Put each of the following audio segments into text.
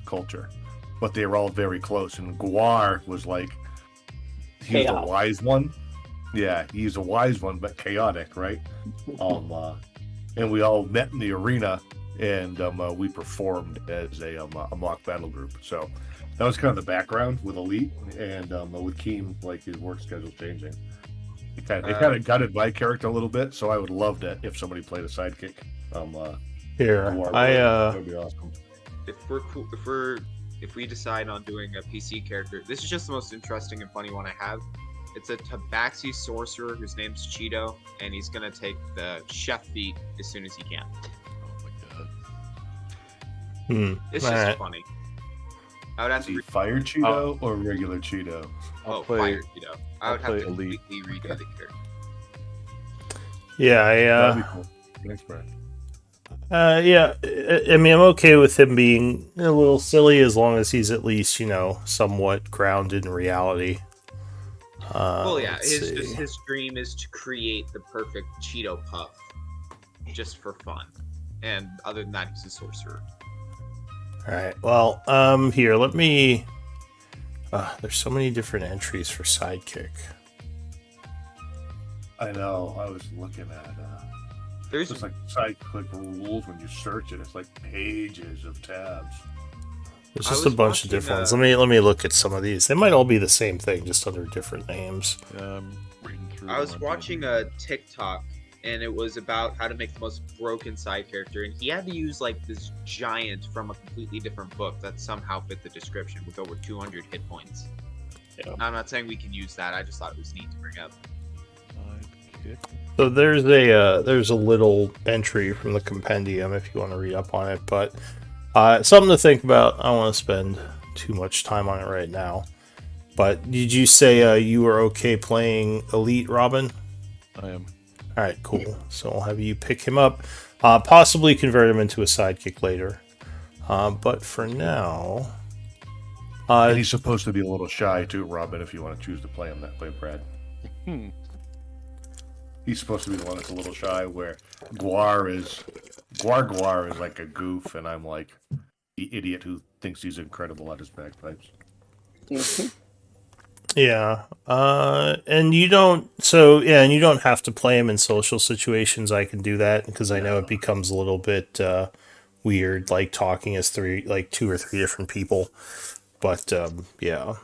culture, but they were all very close. And Guar was like, he was the Chaos. wise one. Yeah, he's a wise one, but chaotic, right? And we all met in the arena, and we performed as a mock battle group. So that was kind of the background with Elite, and with Keem, like his work schedule changing. It kind of gutted my character a little bit, so I would love that if somebody played a sidekick. Here, that would be awesome. If we decide on doing a PC character, this is just the most interesting and funny one I have. It's a Tabaxi sorcerer whose name's Cheeto, and he's gonna take the chef feat as soon as he can. Oh my god. It's just funny. I would have to fire Cheeto or regular Cheeto? Fire Cheeto. I would have to completely redo the character. Yeah, That'd be cool. Thanks, Brian. Yeah, I mean, I'm okay with him being a little silly as long as he's at least, somewhat grounded in reality. Well, yeah, his dream is to create the perfect Cheeto puff, just for fun. And other than that, he's a sorcerer. All right. Well, here, let me. There's so many different entries for sidekick. I know. I was looking at. There's just like sidekick rules when you search it. It's like pages of tabs. There's just a bunch of different ones. Let me look at some of these. They might all be the same thing, just under different names. Reading through. I was watching a TikTok, and it was about how to make the most broken side character, and he had to use like this giant from a completely different book that somehow fit the description with over 200 hit points. Yeah. I'm not saying we can use that. I just thought it was neat to bring up. So there's a little entry from the compendium if you want to read up on it, but something to think about. I don't want to spend too much time on it right now. But did you say you were okay playing Elite, Robin? I am. All right, cool. So I'll have you pick him up, possibly convert him into a sidekick later. But for now, and he's supposed to be a little shy too, Robin. If you want to choose to play him that way, Brad. He's supposed to be the one that's a little shy, where Guar is like a goof, and I'm like the idiot who thinks he's incredible at his bagpipes. Yeah, and you don't. So yeah, and you don't have to play him in social situations. I can do that because I know it becomes a little bit weird, like talking as two or three different people. But yeah,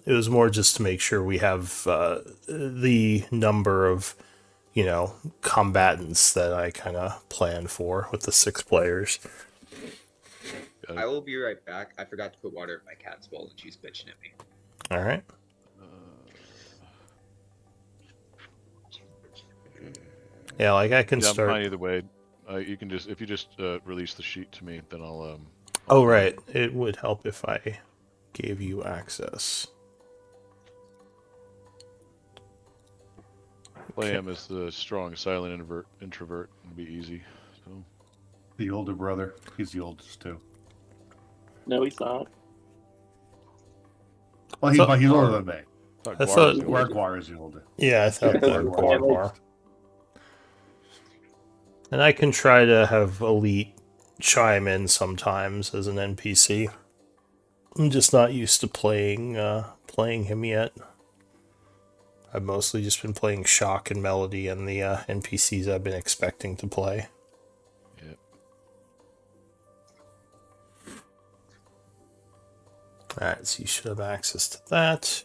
it was more just to make sure we have the number of combatants that I kind of planned for with the 6 players. I will be right back. I forgot to put water in my cat's bowl, and she's bitching at me. All right. Yeah, like I can start. I'm fine either way. You can just release the sheet to me, then I'll. Oh right, it would help if I gave you access. Play him as the strong, silent introvert. It'll be easy. So. The older brother. He's the oldest too. No, he's not. Well, he's older than me. I thought Guar is the older. Yeah, I thought Guar. And I can try to have Elite chime in sometimes as an NPC. I'm just not used to playing him yet. I've mostly just been playing Shock and Melody and the NPCs I've been expecting to play. Yep. Alright, so you should have access to that.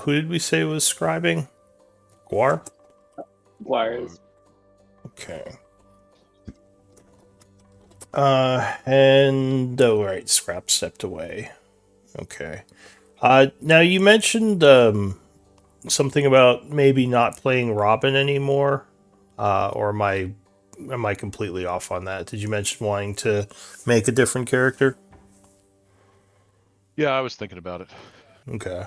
Who did we say was scribing? Guar? Guar is. Okay. And right, Scrap stepped away. Okay. Now you mentioned something about maybe not playing Robin anymore, or am I completely off on that? Did you mention wanting to make a different character? Yeah, I was thinking about it. Okay.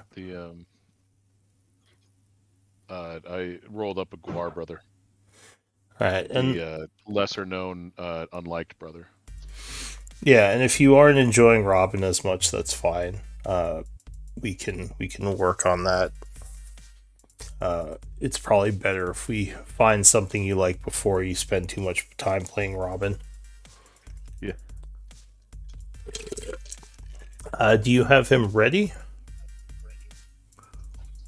I rolled up a Guar brother. All right, and the lesser known, unliked brother. Yeah, and if you aren't enjoying Robin as much, that's fine. We can work on that. It's probably better if we find something you like before you spend too much time playing Robin. Do you have him ready?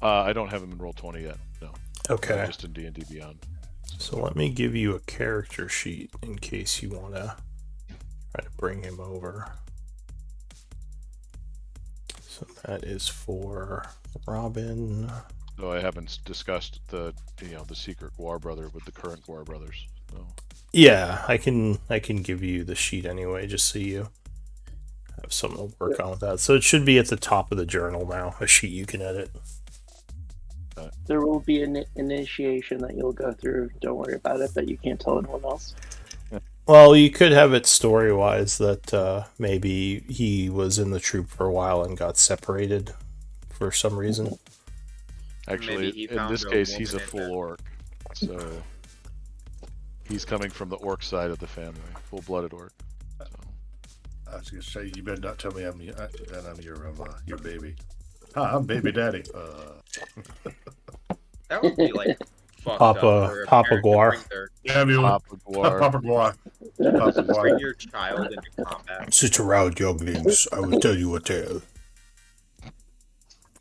I don't have him in Roll20 yet. No. Okay. Just in D&D Beyond. So let me give you a character sheet in case you want to try to bring him over. So that is for Robin. Though I haven't discussed the secret Guar brother with the current Guar brothers. So. Yeah, I can give you the sheet anyway, just so you have something to work on with that. So it should be at the top of the journal now, a sheet you can edit. There will be an initiation that you'll go through. Don't worry about it, but you can't tell anyone else. Well, you could have it story-wise that maybe he was in the troop for a while and got separated for some reason. Actually, he in found this a case, he's a woman in full the- orc. So he's coming from the orc side of the family, full-blooded orc. So. I was gonna say, you better not tell me I'm your baby. Hi, I'm baby daddy. That would be like fucked Papa- up for a Papa parent to Guar. bring their- Yeah, me Papa Guar. Papa Guar. Papa bring Guar. your child into combat. Sit around, younglings. I will tell you a tale.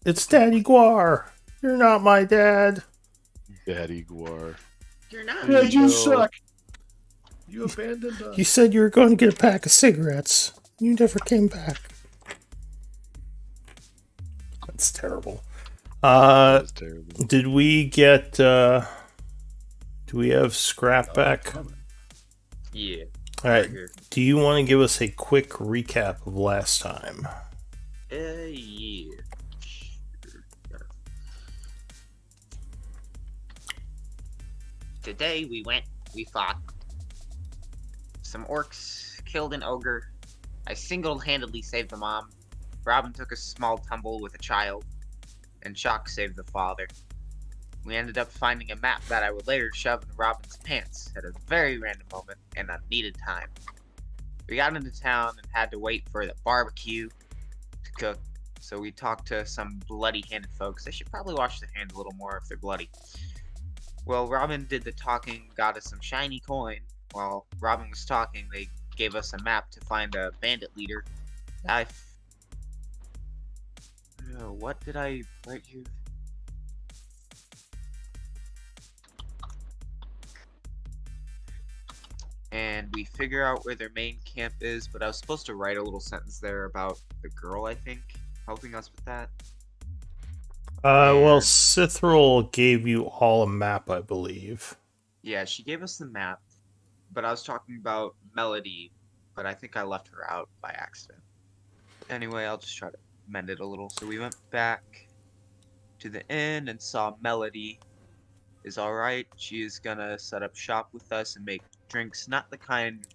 It's Daddy Guar. You're not my dad. Daddy Guar. You're not. Dad, you No. suck. You abandoned us. You said you were going to get a pack of cigarettes. You never came back. That's terrible. That's terrible. Did we get? Do we have scrap back? Yeah. All right. Here. Do you want to give us a quick recap of last time? Yeah. Today we fought some orcs, killed an ogre. I single-handedly saved the mom. Robin took a small tumble with a child, and Shock saved the father. We ended up finding a map that I would later shove in Robin's pants at a very random moment and unneeded time. We got into town and had to wait for the barbecue to cook, so we talked to some bloody-handed folks. They should probably wash their hands a little more if they're bloody. Well, Robin did the talking, got us some shiny coin. While Robin was talking, they gave us a map to find a bandit leader. What did I write here? And we figure out where their main camp is, but I was supposed to write a little sentence there about the girl, I think, helping us with that. Well, And- Cithril gave you all a map, I believe. Yeah, she gave us the map, but I was talking about Melody, but I think I left her out by accident. Anyway, I'll just try to mend it a little. So we went back to the inn and saw Melody is alright. She is gonna set up shop with us and make drinks, not the kind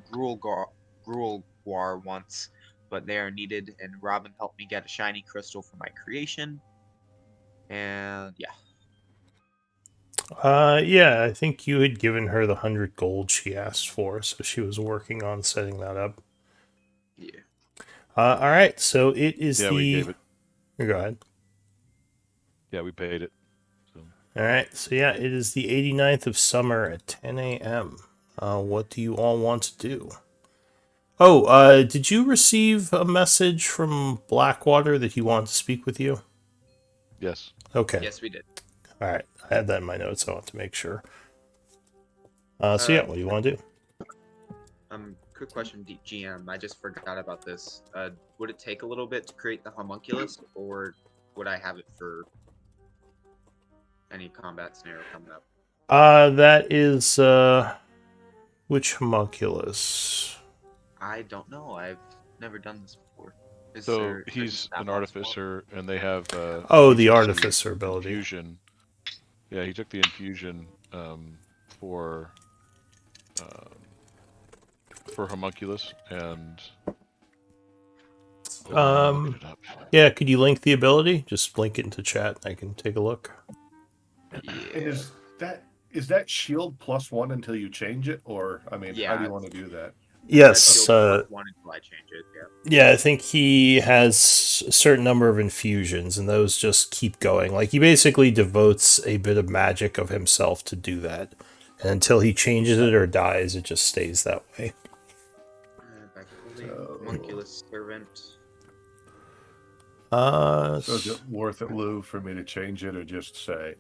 Gruel Guar wants, but they are needed, and Robin helped me get a shiny crystal for my creation. And yeah. Yeah, I think you had given her the 100 gold she asked for, so she was working on setting that up. Yeah. All right, so it is Yeah, the. we gave it. Go ahead. Yeah, we paid it. So. All right, so yeah, it is the 89th of summer at 10 a.m. What do you all want to do? Oh, did you receive a message from Blackwater that he wanted to speak with you? Yes. Okay. Yes, we did. All right, I had that in my notes. So I want to make sure. So yeah, what do you want to do? Quick question, GM. I just forgot about this. Would it take a little bit to create the homunculus, or would I have it for any combat scenario coming up? That is which homunculus? I don't know. I've never done this before. So he's an artificer, and they have. Oh, the HC artificer ability. Infusion. Yeah, he took the infusion for homunculus, and. Um, Look it up. Yeah, could you link the ability? Just link it into chat. I can take a look. Yeah. And is that shield +1 until you change it, or I mean, how Yeah. do you want to do that? Yes. One until I change it. Yeah. Yeah, I think he has a certain number of infusions, and those just keep going. Like, he basically devotes a bit of magic of himself to do that. And until he changes it or dies, it just stays that way. Homunculus servant. So is it worth it, Lou, for me to change it, or just say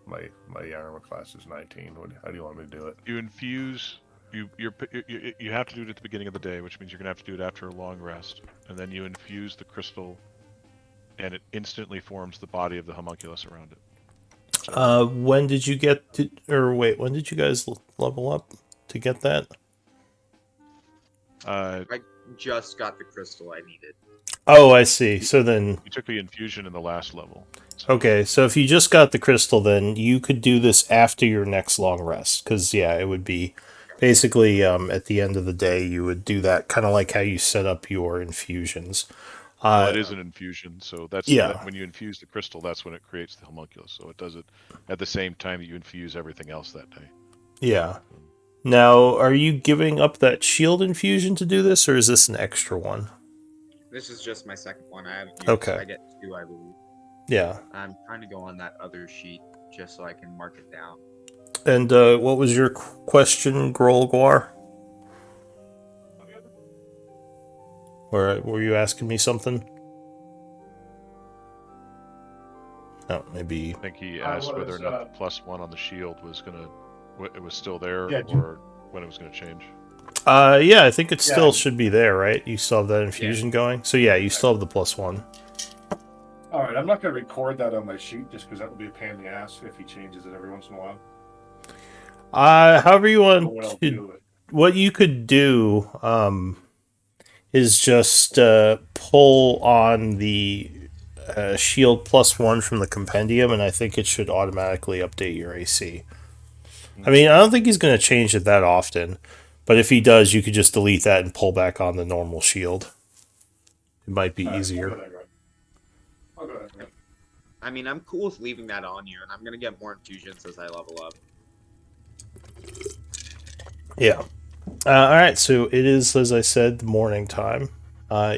my armor class is 19? How do you want me to do it? You infuse. You have to do it at the beginning of the day, which means you're gonna have to do it after a long rest, and then you infuse the crystal, and it instantly forms the body of the homunculus around it. So, When did you get to, or wait, when did you guys level up to get that? uh, I just got the crystal I needed. Oh, I see. So then, you took the infusion in the last level. So, okay, so if you just got the crystal, then you could do this after your next long rest. Because, yeah, it would be basically at the end of the day, you would do that kind of like how you set up your infusions. well, it is an infusion, so Yeah. that when you infuse the crystal, that's when it creates the homunculus. So it does it at the same time that you infuse everything else that day. Yeah. Now, are you giving up that shield infusion to do this, or is this an extra one? This is just my second one. I haven't used. Okay. I get 2, I believe. Yeah. I'm trying to go on that other sheet just so I can mark it down. And what was your question, Grolguar? Or were you asking me something? Oh, maybe. I think he I asked whether or was, not the +1 on the shield was it was still there, Yeah, or when it was gonna change. Yeah, I think it still Yeah. should be there, right? You still have that infusion going. So yeah, you still have the +1. All right, I'm not going to record that on my sheet just because that would be a pain in the ass if he changes it every once in a while. However you But want what I'll to, do it. what you could do, is just pull on the shield +1 from the compendium, and I think it should automatically update your AC. I mean, I don't think he's going to change it that often, but if he does, you could just delete that and pull back on the normal shield. It might be All right, easier. I'll go that route. I mean, I'm cool with leaving that on here, and I'm gonna get more infusions as I level up. Yeah. All right, so it is, as I said, the morning time.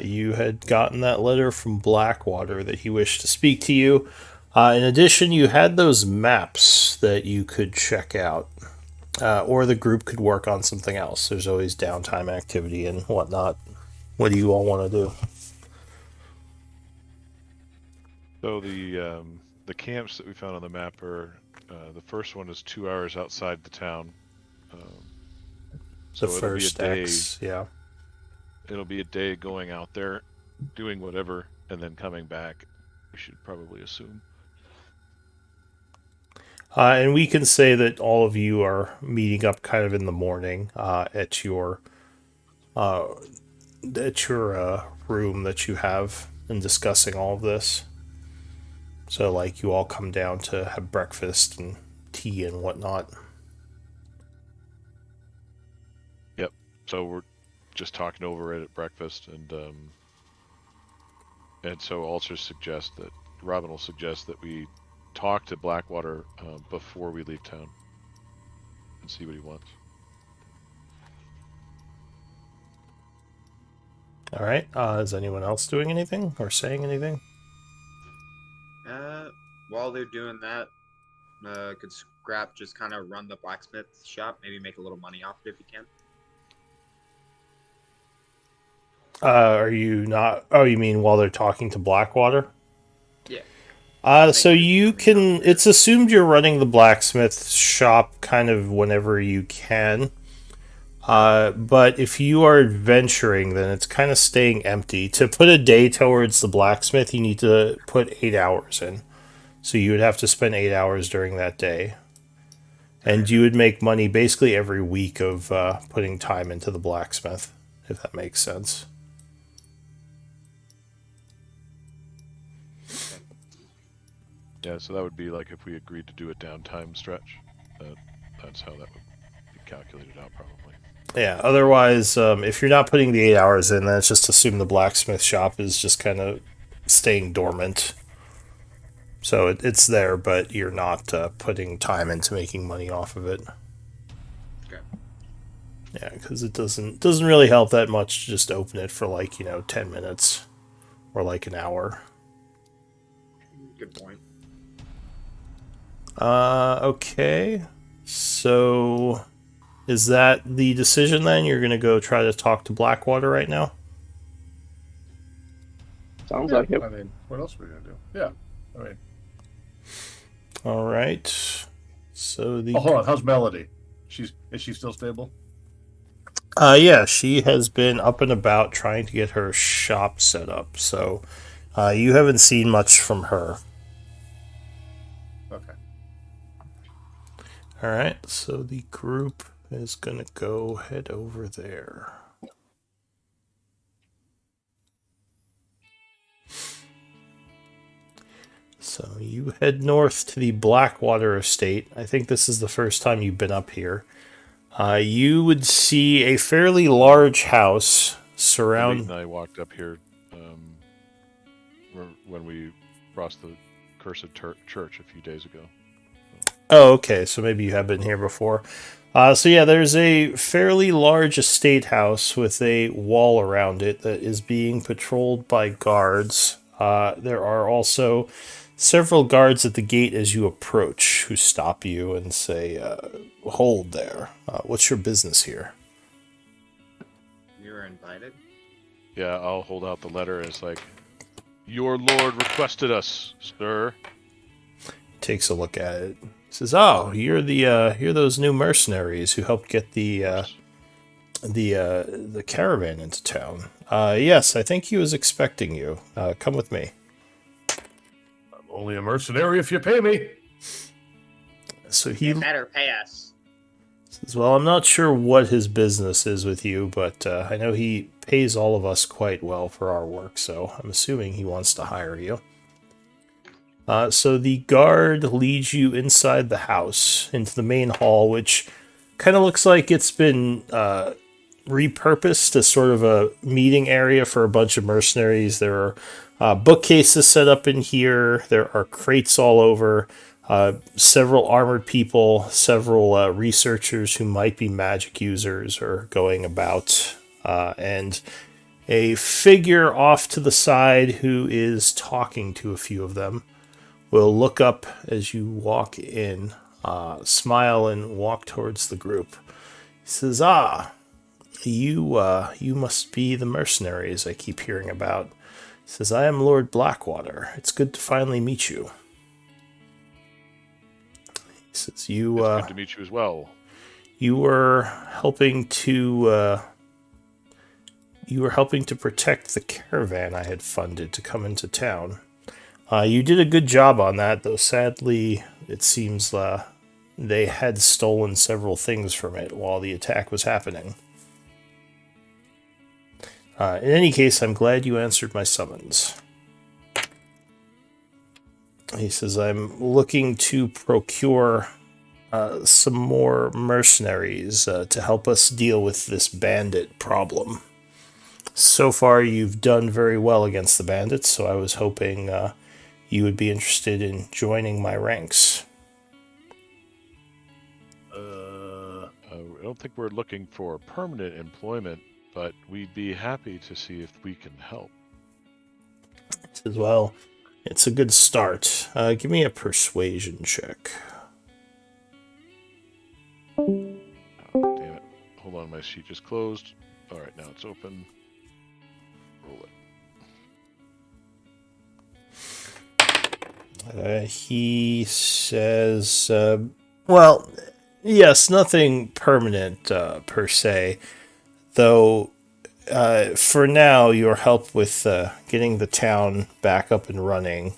You had gotten that letter from Blackwater that he wished to speak to you. In addition, you had those maps that you could check out, or the group could work on something else. There's always downtime activity and whatnot. What do you all want to do? So the camps that we found on the map are the first one is 2 hours outside the town. So The it'll first be a day. X, yeah. It'll be a day going out there, doing whatever, and then coming back. We should probably assume. And we can say that all of you are meeting up kind of in the morning at your room that you have and discussing all of this. So, like, you all come down to have breakfast and tea and whatnot. Yep. So we're just talking over it at breakfast, and so also suggest that Robin will suggest that we talk to Blackwater before we leave town and see what he wants. All right. Is anyone else doing anything or saying anything? While they're doing that, could Scrap just kind of run the blacksmith shop, maybe make a little money off it if he can? Are you not? Oh, you mean while they're talking to Blackwater? Yeah. So you can. It's assumed you're running the blacksmith shop kind of whenever you can. But if you are adventuring, then it's kind of staying empty. To put a day towards the blacksmith, you need to put 8 hours in. So you would have to spend 8 hours during that day. And you would make money basically every week of putting time into the blacksmith, if that makes sense. Yeah, so that would be like if we agreed to do a downtime stretch. That's how that would be calculated out, probably. Yeah, otherwise, if you're not putting the 8 hours in, then it's just assume the blacksmith shop is just kind of staying dormant. So it's there, but you're not putting time into making money off of it. Okay. Yeah, because it doesn't really help that much to just open it for 10 minutes or like an hour. Good point. Okay. So is that the decision then? You're going to go try to talk to Blackwater right now? Sounds Yeah, like it. I mean, what else are we gonna do? Yeah, I mean, All right. So the hold on. How's Melody? Is she still stable? yeah, she has been up and about trying to get her shop set up. So you haven't seen much from her. Okay. All right. So the group is gonna go head over there. So you head north to the Blackwater Estate. I think this is the first time you've been up here. You would see a fairly large house Elite surround. and I walked up here when we crossed the cursed church a few days ago. Oh, okay. So maybe you have been here before. So yeah, there's a fairly large estate house with a wall around it that is being patrolled by guards. There are also several guards at the gate as you approach who stop you and say, hold there. What's your business here? We were invited. Yeah, I'll hold out the letter and it's like, your lord requested us, sir. Takes a look at it. Says, "Oh, you're those new mercenaries who helped get the caravan into town. Yes, I think he was expecting you. Come with me." I'm only a mercenary if you pay me. So he You better pay us. says, "Well, I'm not sure what his business is with you, but I know he pays all of us quite well for our work, so I'm assuming he wants to hire you." So the guard leads you inside the house into the main hall, which kind of looks like it's been repurposed as sort of a meeting area for a bunch of mercenaries. There are bookcases set up in here. There are crates all over. Several armored people, several researchers who might be magic users are going about, and a figure off to the side who is talking to a few of them will look up as you walk in, smile, and walk towards the group. He says, you must be the mercenaries I keep hearing about." He says, "I am Lord Blackwater. It's good to finally meet you." He says, It's good to meet you as well. you were helping to protect the caravan I had funded to come into town. You did a good job on that, though sadly it seems they had stolen several things from it while the attack was happening. In any case, I'm glad you answered my summons. He says, "I'm looking to procure some more mercenaries to help us deal with this bandit problem. So far, you've done very well against the bandits, so I was hoping you would be interested in joining my ranks." I don't think we're looking for permanent employment, but we'd be happy to see if we can help. He says, "Well, it's a good start. Give me a persuasion check." Oh, damn it. Hold on, my sheet just closed. Alright, now it's open. Roll it. He says, well, yes, nothing permanent per se, though for now, your help with getting the town back up and running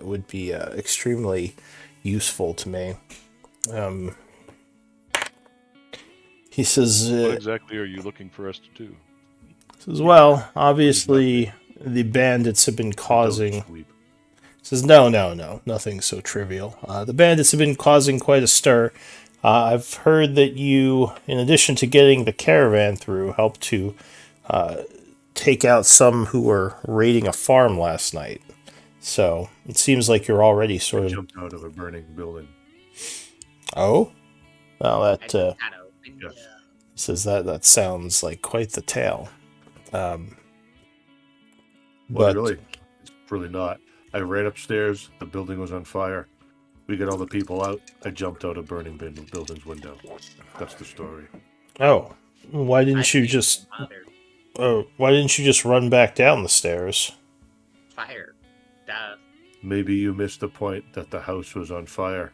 would be extremely useful to me. He says, What exactly are you looking for us to do? well, obviously, the bandits have been causing... Sweep. Says, no, nothing so trivial. The bandits have been causing quite a stir. I've heard that you, in addition to getting the caravan through, helped to take out some who were raiding a farm last night. So it seems like you're already sort I of... jumped out of a burning building. Oh? Well, that Yes. says that sounds like quite the tale. Well, But it's really not. I ran upstairs. The building was on fire. We got all the people out. I jumped out a burning building's window. That's the story. oh, why didn't you I just bothered. why didn't you just run back down the stairs? fire. Duh. Maybe you missed the point that the house was on fire.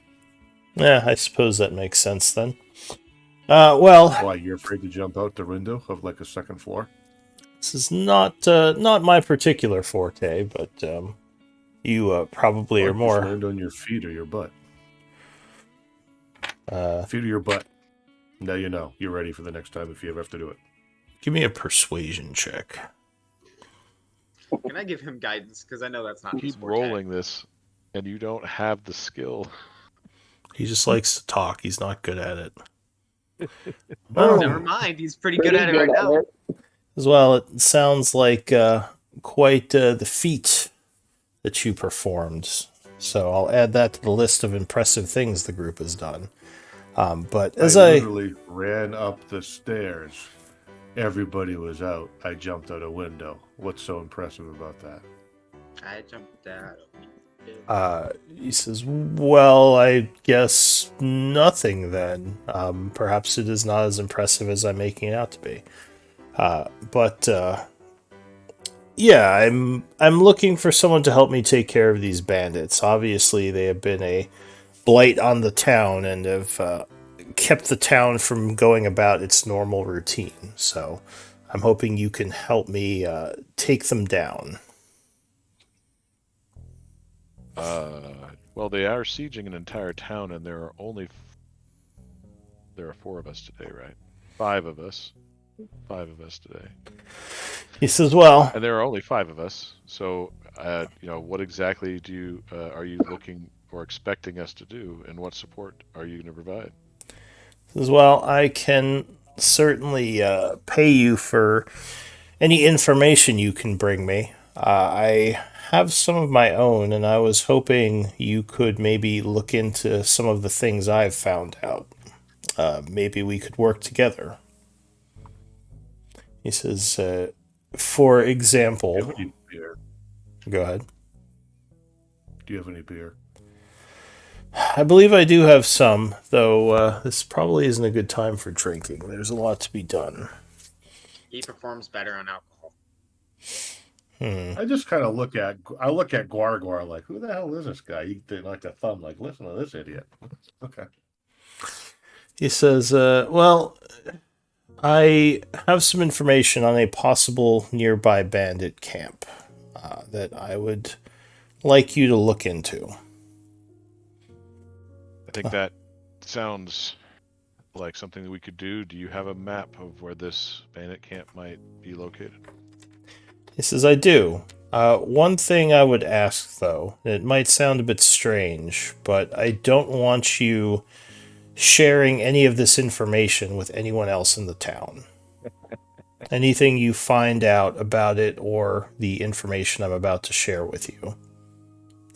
Yeah, I suppose that makes sense then. Well, Why, you're afraid to jump out the window of like a second floor? this is not my particular forte, but you probably Or are just more. land on your feet or your butt. Uh, Feet or your butt. Now you know. You're ready for the next time if you ever have to do it. give me a persuasion check. Can I give him guidance? Because I know that's not his Keep forte. rolling this, and you don't have the skill. He just likes to talk. He's not good at it. Oh, Never mind. He's pretty Pretty good at it right now. it. As well, it sounds like quite the feat that you performed. So I'll add that to the list of impressive things the group has done. But as I I literally ran up the stairs. Everybody was out. I jumped out a window. What's so impressive about that? I jumped out. he says, well, I guess nothing then. Perhaps it is not as impressive as I'm making it out to be. But yeah, I'm looking for someone to help me take care of these bandits. Obviously, they have been a blight on the town and have kept the town from going about its normal routine. So I'm hoping you can help me take them down. Well, they are sieging an entire town, and there are 4 of us today, right? 5 of us. 5 of us today. He says, well, And there are only 5 of us. So, what exactly are you looking or expecting us to do, and what support are you going to provide? he says, well, I can certainly pay you for any information you can bring me. I have some of my own, and I was hoping you could maybe look into some of the things I've found out. Maybe we could work together. He says, for Do you example, have any beer? go ahead. Do you have any beer? I believe I do have some, though this probably isn't a good time for drinking. There's a lot to be done. He performs better on alcohol. I just kind of look at Guar like, who the hell is this guy? You did like a thumb, like, listen to this idiot. Okay. He says, well, I have some information on a possible nearby bandit camp that I would like you to look into. I think that sounds like something that we could do. Do you have a map of where this bandit camp might be located? He says, I do. One thing I would ask, though, it might sound a bit strange, but I don't want you sharing any of this information with anyone else in the town. Anything you find out about it or the information I'm about to share with you.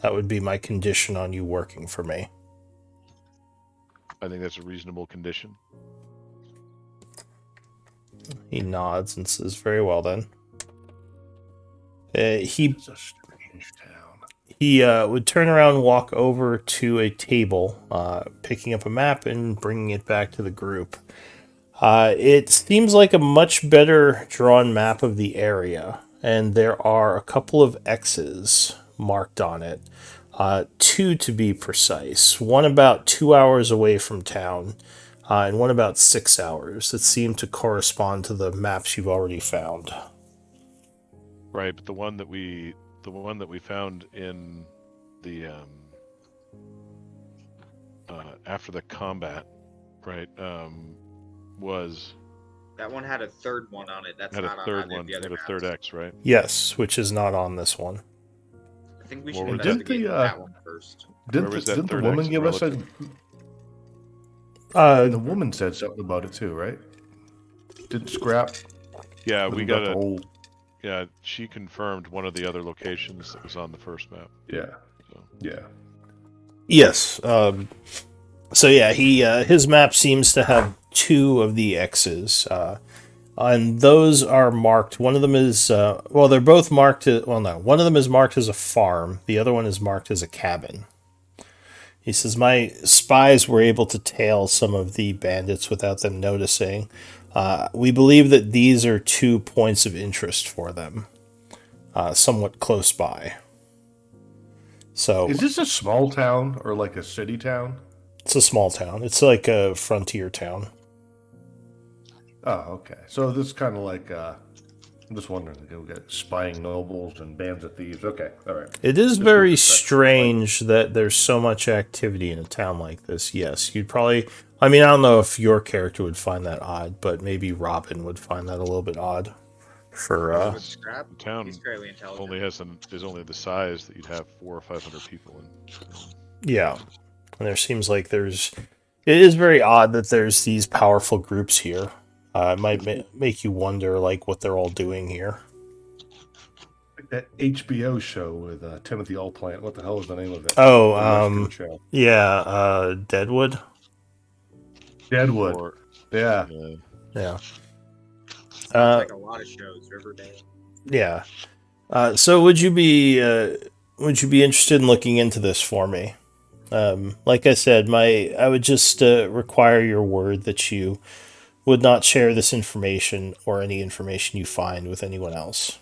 That would be my condition on you working for me. I think that's a reasonable condition. He nods and says, very well then. He It's a strange town. would turn around and walk over to a table, picking up a map and bringing it back to the group. It seems like a much better drawn map of the area, and there are a couple of X's marked on it. 2 to be precise. One about 2 hours away from town, and one about 6 hours that seem to correspond to the maps you've already found. Right, but the one that we found in the after the combat, right, was That one had a third one on it. That's had not a on third either of one, the other had a maps. third X, right? Yes, which is not on this one. I think we Well, should we didn't investigate the, that one first. Didn't, was that didn't the third woman X give us a... relative? And the woman said something about it too, right? Didn't Scrap? Yeah, we Wasn't got that the a whole... yeah. She confirmed one of the other locations that was on the first map. Yeah, So. yeah. Yes. So yeah, his map seems to have 2 of the X's, and those are marked. One of them is they're both marked. One of them is marked as a farm. The other one is marked as a cabin. He says, my spies were able to tail some of the bandits without them noticing. We believe that these are 2 points of interest for them. somewhat close by. So Is this a small town or like a city town? it's a small town. It's like a frontier town. Oh, okay. So this is kind of like I'm just wondering. We got spying nobles and bands of thieves. Okay, all right. It is Just very need perspective. strange that there's so much activity in a town like this. Yes, you'd probably. I mean, I don't know if your character would find that odd, but maybe Robin would find that a little bit odd. For With Scrap, The town he's fairly intelligent. only is only the size that you'd have 400 or 500 people in. yeah, and there seems like there's. It is very odd that there's these powerful groups here. It might make you wonder, like, what they're all doing here. Like that HBO show with Timothy Allplant. What the hell is the name of it? Oh, The Western show. yeah, Deadwood. Deadwood. Or, Yeah. Yeah. Sounds like a lot of shows. Riverdale. Yeah. So would you be interested in looking into this for me? Like I said, I would just require your word that you would not share this information or any information you find with anyone else.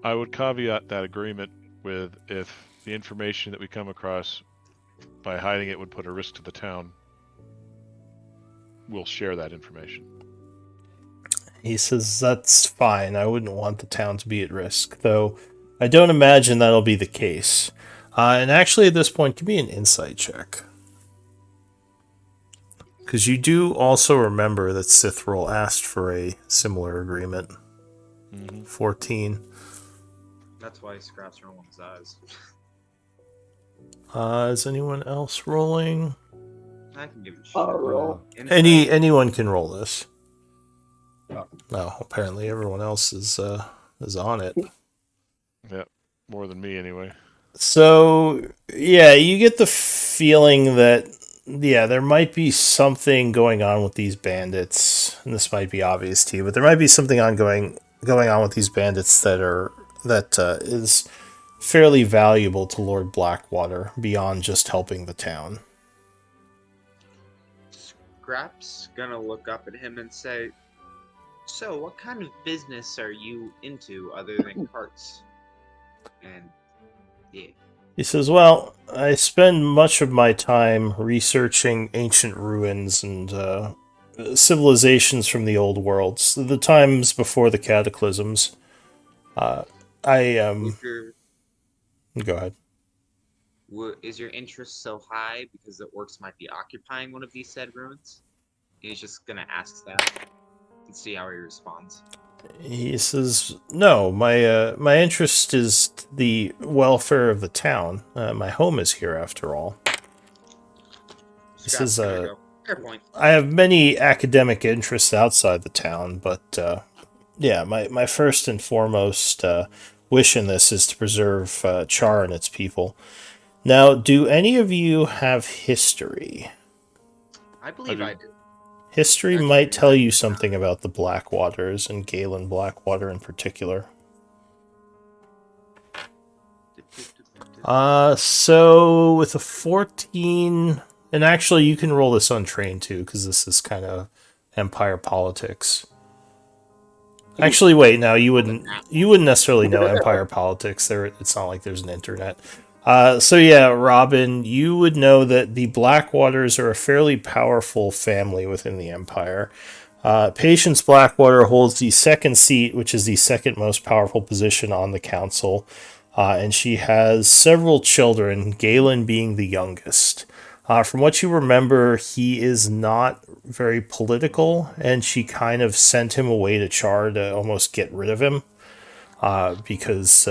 I would caveat that agreement with if the information that we come across by hiding it would put a risk to the town, we'll share that information. He says that's fine. I wouldn't want the town to be at risk, though I don't imagine that'll be the case. And actually, at this point, give me an insight check. Because you do also remember that Sithril asked for a similar agreement. 14. That's why Scrap's rolling his eyes. Is anyone else rolling? I can give it a shot. I'll roll. Anyone can roll this. Oh. No, apparently everyone else is on it. Yeah, more than me anyway. So yeah, you get the feeling that there might be something going on with these bandits, and this might be obvious to you, but there might be something going on with these bandits that is fairly valuable to Lord Blackwater beyond just helping the town. Scrap's gonna look up at him and say, "So, what kind of business are you into other than carts?" And yeah, He says, well, I spend much of my time researching ancient ruins and civilizations from the old worlds, the times before the cataclysms. Go ahead. is your interest so high because the orcs might be occupying one of these said ruins? He's just gonna ask that and see how he responds. He says, no, my interest is the welfare of the town. My home is here, after all. This Scrap's is gonna go, fair point. I have many academic interests outside the town, but my first and foremost wish in this is to preserve Char and its people. Now, do any of you have history? I believe I do. History Actually, might tell I- you something about the Blackwaters, and Galen Blackwater in particular. So with a 14, and actually you can roll this untrained too, because this is kind of Empire politics. Actually, wait, no, you wouldn't necessarily know Empire politics. It's not like there's an internet. So yeah, Robin, you would know that the Blackwaters are a fairly powerful family within the Empire. Patience Blackwater holds the second seat, which is the second most powerful position on the council. And she has several children, Galen being the youngest. From what you remember, he is not very political, and she kind of sent him away to Char to almost get rid of him, because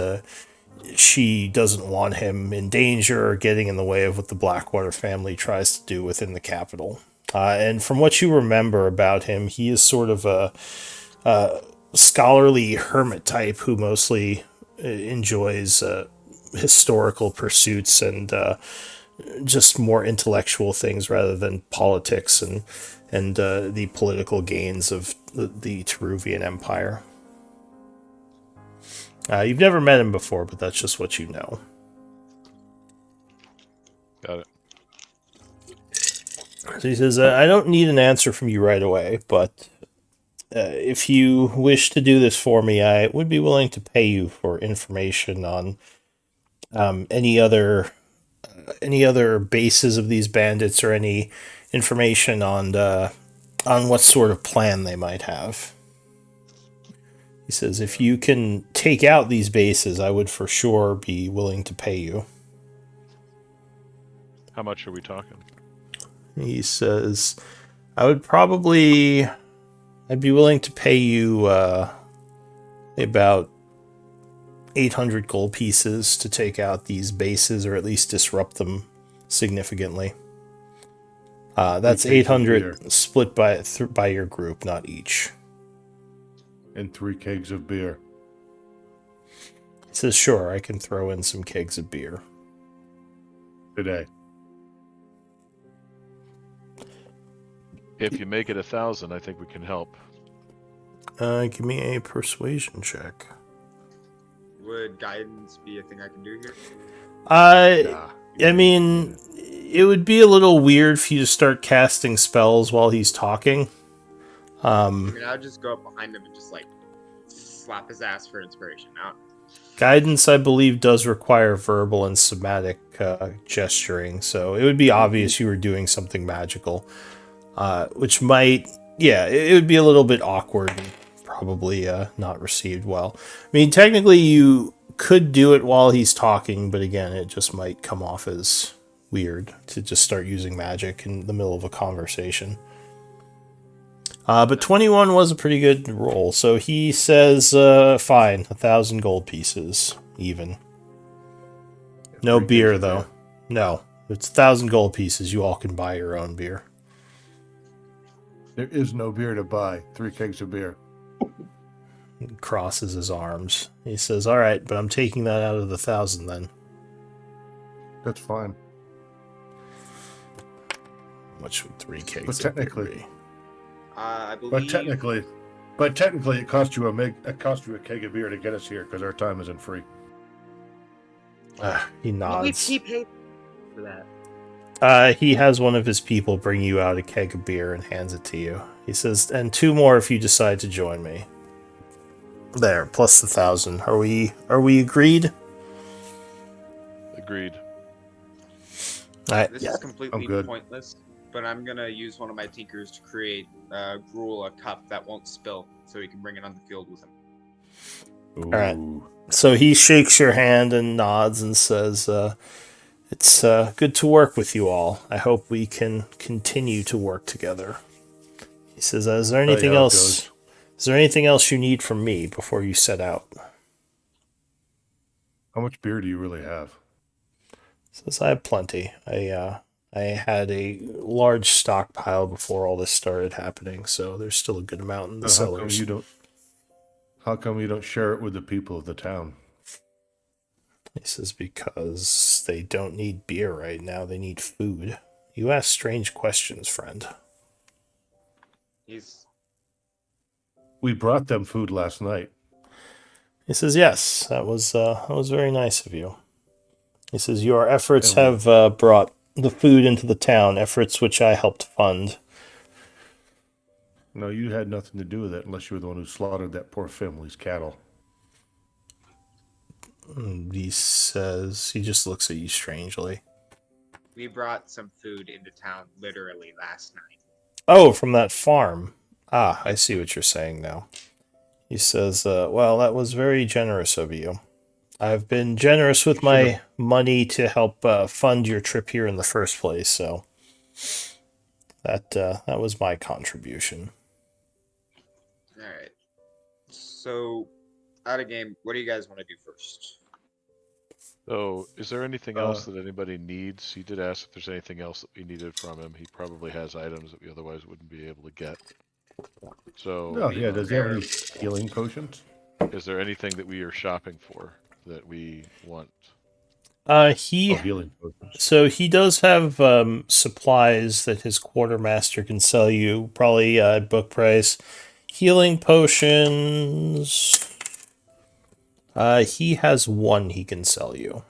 she doesn't want him in danger or getting in the way of what the Blackwater family tries to do within the capital. And from what you remember about him, he is sort of a scholarly hermit type who mostly enjoys historical pursuits and just more intellectual things rather than politics and the political gains of the Teruvian Empire. You've never met him before, but that's just what you know. Got it. So he says, I don't need an answer from you right away, but if you wish to do this for me, I would be willing to pay you for information on any other bases of these bandits or any information on what sort of plan they might have. He says, if you can take out these bases, I would for sure be willing to pay you. How much are we talking? He says, I'd be willing to pay you about 800 gold pieces to take out these bases, or at least disrupt them significantly. That's 800 split by your group, not each. And 3 kegs of beer. He says, sure, I can throw in some kegs of beer. Today. If you make it 1,000, I think we can help. Give me a persuasion check. Would guidance be a thing I can do here? I mean, it would be a little weird for you to start casting spells while he's talking. I mean, I'll just go up behind him and just like slap his ass for inspiration. Now, Guidance, I believe, does require verbal and somatic gesturing, so it would be obvious you were doing something magical, which might, it would be a little bit awkward and probably not received well. I mean, technically, you could do it while he's talking, but again, it just might come off as weird to just start using magic in the middle of a conversation. But 21 was a pretty good roll, so he says, fine, 1,000 gold pieces, even. No beer, though. No, it's 1,000 gold pieces. You all can buy your own beer. There is no beer to buy. 3 kegs of beer. He crosses his arms. He says, all right, but I'm taking that out of the 1,000 then. That's fine. Much would 3 kegs But technically, be? I believe. But technically, it cost you a keg of beer to get us here because our time isn't free. He nods. He paid for that. He has one of his people bring you out a keg of beer and hands it to you. He says, and 2 more if you decide to join me. There, plus the 1,000. Are we agreed? Agreed. This is completely pointless, but I'm gonna use one of my tinkers to create gruel, a cup that won't spill, so he can bring it on the field with him. Ooh. All right. So he shakes your hand and nods and says, it's good to work with you all. I hope we can continue to work together. He says, is there anything else? Is there anything else you need from me before you set out? How much beer do you really have? He says, I have plenty. I had a large stockpile before all this started happening, so there's still a good amount in the cellars. How come you don't share it with the people of the town? He says, because they don't need beer right now, they need food. You ask strange questions, friend. We brought them food last night. He says, yes, that was very nice of you. He says, your efforts have brought the food into the town, efforts which I helped fund. No, you had nothing to do with it unless you were the one who slaughtered that poor family's cattle. He says, he just looks at you strangely. We brought some food into town literally last night. Oh, from that farm. Ah, I see what you're saying now. He says, well, that was very generous of you. I've been generous with my money to help fund your trip here in the first place, so that was my contribution. All right. So, out of game, what do you guys want to do first? So, is there anything else that anybody needs? He did ask if there's anything else that we needed from him. He probably has items that we otherwise wouldn't be able to get. So, does he have any healing potions? Is there anything that we are shopping for that we want? Healing potions. So he does have supplies that his quartermaster can sell you, probably at book price. Healing potions. He has 1 he can sell you,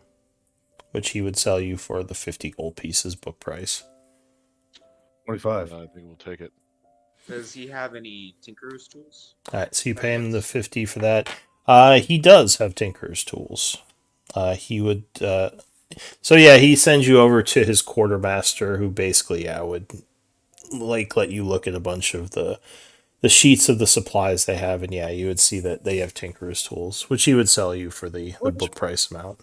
which he would sell you for the 50 gold pieces book price. 25. I think we'll take it. Does he have any Tinker's tools? All right, so you By pay him the chance? 50 for that. He does have Tinker's tools. He would. So yeah, he sends you over to his quartermaster, who basically would like let you look at a bunch of the sheets of the supplies they have, and you would see that they have Tinker's tools, which he would sell you for the book price amount.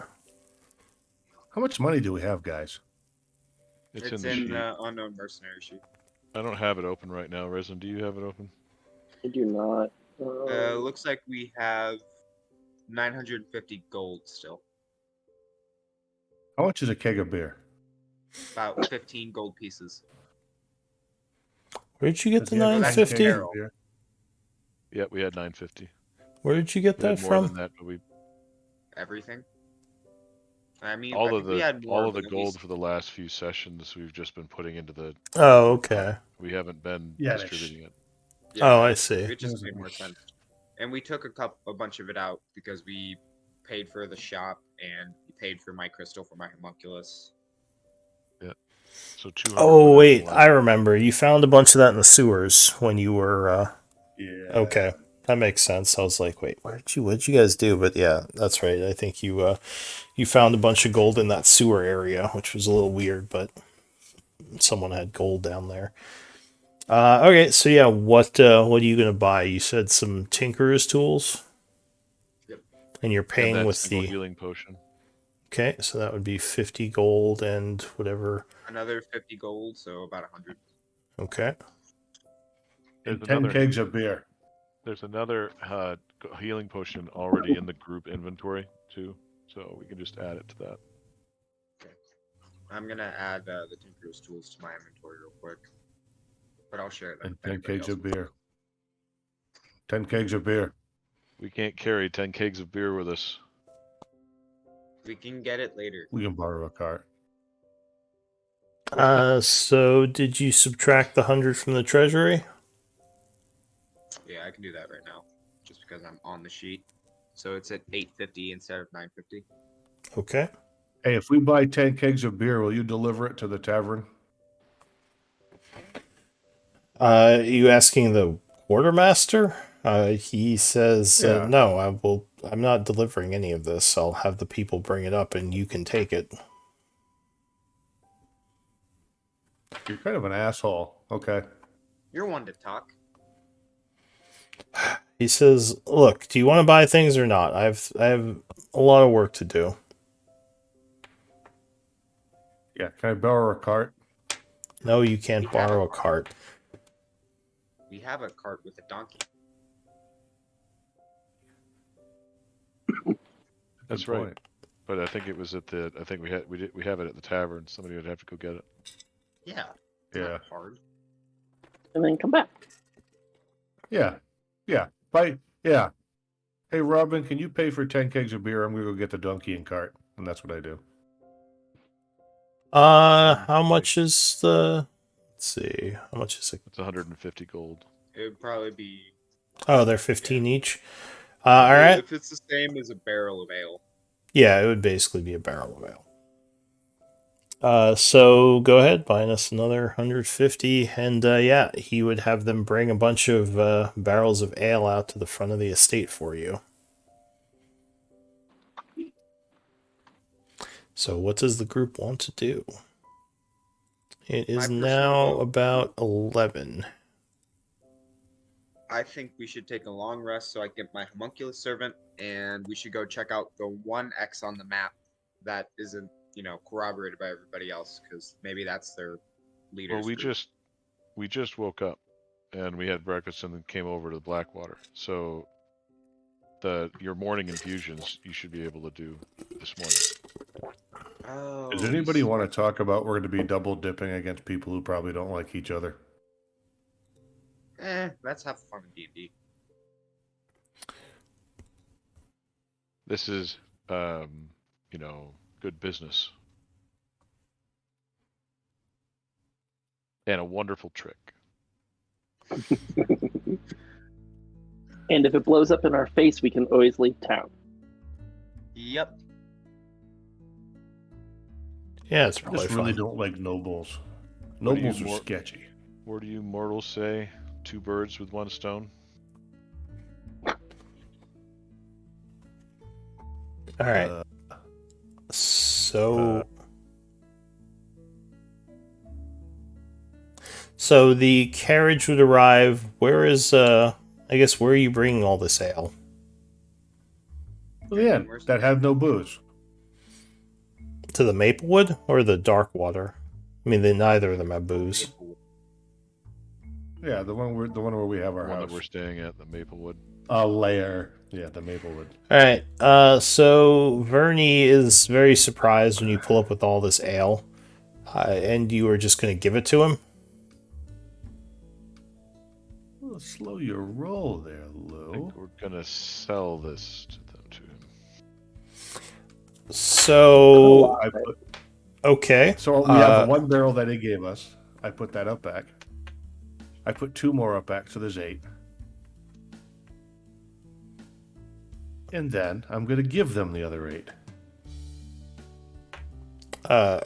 How much money do we have, guys? It's in It's the in sheet. the unknown mercenary sheet. I don't have it open right now. Resin, do you have it open? I do not. Looks like we have 950 gold still. How much is a keg of beer? About 15 gold pieces. Where did you get Does the he have 10 that's $950? kegs of barrel. beer? Yeah, we had 950. Where did you get We had that more from? than that, but we Everything. I mean, I all think of we the had more. all of the but at gold least- for the last few sessions we've just been putting into the. Oh, okay. We haven't been Yeah, distributing it. Oh, I see. It just made more sense. And we took a bunch of it out because we paid for the shop and we paid for my crystal for my homunculus. So 200. Oh, went wait, into I remember. You found a bunch of that in the sewers when you were. Yeah. Okay, that makes sense. I was like, wait, what'd you guys do? But yeah, that's right. I think you found a bunch of gold in that sewer area, which was a little weird, but someone had gold down there. Okay, so yeah, what are you gonna buy? You said some Tinker's tools. Yep. And you're And paying that with single the. healing potion. Okay, so that would be 50 gold and whatever. Another 50 gold, so about 100. Okay. And There's 10 another kegs of beer. There's another healing potion already in the group inventory too, so we can just add it to that. I'm gonna add the Tinker's tools to my inventory real quick, but I'll share that. And if 10 anybody kegs else of beer. 10 kegs of beer. We can't carry 10 kegs of beer with us. We can get it later. We can borrow a cart. So did you subtract the 100 from the treasury? Yeah, I can do that right now, just because I'm on the sheet. So it's at 850 instead of 950. Okay. Hey, if we buy 10 kegs of beer, will you deliver it to the tavern? You asking the quartermaster? He says, Yeah. no, I'm not delivering any of this. I'll have the people bring it up and you can take it. You're kind of an asshole. Okay. You're one to talk. He says, look, do you want to buy things or not? I have a lot of work to do. Yeah. Can I borrow a cart? No, you can't We have borrow a a cart. We have a cart with a donkey. That's Good right. point. But I think it was at the. I think we have it at the tavern. Somebody would have to go get it. Yeah. It's Yeah. not hard. And then come back. Yeah. Yeah. Bye. Yeah. Hey, Robin, can you pay for 10 kegs of beer? I'm going to go get the donkey and cart. And that's what I do. How much is the? Let's see. How much is it? It's 150 gold. It would probably be. Oh, they're 15 each. All right. If it's the same as a barrel of ale. Yeah, it would basically be a barrel of ale. So go ahead, buy us another 150, and yeah, he would have them bring a bunch of barrels of ale out to the front of the estate for you. So what does the group want to do? It is My personal now vote. about 11. I think we should take a long rest so I get my homunculus servant, and we should go check out the one X on the map that isn't, corroborated by everybody else, because maybe that's their leader. Well, we just woke up, and we had breakfast, and then came over to the Blackwater. So, your morning infusions you should be able to do this morning. Oh. Does anybody want to talk about we're going to be double dipping against people who probably don't like each other? Let's have fun in D&D. This is, good business. And a wonderful trick. And if it blows up in our face, we can always leave town. Yep. Yeah, it's I probably just really fine. don't like nobles. What do you Nobles are more- sketchy. What do you mortals say two birds with one stone. All right. Uh, So the carriage would arrive. Where is I guess where are you bringing all this ale? the end. That had no booze. To the Maplewood or the Darkwater? I mean, neither of them have booze. Yeah, the one where we have our The one house. that we're staying at, the Maplewood. Lair. Yeah, the Maplewood. All right. So Vernie is very surprised when you pull up with all this ale, and you are just going to give it to him. Well, slow your roll there, I Lou. think we're gonna sell this to him. So I put, okay. so we have the one barrel that he gave us. I put that up back. I put 2 more up back, so there's 8. And then I'm going to give them the other 8.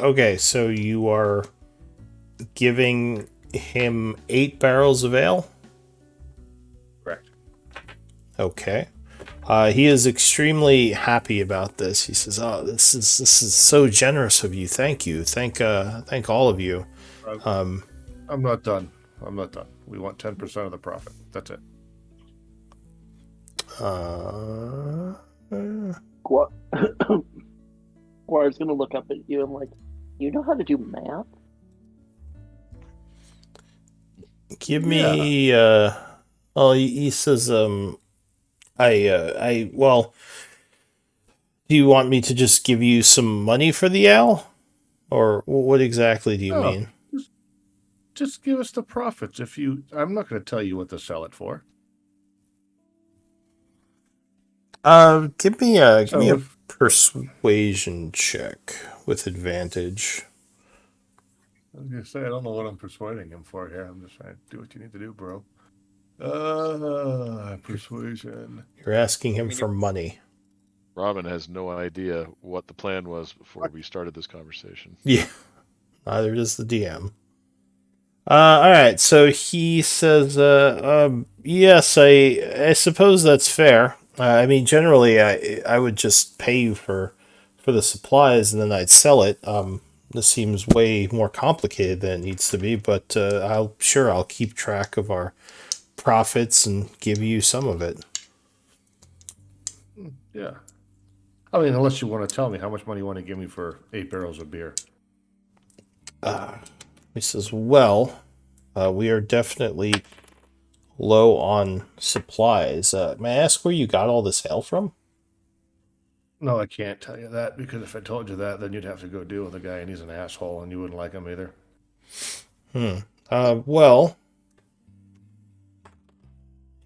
Okay, so you are giving him 8 barrels of ale? Correct. Okay. He is extremely happy about this. He says, "Oh, this is so generous of you. Thank you. Thank all of you." I'm not done. I'm not done. We want 10% of the profit. That's it. Guar's gonna look up at you and like, you know how to do math? Give me. Well, he says, well, do you want me to just give you some money for the ale, or what exactly do you No. mean? Just give us the profits. I'm not going to tell you what to sell it for. Give me a So persuasion check with advantage. I was going to say, I don't know what I'm persuading him for here. I'm just trying to do what you need to do, bro. Persuasion. You're asking him for money. Robin has no idea what the plan was before we started this conversation. Yeah, neither does the DM. All right, so he says, yes, I suppose that's fair. I mean, generally, I would just pay you for the supplies and then I'd sell it. This seems way more complicated than it needs to be, but I'll keep track of our profits and give you some of it. Yeah. I mean, unless you want to tell me how much money you want to give me for 8 barrels of beer. He says, well, we are definitely low on supplies. May I ask where you got all this ale from? No, I can't tell you that, because if I told you that, then you'd have to go deal with the guy, and he's an asshole, and you wouldn't like him either. Well,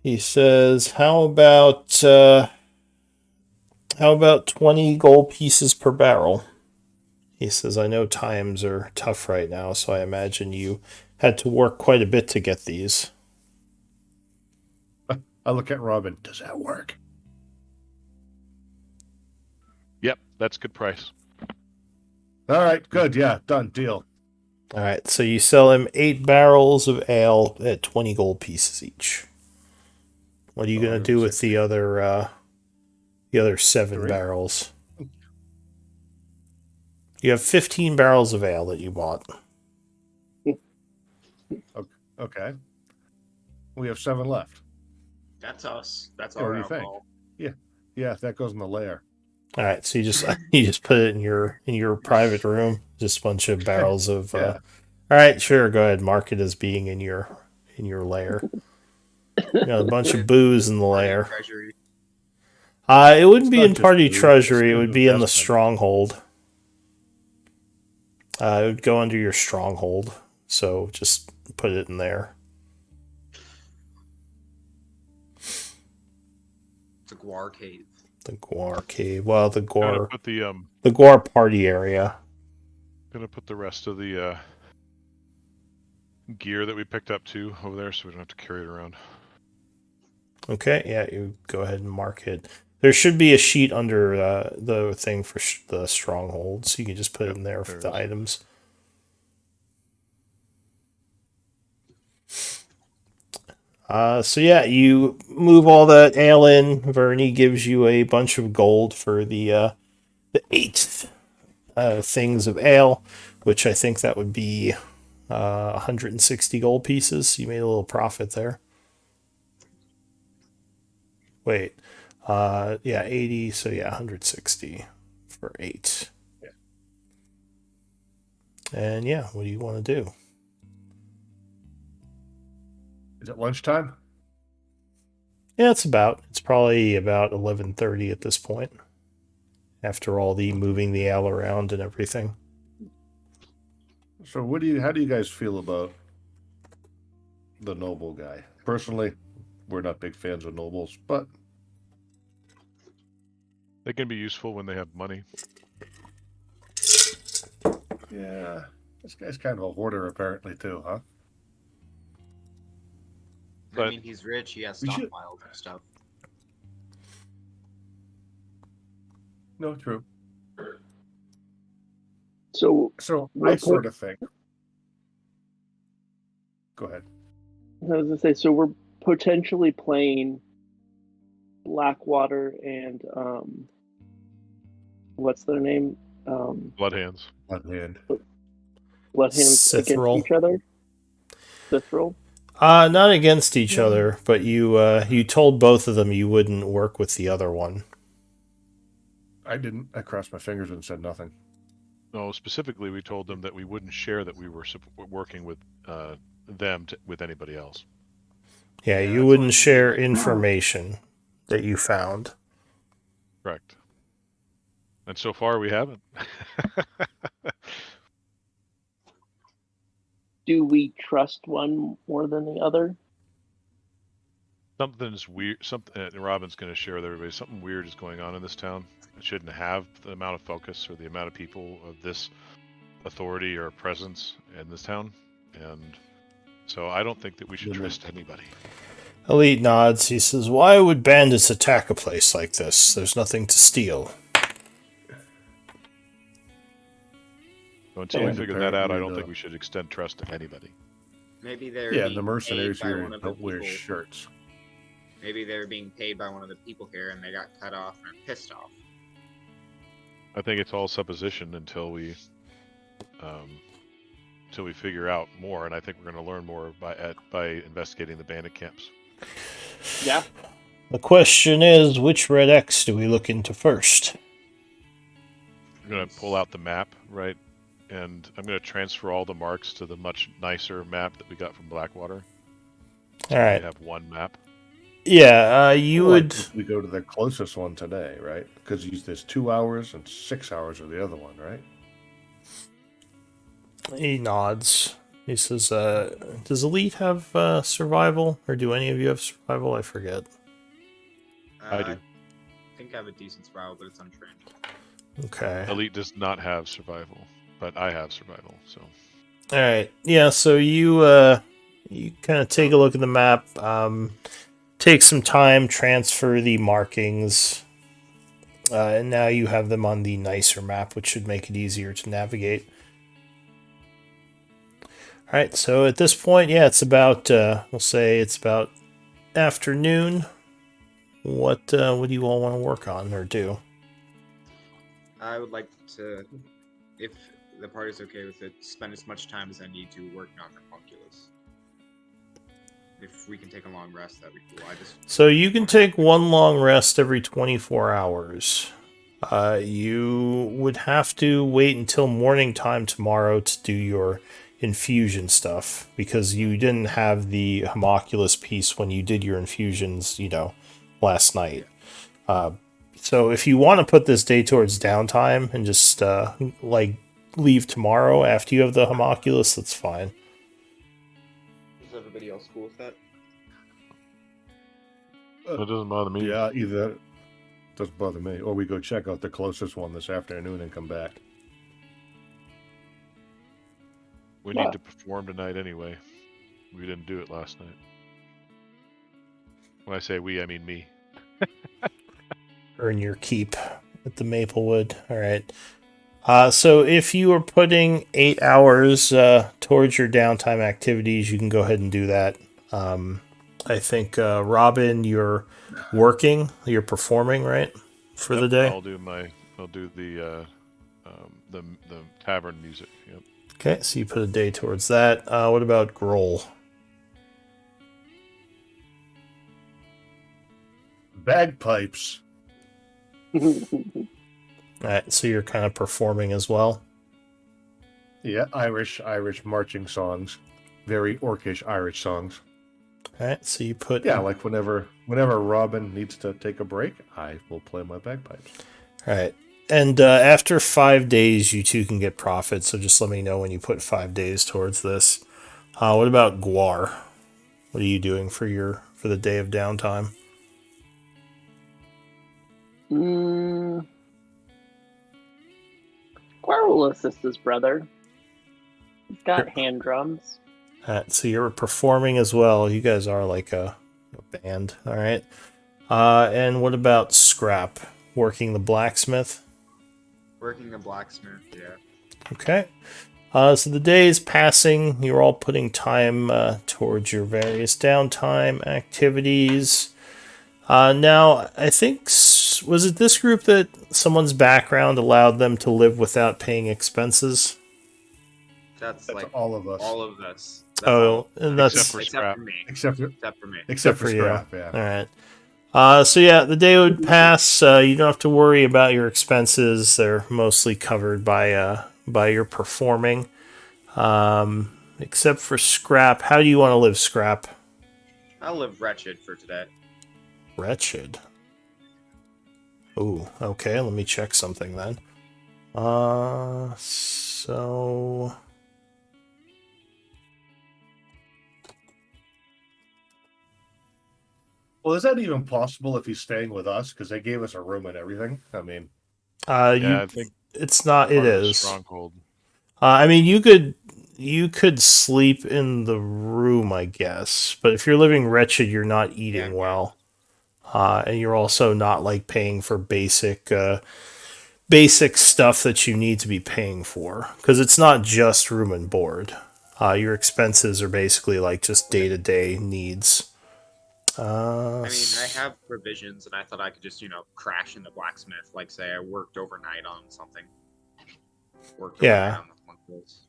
he says, how about 20 gold pieces per barrel? He says, I know times are tough right now, so I imagine you had to work quite a bit to get these. I look at Robin. Does that work? Yep, that's a good price. All right, good. Yeah, done. Deal. All right, so you sell him 8 barrels of ale at 20 gold pieces each. What are you going to do with the other 7 3? barrels? You have 15 barrels of ale that you bought. Okay. We have 7 left. That's us. That's What our do you think? alcohol. Yeah, that goes in the lair. All right, so you just put it in your private room, just a bunch of barrels of. Yeah. All right, sure, go ahead. Mark it as being in your lair. You got a bunch of booze in the lair. Treasury. It wouldn't It's be not in just party booze, treasury. it's It an would be in the investment. stronghold. It would go under your stronghold. So just put it in there. It's a guar cave. The Guar cave. Well, the Gonna Guar put the party area. gonna put the rest of the gear that we picked up too over there, so we don't have to carry it around. Okay, yeah, you go ahead and mark it. There should be a sheet under the thing for the stronghold, so you can just put it in there for there the it is. items. So yeah, you move all that ale in. Vernie gives you a bunch of gold for the 8 things of ale, which I think that would be 160 gold pieces. You made a little profit there. Wait, yeah, 80. So yeah, 160 for 8. Yeah. And yeah, what do you want to do? Is it lunchtime? Yeah, it's probably about 11:30 at this point. After all the moving the ale around and everything. So how do you guys feel about the noble guy? Personally, we're not big fans of nobles, but They can be useful when they have money. yeah, this guy's kind of a hoarder apparently too, huh? I But- mean, he's rich. He has We should- stockpiles of stuff. No, true. So So I Real sort of think. Go ahead. I was gonna say, so we're potentially playing Blackwater and what's their name? Bloodhands. On hand. Bloodhands against Sithril. each other. Sithril. Not against each other, but you told both of them you wouldn't work with the other one. I didn't. I crossed my fingers and said nothing. No, specifically, we told them that we wouldn't share that we were working with them with anybody else. Yeah, Yeah, you that's wouldn't what- share information that you found. Correct. And so far, we haven't. Do we trust one more than the other? Something's weird. Something Robin's going to share with everybody. Something weird is going on in this town. It shouldn't have the amount of focus or the amount of people of this authority or presence in this town, and so I don't think that we should trust anybody. Elite nods. He says, "Why would bandits attack a place like this? There's nothing to steal." So until we And figure that out, I apparently don't the- think we should extend trust to anybody. Maybe they're Yeah, being the mercenaries paid by here one of the don't wear people. shirts. Maybe they're being paid by one of the people here, and they got cut off and are pissed off. I think it's all supposition until we figure out more, and I think we're going to learn more by investigating the bandit camps. Yeah. The question is, which red X do we look into first? I'm going to pull out the map, right, and I'm going to transfer all the marks to the much nicer map that we got from Blackwater. All right. We have one map. Yeah, you Well, would. we go to the closest one today, right? Because there's 2 hours and 6 hours of the other one, right? He nods. He says, "Does Elite have survival, or do any of you have survival? I forget." I do. I think I have a decent survival, but it's untrained. Okay. Elite does not have survival, but I have survival, so All right. Yeah. So you kind of take a look at the map. Take some time, transfer the markings, and now you have them on the nicer map, which should make it easier to navigate. All right. So at this point, yeah, it's about we'll say it's about afternoon. What do you all want to work on or do? I would like to, if the party's okay with it, spend as much time as I need to working on Homunculus. If we can take a long rest, that'd be cool. So you can take one long rest every 24 hours. You would have to wait until morning time tomorrow to do your infusion stuff because you didn't have the homunculus piece when you did your infusions, last night. So if you want to put this day towards downtime and just leave tomorrow after you have the homunculus, that's fine. Is everybody else cool with that? that doesn't bother me. Yeah, either doesn't bother me, or we go check out the closest one this afternoon and come back. We Yeah. need to perform tonight anyway. We didn't do it last night. When I say we, I mean me. Earn your keep at the Maplewood. All right. So if you are putting 8 hours towards your downtime activities, you can go ahead and do that. I think Robin, you're performing, right, for the day. I'll do the tavern music. Yep. Okay, so you put a day towards that. What about Grohl? Bagpipes. All right, so you're kind of performing as well. Yeah, Irish marching songs, very orcish Irish songs. All right, so you put like whenever Robin needs to take a break, I will play my bagpipes. All right, and after 5 days, you two can get profit. So just let me know when you put 5 days towards this. What about Guar? What are you doing for the day of downtime? Quar will assist his brother. He's got hand drums. All right, so you're performing as well. You guys are like a band. All right. And what about Scrap? Working the blacksmith? Working the blacksmith, yeah. Okay. So the day is passing. You're all putting time towards your various downtime activities. Now, I think, was it this group that someone's background allowed them to live without paying expenses? That's That's like all of us. all of us. That's Oh, and that's Except for except Scrap. for me. Except Except for me. for you. Scrap, yeah. All right. So yeah, the day would pass. You don't have to worry about your expenses; they're mostly covered by your performing. Except for Scrap. How do you want to live, Scrap? I'll live wretched for today. Wretched. Ooh, okay. Let me check something then. So. Well, is that even possible if he's staying with us? Because they gave us a room and everything. I mean, I think it's not. It part of the is. stronghold. I mean, you could sleep in the room, I guess. But if you're living wretched, you're not eating well, and you're also not like paying for basic stuff that you need to be paying for, because it's not just room and board. Your expenses are basically like just day-to-day needs. I mean, I have provisions, and I thought I could just, crash in the blacksmith. Like, say, I worked overnight on something. Yeah. Overnight on one of those.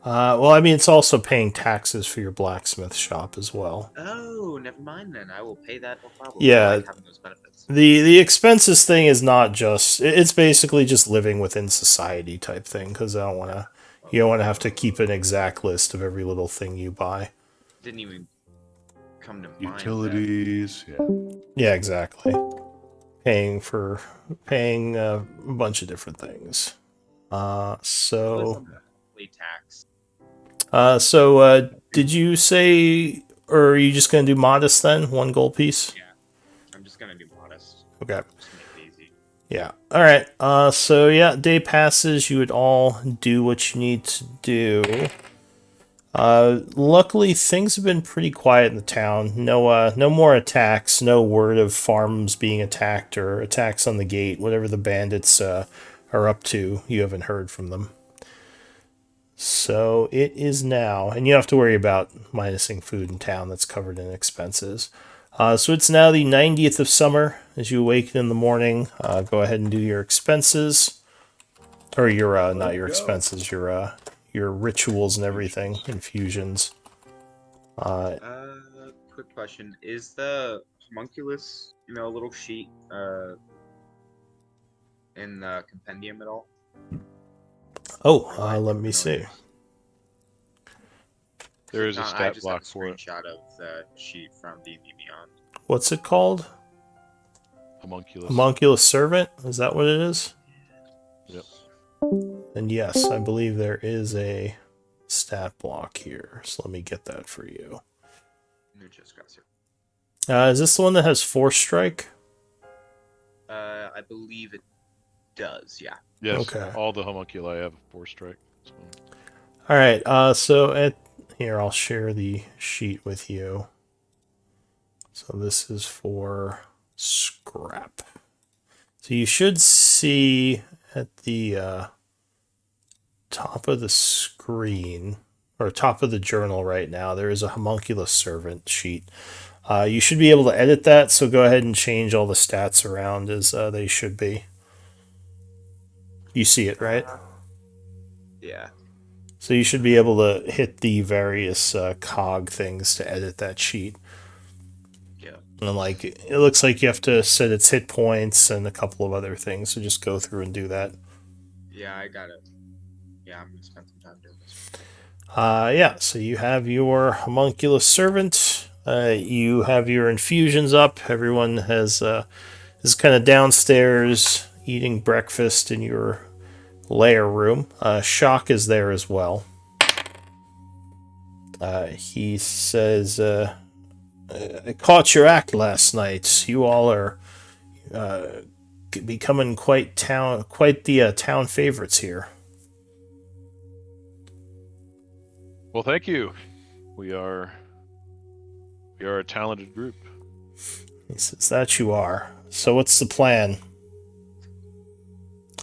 Well, I mean, it's also paying taxes for your blacksmith shop as well. Oh, never mind then. I will pay that no problem. Yeah. I like having those benefits. The expenses thing is not just. It's basically just living within society type thing, because you don't want to have to keep an exact list of every little thing you buy. Didn't even come to mind. utilities. Yeah. Yeah, exactly. Paying a bunch of different things. So Tax. Did you say, or are you just gonna do modest then? One gold piece? Yeah. I'm just gonna do modest. Okay. Just make it easy. Yeah. All right. So yeah, day passes. You would all do what you need to do. Luckily, things have been pretty quiet in the town. No more attacks. No word of farms being attacked or attacks on the gate. Whatever the bandits are up to, you haven't heard from them. So it is now, and you don't have to worry about minusing food in town. That's covered in expenses. So it's now the 90th of summer. As you awaken in the morning, go ahead and do your expenses, or your not your expenses, your rituals and everything, infusions. Quick question: is the homunculus, a little sheet, in the compendium at all? Let me see. There is a I stat just have block a for it. screenshot of the sheet from D&D Beyond. What's it called? Homunculus. Homunculus Servant? Is that what it is? Yep. And yes, I believe there is a stat block here. So let me get that for you. Just got here. Is this the one that has Force Strike? I believe it does, yeah. Yes. Okay. All the homunculi have a 4-strike. So. All right. Here, I'll share the sheet with you. So this is for Scrap. So you should see at the top of the screen, or top of the journal right now, there is a homunculus servant sheet. You should be able to edit that, so go ahead and change all the stats around as they should be. You see it, right? Yeah. So you should be able to hit the various cog things to edit that sheet. Yeah. And like it looks like you have to set its hit points and a couple of other things, so just go through and do that. Yeah, I got it. Yeah, I'm gonna spend some time doing this. Yeah, so you have your homunculus servant. You have your infusions up. Everyone is kind of downstairs eating breakfast in your lair room. Shock is there as well. He says, "I caught your act last night. You all are becoming quite the town favorites here." Well, thank you. We are a talented group. He says, "That you are. So what's the plan?"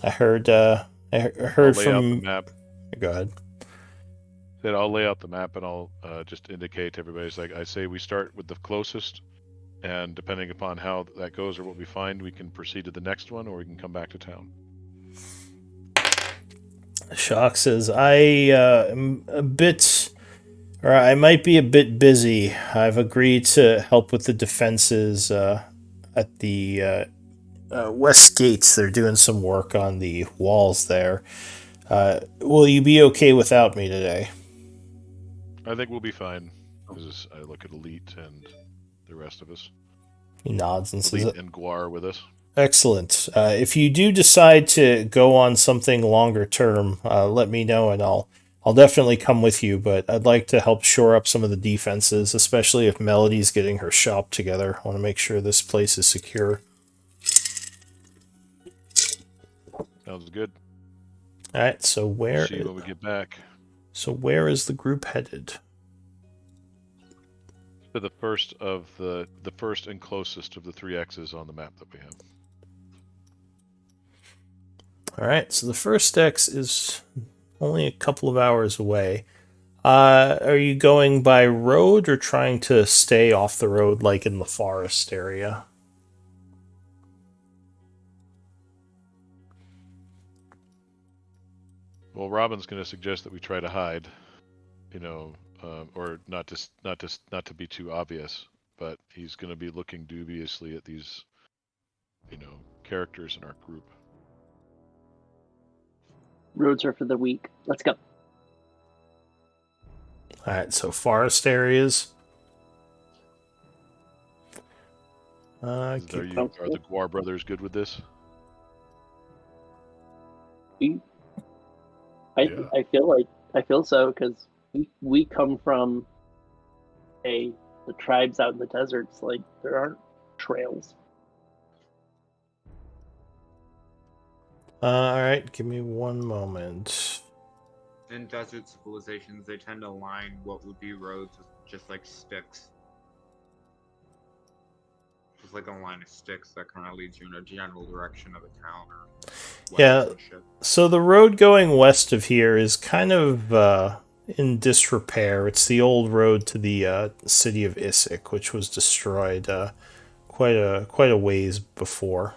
I heard. I heard I'll lay out the from. map. Go ahead. Then I'll lay out the map and I'll just indicate to everybody. It's like I say, we start with the closest, and depending upon how that goes or what we find, we can proceed to the next one, or we can come back to town. Shock says, "I am a bit, or I might be a bit busy. I've agreed to help with the defenses at the west gates. They're doing some work on the walls there. Will you be okay without me today?" I think we'll be fine. Because I look at Elite and the rest of us. He nods and says, Elite and Guar with us. "Excellent. If you do decide to go on something longer term, let me know and I'll definitely come with you, but I'd like to help shore up some of the defenses, especially if Melody's getting her shop together. I want to make sure this place is secure." Sounds good. All right, so See you when we get back. where is the group headed? To the first of the first and closest of the 3 X's on the map that we have. All right, so the first X is only a couple of hours away. Are you going by road or trying to stay off the road, like in the forest area? Well, Robin's going to suggest that we try to hide, or not to be too obvious, but he's going to be looking dubiously at these, characters in our group. Roads are for the weak. Let's go. All right, so forest areas. Are the Guar brothers good with this? I feel so because we come from the tribes out in the deserts. Like there aren't trails. All right, give me one moment. In desert civilizations, they tend to line what would be roads with just like sticks. Just like a line of sticks that kind of leads you in a general direction of a town or Yeah, and shit. so the road going west of here is kind of in disrepair. It's the old road to the city of Issyk, which was destroyed quite a ways before.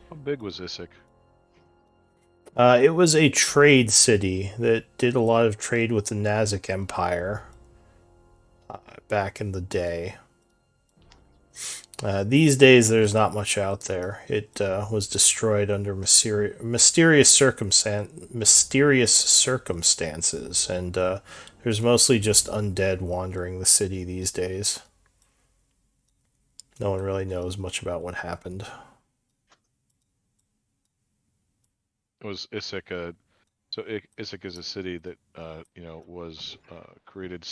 How big was Issyk? It was a trade city that did a lot of trade with the Nazic Empire back in the day. These days, there's not much out there. It was destroyed under mysterious circumstances, and there's mostly just undead wandering the city these days. No one really knows much about what happened. Was Issyk Issyk is a city that was created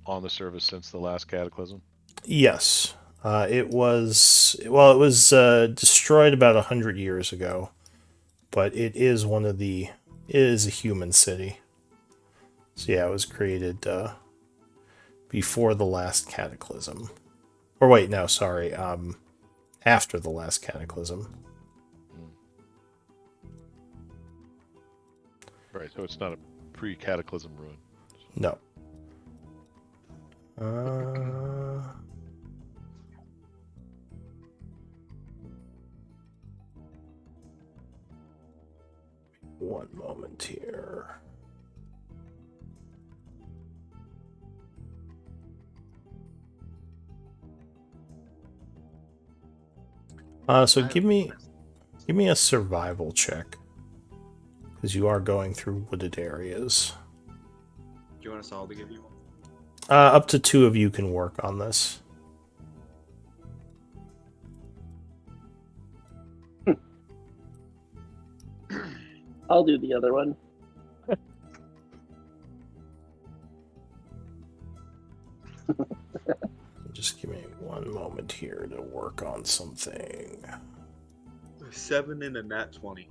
on the surface since the last cataclysm? Yes. It was destroyed about 100 years ago, but it is it is a human city. So yeah, it was created before the last cataclysm. Or wait, no, sorry, after the last cataclysm. Right, so it's not a pre-cataclysm ruin. So. No. Uh, one moment here. So give me a survival check, because you are going through wooded areas. Do you want us all to give you one? Up to 2 of you can work on this. I'll do the other one. Just give me one moment here to work on something. 7 and a nat 20.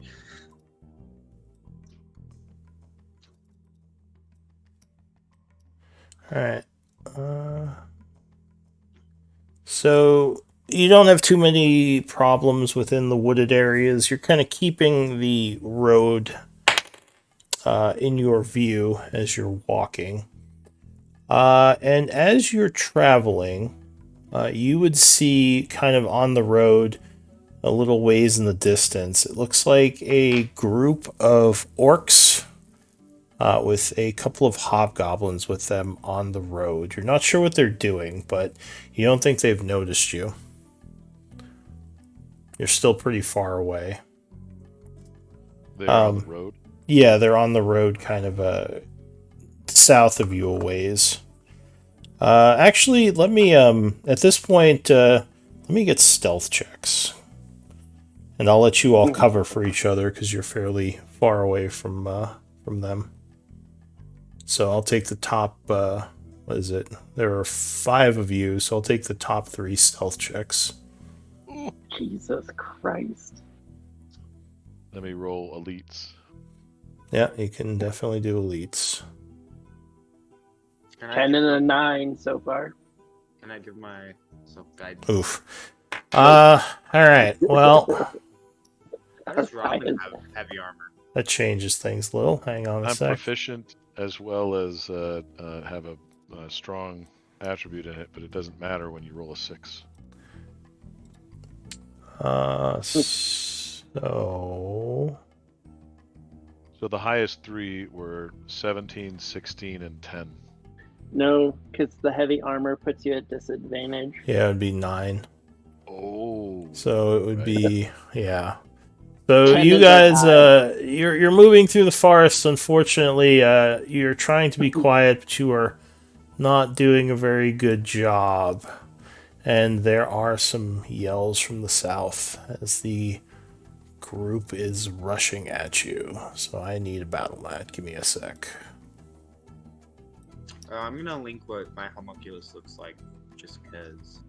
All right. So you don't have too many problems within the wooded areas. You're kind of keeping the road in your view as you're walking. And as you're traveling, you would see kind of on the road a little ways in the distance. It looks like a group of orcs with a couple of hobgoblins with them on the road. You're not sure what they're doing, but you don't think they've noticed you. You're still pretty far away. They're on the road. Yeah, they're on the road kind of south of you a ways. Actually, let me, at this point, let me get stealth checks. And I'll let you all cover for each other because you're fairly far away from them. So I'll take the top, what is it? There are 5 of you, so I'll take the top 3 stealth checks. Jesus Christ. Let me roll elites. Yeah, you can definitely do elites. 10 and a 9 so far. Can I give myself guidance? Oof. Alright, well, How does Robin have heavy armor? that changes things a little. Hang on a I'm sec. proficient as well as have a strong attribute in it, but it doesn't matter when you roll a 6. So the highest 3 were 17, 16, and 10. No, because the heavy armor puts you at disadvantage. Yeah, it would be 9. Oh. So it would right. be, yeah. So 10 you is guys, like you're moving through the forest. Unfortunately, you're trying to be quiet, but you are not doing a very good job. And there are some yells from the south as the group is rushing at you. So I need a battle mat. Give me a sec. I'm gonna link what my homunculus looks like, just because.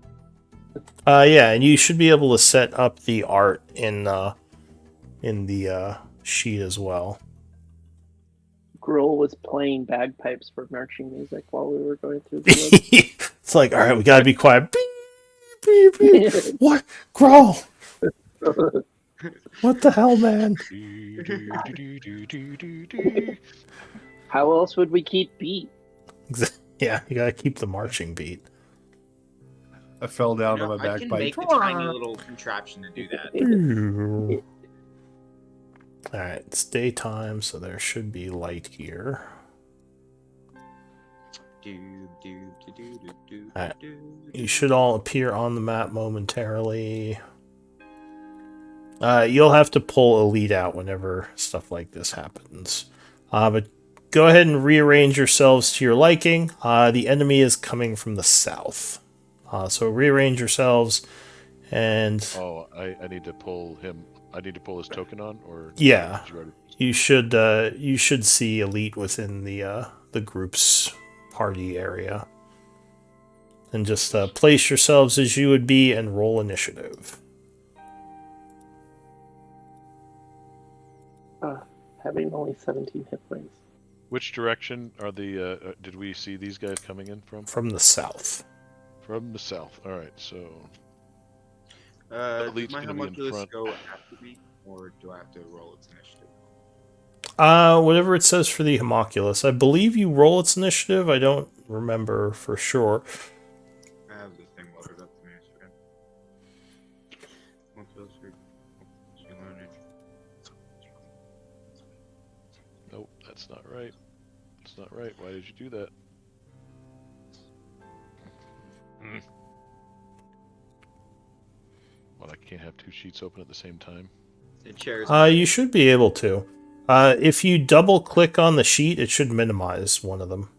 Yeah, and you should be able to set up the art in the sheet as well. Gruel was playing bagpipes for marching music while we were going through the woods. It's like, all right, we gotta be quiet. Beep, beep, beep. What? Growl! What the hell, man? How else would we keep beat? Yeah, you gotta keep the marching beat. I fell down You on know, my I can bagpipe. make a tiny little contraption to do that. Alright, it's daytime, so there should be light here. Alright, you should all appear on the map momentarily. You'll have to pull Elite out whenever stuff like this happens. But go ahead and rearrange yourselves to your liking. The enemy is coming from the south. So rearrange yourselves and... Oh, I need to pull him. I need to pull his token on, or yeah, did you already... you should see Elite within the group's party area. And just place yourselves as you would be and roll initiative. Having only 17 hit points. Which direction are the? Did we see these guys coming in from? From the south. From the south. All right, so. Does Elite's my gonna be in homunculus front. go after me, or do I have to roll its initiative? Whatever it says for the homunculus. I believe you roll its initiative. I don't remember for sure. I have this thing loaded up to me. Nope, that's not right. That's not right. Why did you do that? Well, I can't have two sheets open at the same time. It shares. You should be able to. If you double click on the sheet, it should minimize one of them.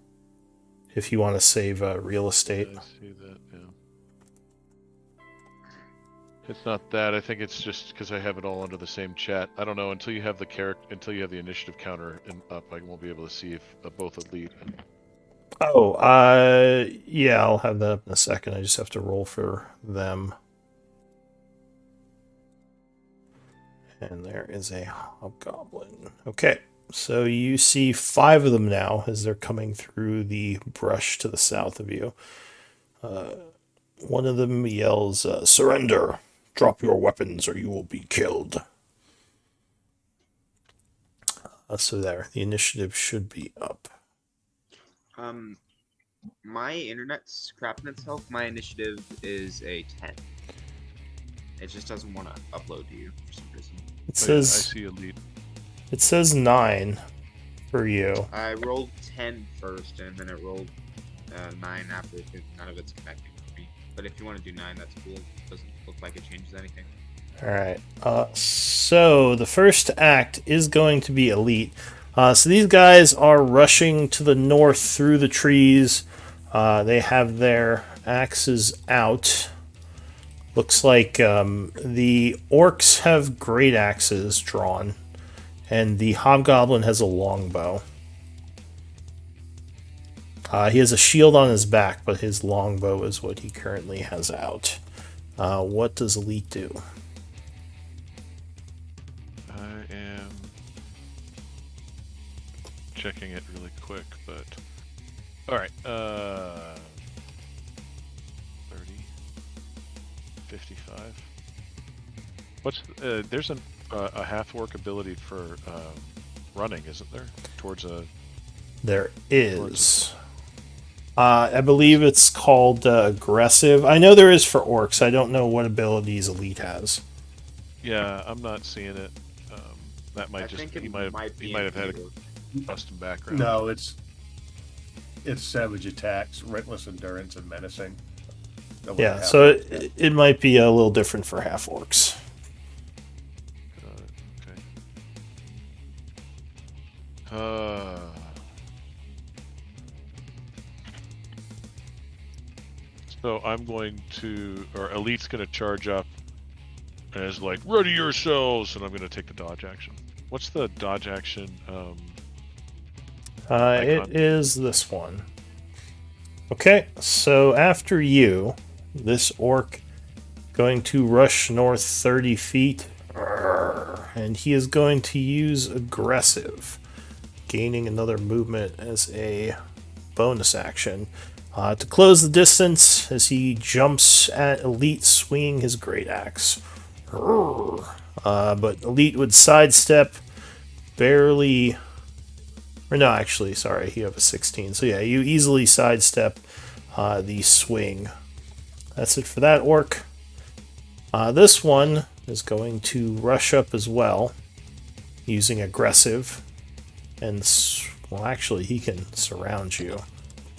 If you want to save real estate. I see that, yeah. It's not that. I think it's just because I have it all under the same chat. I don't know, until you have the initiative counter up, I won't be able to see if both elite and... Oh, yeah, I'll have that up in a second. I just have to roll for them. And there is a hobgoblin. Okay, so you see 5 of them now as they're coming through the brush to the south of you. One of them yells, "Surrender! Drop your weapons or you will be killed." So there, the initiative should be up. My internet's crapping itself. My initiative is a 10. It just doesn't want to upload to you for some reason. It says I see elite. It says 9 for you. I rolled 10 first, and then it rolled 9 after, because none of it's connecting for me. But if you want to do 9, that's cool. It doesn't look like it changes anything. Alright, so the first act is going to be elite. So these guys are rushing to the north through the trees. They have their axes out. Looks like the orcs have great axes drawn, and the hobgoblin has a longbow. He has a shield on his back, but his longbow is what he currently has out. What does elite do? I am checking it really quick, but... Alright, 30... 55. What's there's a half-orc ability for running, isn't there? There is. I believe it's called aggressive. I know there is for orcs. I don't know what abilities elite has. Yeah, I'm not seeing it. That might I just think it he might have had a custom background. No, it's savage attacks, reckless endurance, and menacing. Yeah, so it might be a little different for half orcs. Okay. So I'm going to, or Elite's going to charge up as like, ready yourselves, and I'm going to take the dodge action. What's the dodge action? It is this one. Okay, so after you, this orc going to rush north 30 feet, and he is going to use aggressive, gaining another movement as a bonus action to close the distance as he jumps at Elite, swinging his great axe. But Elite would sidestep, barely. Or no, actually, sorry, you have a 16. So yeah, you easily sidestep the swing. That's it for that orc. This one is going to rush up as well, using aggressive. And, well, actually, he can surround you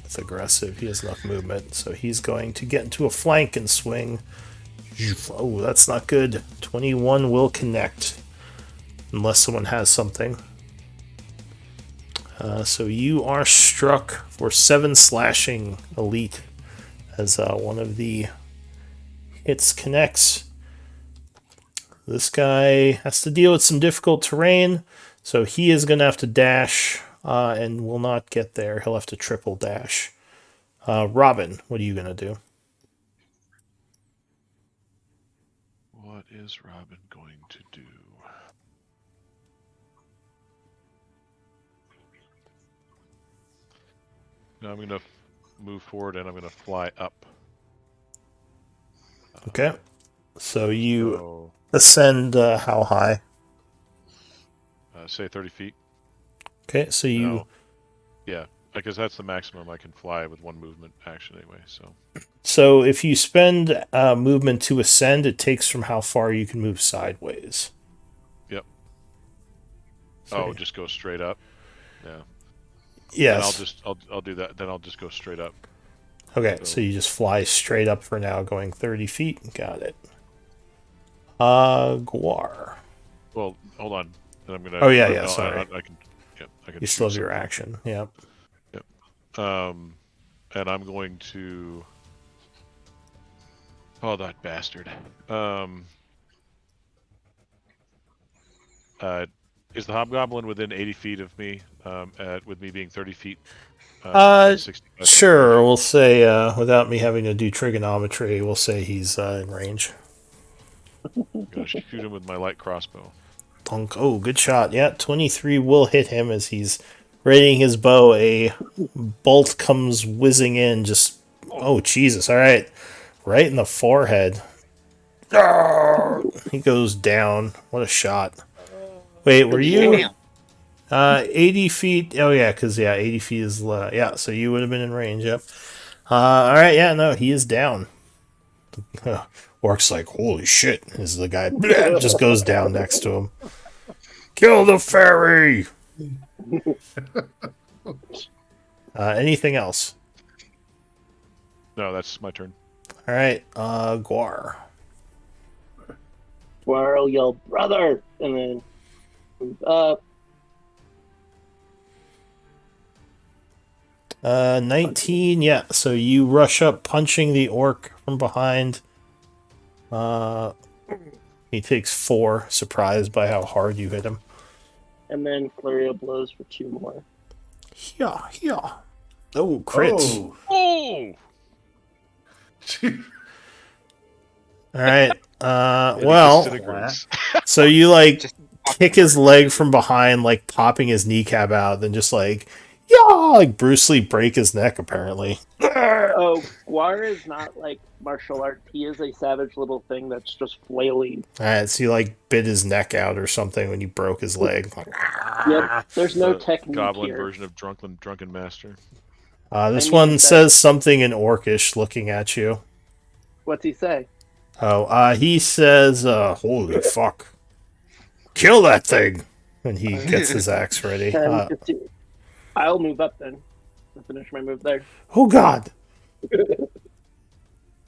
with aggressive. He has enough movement, so he's going to get into a flank and swing. Oh, that's not good. 21 will connect, unless someone has something. So you are struck for 7 slashing, Elite, as one of the hits connects. This guy has to deal with some difficult terrain, so he is going to have to dash and will not get there. He'll have to triple dash. Robin, what are you going to do? What is Robin going to do? Now I'm going to move forward and I'm going to fly up. Okay. So you ascend how high? Say 30 feet. Okay, so you. No. Yeah, because that's the maximum I can fly with one movement action anyway. So if you spend movement to ascend, it takes from how far you can move sideways. Yep. So, Just go straight up. Yeah. yes. Then I'll do that. Then I'll just go straight up. Okay, So- so you just fly straight up for now, going 30 feet. Got it. Guar. Well, hold on. Then I'm gonna. Oh, yeah, sorry. I can. Yep. I can. You still have choose your something. action. Yep. And I'm going to. Oh, that bastard. Is the hobgoblin within 80 feet of me? With me being 30 feet. 65 Sure. range? We'll say, without me having to do trigonometry, we'll say he's in range. I'm gonna shoot him with my light crossbow. Dunk. Oh, good shot. Yeah, 23 will hit him as he's readying his bow. A bolt comes whizzing in. Just, oh, Jesus. All right. Right in the forehead. He goes down. What a shot. Wait, were you Damn. 80 feet? Oh, yeah, because, 80 feet is, yeah, so you would have been in range, yep. All right, yeah, no, he is down. Orc's like, holy shit, as the guy just goes down next to him. Kill the fairy! Anything else? No, that's my turn. All right, Guar. Squirrel yell, brother, and then move up. 19, yeah, so you rush up, punching the orc from behind. He takes 4, surprised by how hard you hit him. And then flurry of blows for 2 more. Yeah, yeah. Oh, crits. Oh! All right. And he Well, disintegrates. so you like Just kick his leg from behind, like popping his kneecap out, then just like, yeah, like Bruce Lee break his neck, apparently. Oh, Guar is not like martial art. He is a savage little thing that's just flailing. All right, so you like bit his neck out or something when you broke his leg. Yep, there's no The technique goblin here. version of drunken master. This I mean, one that- says something in Orcish, looking at you. What's he say? Oh, he says, "Holy fuck, kill that thing!" And he gets his axe ready. 10, 15. I'll move up then. I'll finish my move there. Oh God!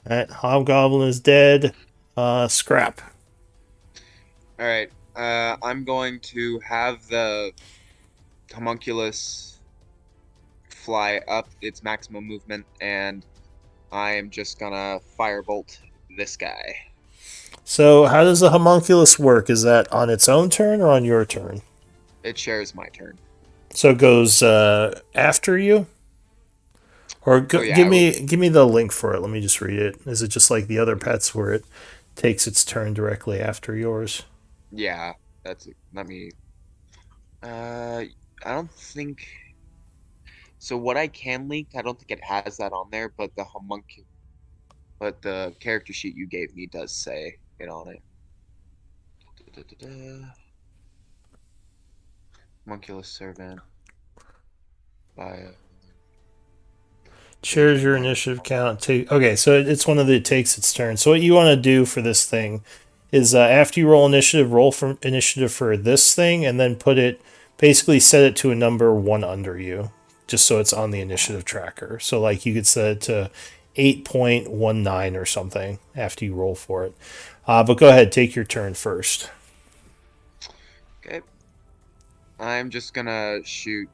Alright, Hobgoblin is dead. Scrap. All right. I'm going to have the homunculus fly up its maximum movement, and I am just gonna firebolt this guy. So, how does the homunculus work? Is that on its own turn or on your turn? It shares my turn. So it goes after you, or Oh, yeah, give me the link for it. Let me just read it. Is it just like the other pets where it takes its turn directly after yours? Yeah, that's it. Let me. I don't think. So what I can link, I don't think it has that on there, but but the character sheet you gave me does say it on it. Da-da-da-da. Homunculus servant. Bio. Shares your initiative count. Okay, so it's one of the it takes its turn. So what you want to do for this thing is after you roll for initiative for this thing, and then basically set it to a number 1 under you, just so it's on the initiative tracker. So like you could set it to 8.19 or something after you roll for it. But go ahead, take your turn first. Okay. I'm just gonna shoot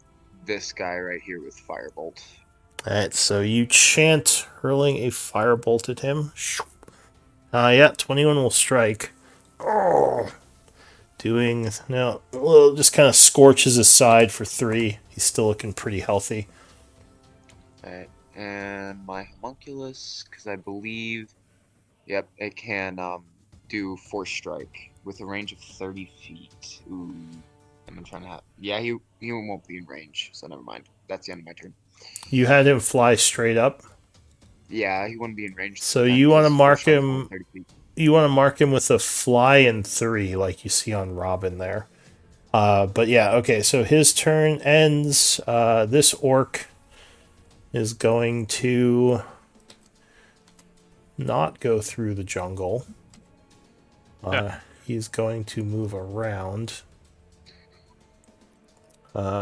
this guy right here with firebolt. Alright, so you chant hurling a firebolt at him. Yeah, 21 will strike. Oh, just kind of scorches his side for 3. He's still looking pretty healthy. Alright, and my homunculus, because I believe, yep, it can do force strike with a range of 30 feet. Ooh, I'm trying to have. Yeah, he won't be in range, so never mind. That's the end of my turn. You had him fly straight up. Yeah, he wouldn't be in range. So this time you want to because mark force strike's only him. 30 feet. You want to mark him with a fly and 3, like you see on Robin there. But yeah, okay, so his turn ends. This orc is going to not go through the jungle. He's going to move around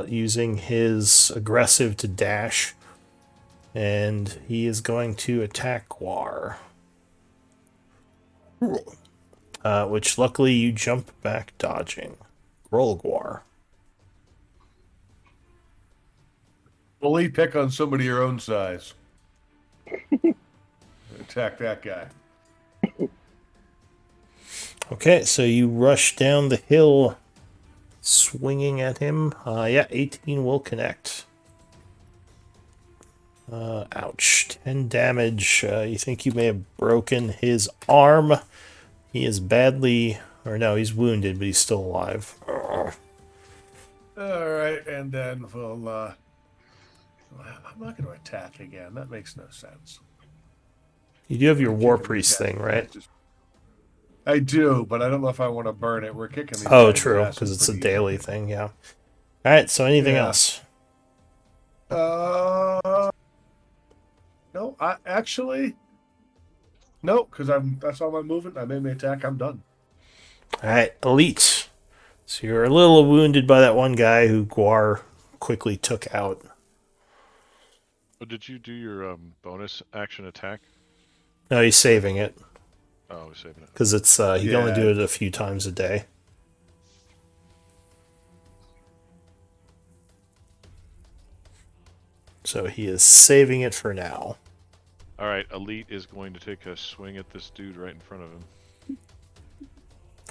using his aggressive to dash. And he is going to attack Guar. Which luckily you jump back dodging. Roll, Guar. Fully pick on somebody your own size. Attack that guy. Okay, so you rush down the hill, swinging at him. 18 will connect. Ouch. 10 damage. You think you may have broken his arm. He is badly... Or no, he's wounded, but he's still alive. All right, and then we'll... I'm not going to attack again. That makes no sense. You do have your War Kicking Priest these guys' thing, right? asses. I do, but I don't know if I want to burn it. We're kicking these Oh, guys' true, asses because it's a pretty daily easy. thing, yeah. Alright, so anything Yeah. else? No, no, because that's all my movement. I made my attack. I'm done. Alright, Elite. So you're a little wounded by that one guy who Guar quickly took out. Oh, did you do your bonus action attack? No, he's saving it, Oh, I was saving it. because it's he can only Yeah. do it a few times a day. So he is saving it for now. All right, Elite is going to take a swing at this dude right in front of him.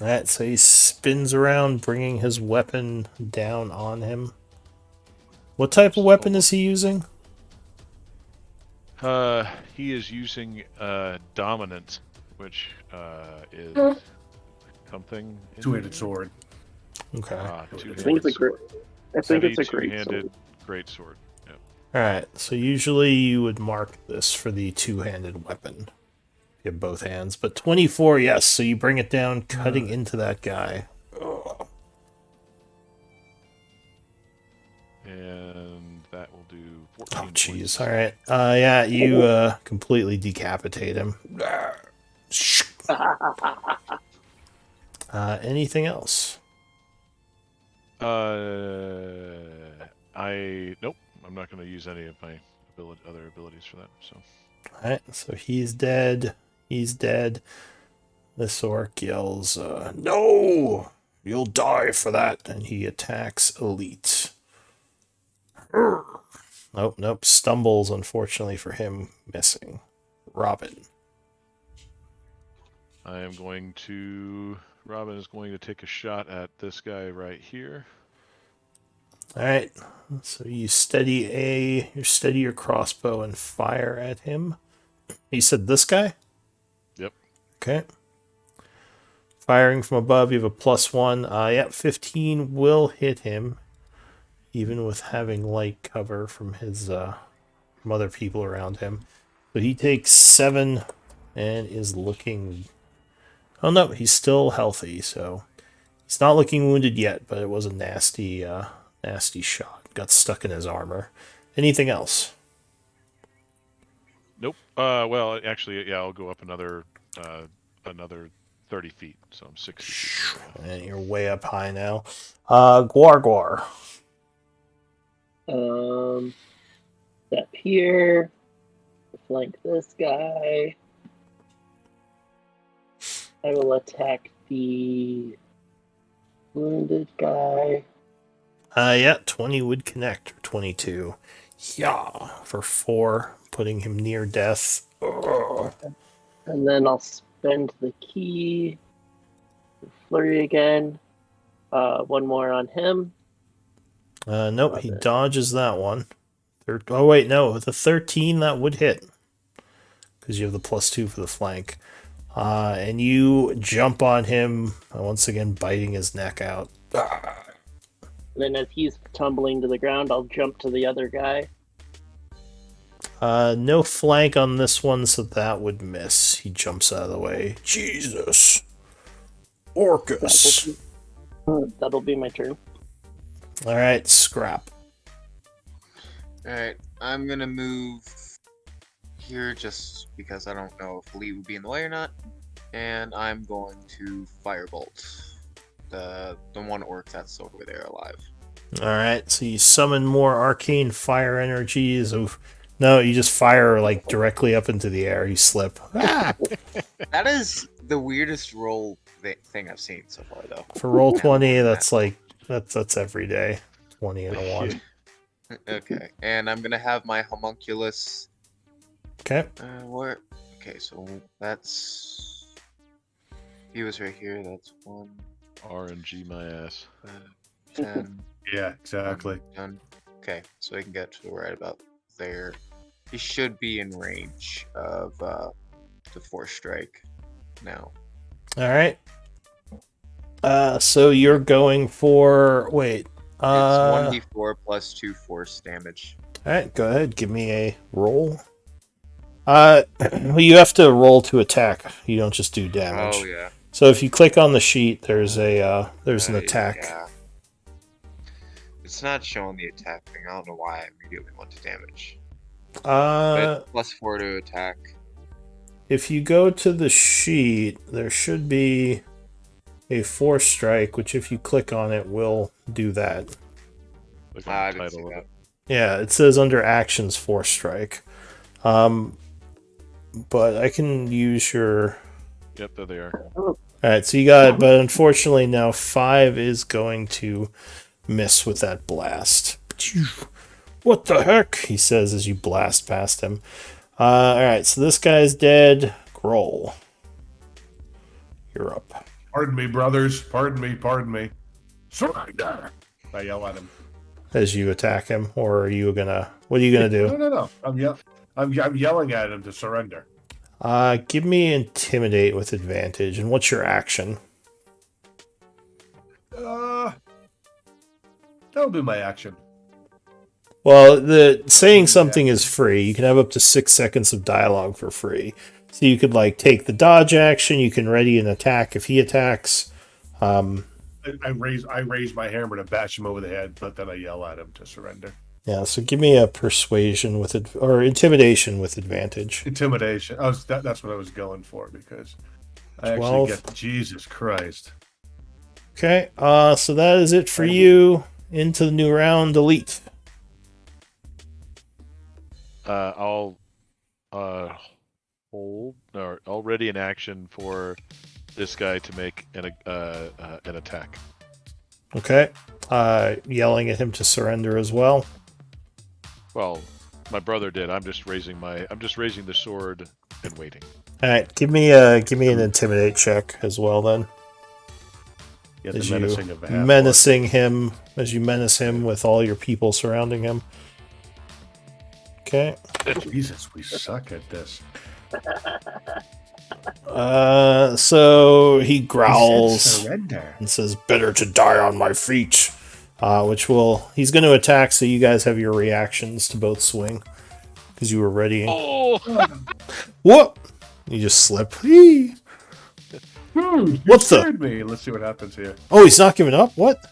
Alright, so he spins around, bringing his weapon down on him. What type of weapon is he using? He is using Dominant, which is something. Two-handed sword. Okay. I think Two-handed it's a great. sword. I think Heavy it's a great two-handed sword. great sword. Yep. Alright, so usually you would mark this for the two-handed weapon. You have both hands. But 24, yes, so you bring it down, cutting into that guy. Ugh. And that will do 14 Oh, jeez. points. Alright. Yeah, you completely decapitate him. Anything else? Nope. I'm not going to use any of my other abilities for that. So. Alright, so he's dead. He's dead. This orc yells, no! You'll die for that. And he attacks Elite. Nope. Stumbles, unfortunately for him, missing. Robin. Robin is going to take a shot at this guy right here. Alright, so you steady your crossbow and fire at him. You said this guy? Yep. Okay. Firing from above, you have a +1. 15 will hit him, even with having light cover from his from other people around him. So he takes 7 and is looking... Oh no, he's still healthy, so he's not looking wounded yet, but it was a nasty shot. Got stuck in his armor. Anything else? Nope. Well, actually, yeah, I'll go up another 30 feet, so I'm 60 feet. And you're way up high now. Guar. Step here. Flank this guy. I will attack the wounded guy. 20 would connect, or 22. Yeah, for 4, putting him near death. Ugh. And then I'll spend the key. Flurry again. One more on him. Nope, he dodges that one. Oh, wait, no. With a 13, that would hit. Because you have the +2 for the flank. And you jump on him, once again biting his neck out. Then as he's tumbling to the ground, I'll jump to the other guy. No flank on this one, so that would miss. He jumps out of the way. Jesus. Orcus. That'll be my turn. All right, scrap. Alright, I'm gonna move here just because I don't know if Lee will be in the way or not. And I'm going to Firebolt. The one orc that's over there alive. All right, so you summon more arcane fire energies. Oof. No, you just fire like directly up into the air. You slip. Ah! That is the weirdest roll thing I've seen so far, though. For roll Yeah, 20, more than that's like that's every day. 20 and a 1. Okay, and I'm gonna have my homunculus. Okay. Where? Okay, so that's. He was right here. That's 1, RNG my ass. 10. Yeah, exactly. Done. Okay, so he can get to right about there. He should be in range of the force strike now. All right. So you're going for wait. It's All 1d4 plus 2 force damage. right, go ahead. Give me a roll. Well, you have to roll to attack. You don't just do damage. Oh yeah. So if you click on the sheet, there's an attack. Yeah. It's not showing the attack thing. I don't know why I immediately went to damage. But plus 4 to attack. If you go to the sheet, there should be a force strike, which if you click on it will do that. Look I at the didn't see title of that. it. Yeah, it says under actions force strike. But I can use your. Yep, there they are. All right, so you got, but unfortunately now 5 is going to miss with that blast. What the heck? He says as you blast past him. All right, so this guy's dead. Groll, you're up. Pardon me, brothers. Pardon me. Pardon me. Surrender! I yell at him. As you attack him, or are you gonna? What are you gonna do? No. I'm yelling at him to surrender. Give me intimidate with advantage. And what's your action? That'll be my action. Well, the saying something is free. You can have up to 6 seconds of dialogue for free. So you could like take the dodge action. You can ready an attack if he attacks. I raise my hammer to bash him over the head, but then I yell at him to surrender. Yeah. So give me a persuasion with it or intimidation with advantage. Intimidation. That's what I was going for because I 12. actually get Jesus Christ. Okay. So that is it for you. Into the new round, elite. I'll hold or already in action for this guy to make an attack. Okay. Yelling at him to surrender as well. Well, my brother did. I'm just raising the sword and waiting. All right. Give me an intimidate check as well then. Get As the you menacing of a half-orc. as you menace him with all your people surrounding him. Okay. Jesus, we suck at this. So he growls Surrender. and says, "Better to die on my feet." He's going to attack. So you guys have your reactions to both swing because you were ready. Oh! What? You just slip. Whee! You What's the- scared me. Let's see what happens here. Oh, he's not giving up. What?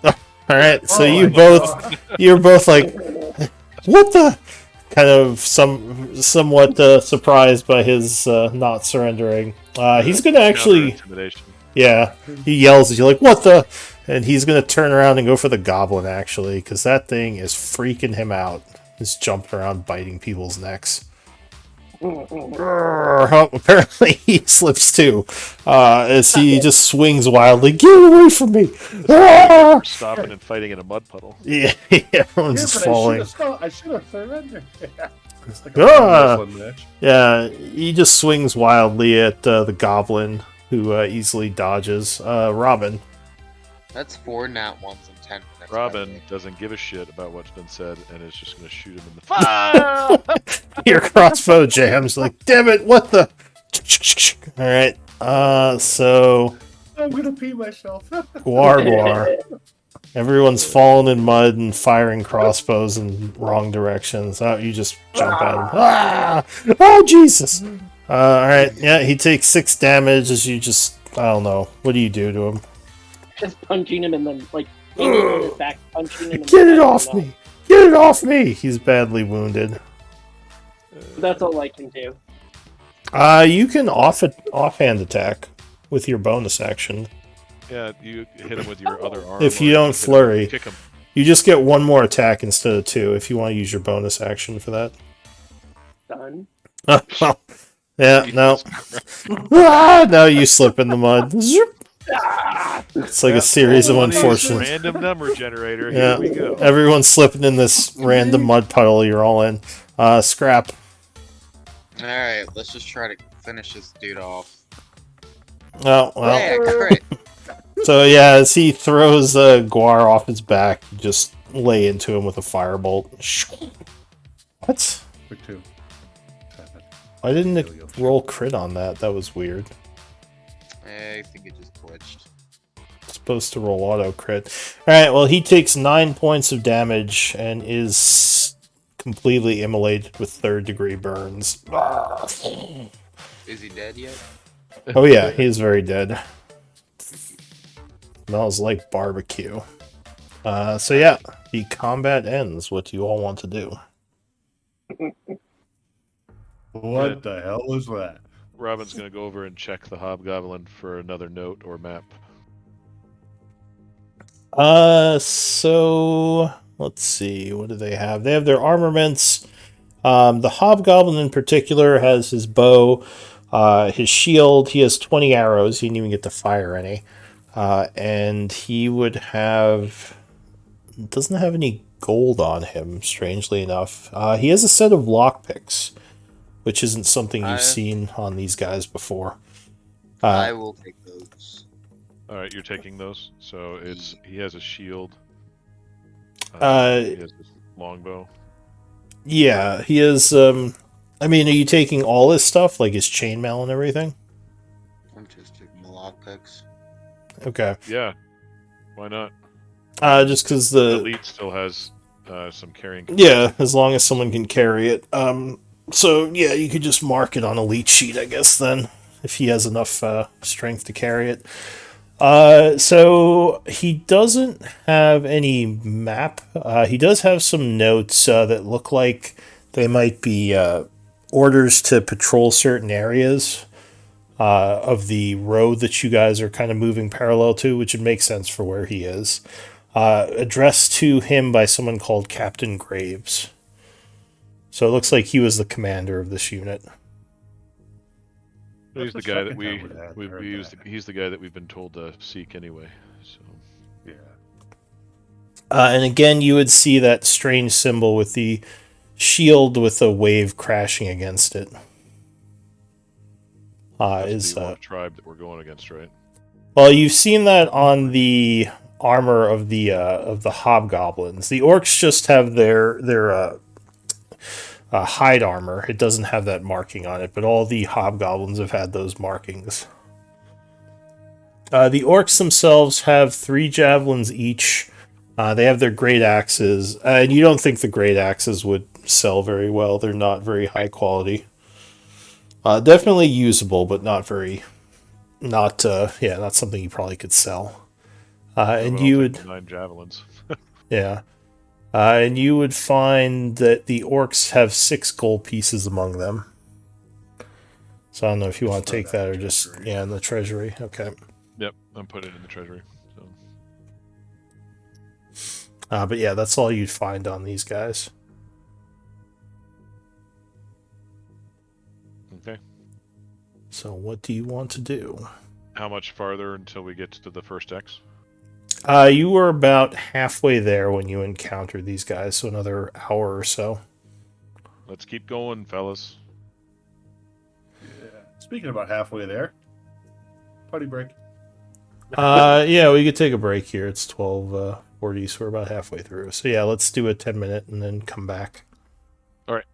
All right. So Oh you're my God. both like, what the? Kind of somewhat surprised by his not surrendering. He's gonna actually, Intimidation. yeah. He yells at you like, "What the?" And he's gonna turn around and go for the goblin actually, because that thing is freaking him out. He's jumping around, biting people's necks. Oh, apparently he slips too, as he just swings wildly. Get away from me! Ah! Stopping and fighting in a mud puddle. Yeah, everyone's just falling. I should have surrendered. It's like Ah! a wrestling match. Yeah, he just swings wildly at the goblin, who easily dodges. Robin. That's 4 nat 1s and 10 minutes. Robin doesn't give a shit about what's been said and is just going to shoot him in the face. Your crossbow jams. Like, damn it, what the? Alright, so I'm gonna pee myself. Guar. Everyone's falling in mud and firing crossbows in wrong directions. Oh, you just jump at him. Ah! Oh, Jesus! Alright, yeah, he takes 6 damage as you just, I don't know. What do you do to him? Just punching him and then like hanging on his back, punching him in Get the it back off of the me! Get it off me! He's badly wounded. nuts. That's all I can do. You can offhand attack with your bonus action. Yeah, you hit him with your other arm. If or you don't hit him, flurry. kick him. You just get one more attack instead of two if you want to use your bonus action for that. Done. Yeah, no. Now you slip in the mud. It's like a series of Funny unfortunate. random number generator. Yeah, Here we go. everyone's slipping in this random mud puddle you're all in. Scrap. Alright, let's just try to finish this dude off. Oh, well. Yeah, crit. So yeah, as he throws Guar off his back, you just lay into him with a firebolt. What? For 2. Why didn't it roll crit on that? That was weird. I think it just glitched. It's supposed to roll auto crit. Alright, well he takes 9 points of damage and is completely immolated with 3rd degree burns. Is he dead yet? Oh yeah, he is very dead. Smells like barbecue. So yeah, the combat ends. What do you all want to do? What the hell is that? Robin's gonna go over and check the hobgoblin for another note or map. So let's see. What do they have? They have their armaments. The hobgoblin in particular has his bow, his shield. He has 20 arrows. He didn't even get to fire any. And he would have... doesn't have any gold on him, strangely enough. He has a set of lockpicks, which isn't something you've seen on these guys before. I will take those. All right, you're taking those. So he has a shield. He has this longbow. Yeah, he is... I mean, are you taking all his stuff, like his chainmail and everything? I'm just taking the lockpicks. Okay. Yeah, why not? Just because the... Elite still has some carrying. Yeah, as long as someone can carry it. So, yeah, you could just mark it on a lead sheet, I guess, then, if he has enough strength to carry it. So, he doesn't have any map. He does have some notes that look like they might be orders to patrol certain areas of the road that you guys are kind of moving parallel to, which would make sense for where he is. Addressed to him by someone called Captain Graves. So it looks like he was the commander of this unit. He's That's the the guy that second we time we heard used. that. He's the guy that we've been told to seek anyway. So Yeah. And again, you would see that strange symbol with the shield with a wave crashing against it. that's the orc tribe that we're going against, right? Well, you've seen that on the armor of the hobgoblins. The orcs just have their hide armor. It doesn't have that marking on it, but all the hobgoblins have had those markings. The orcs themselves have 3 javelins each. They have their great axes, and you don't think the great axes would sell very well. They're not very high quality. Definitely usable, but not very... Not something you probably could sell. And I'll you take would... 9 javelins. Yeah. And you would find that the orcs have 6 gold pieces among them. So I don't know if you want to take that or just... Yeah, in the treasury. Okay. Yep, I'm putting it in the treasury. So. But yeah, that's all you'd find on these guys. Okay. So what do you want to do? How much farther until we get to the first X? You were about halfway there when you encountered these guys, so another hour or so. Let's keep going, fellas. Yeah. Speaking about halfway there, party break. Yeah, we could take a break here. It's 12:40, so we're about halfway through. So yeah, let's do a 10-minute and then come back. All right.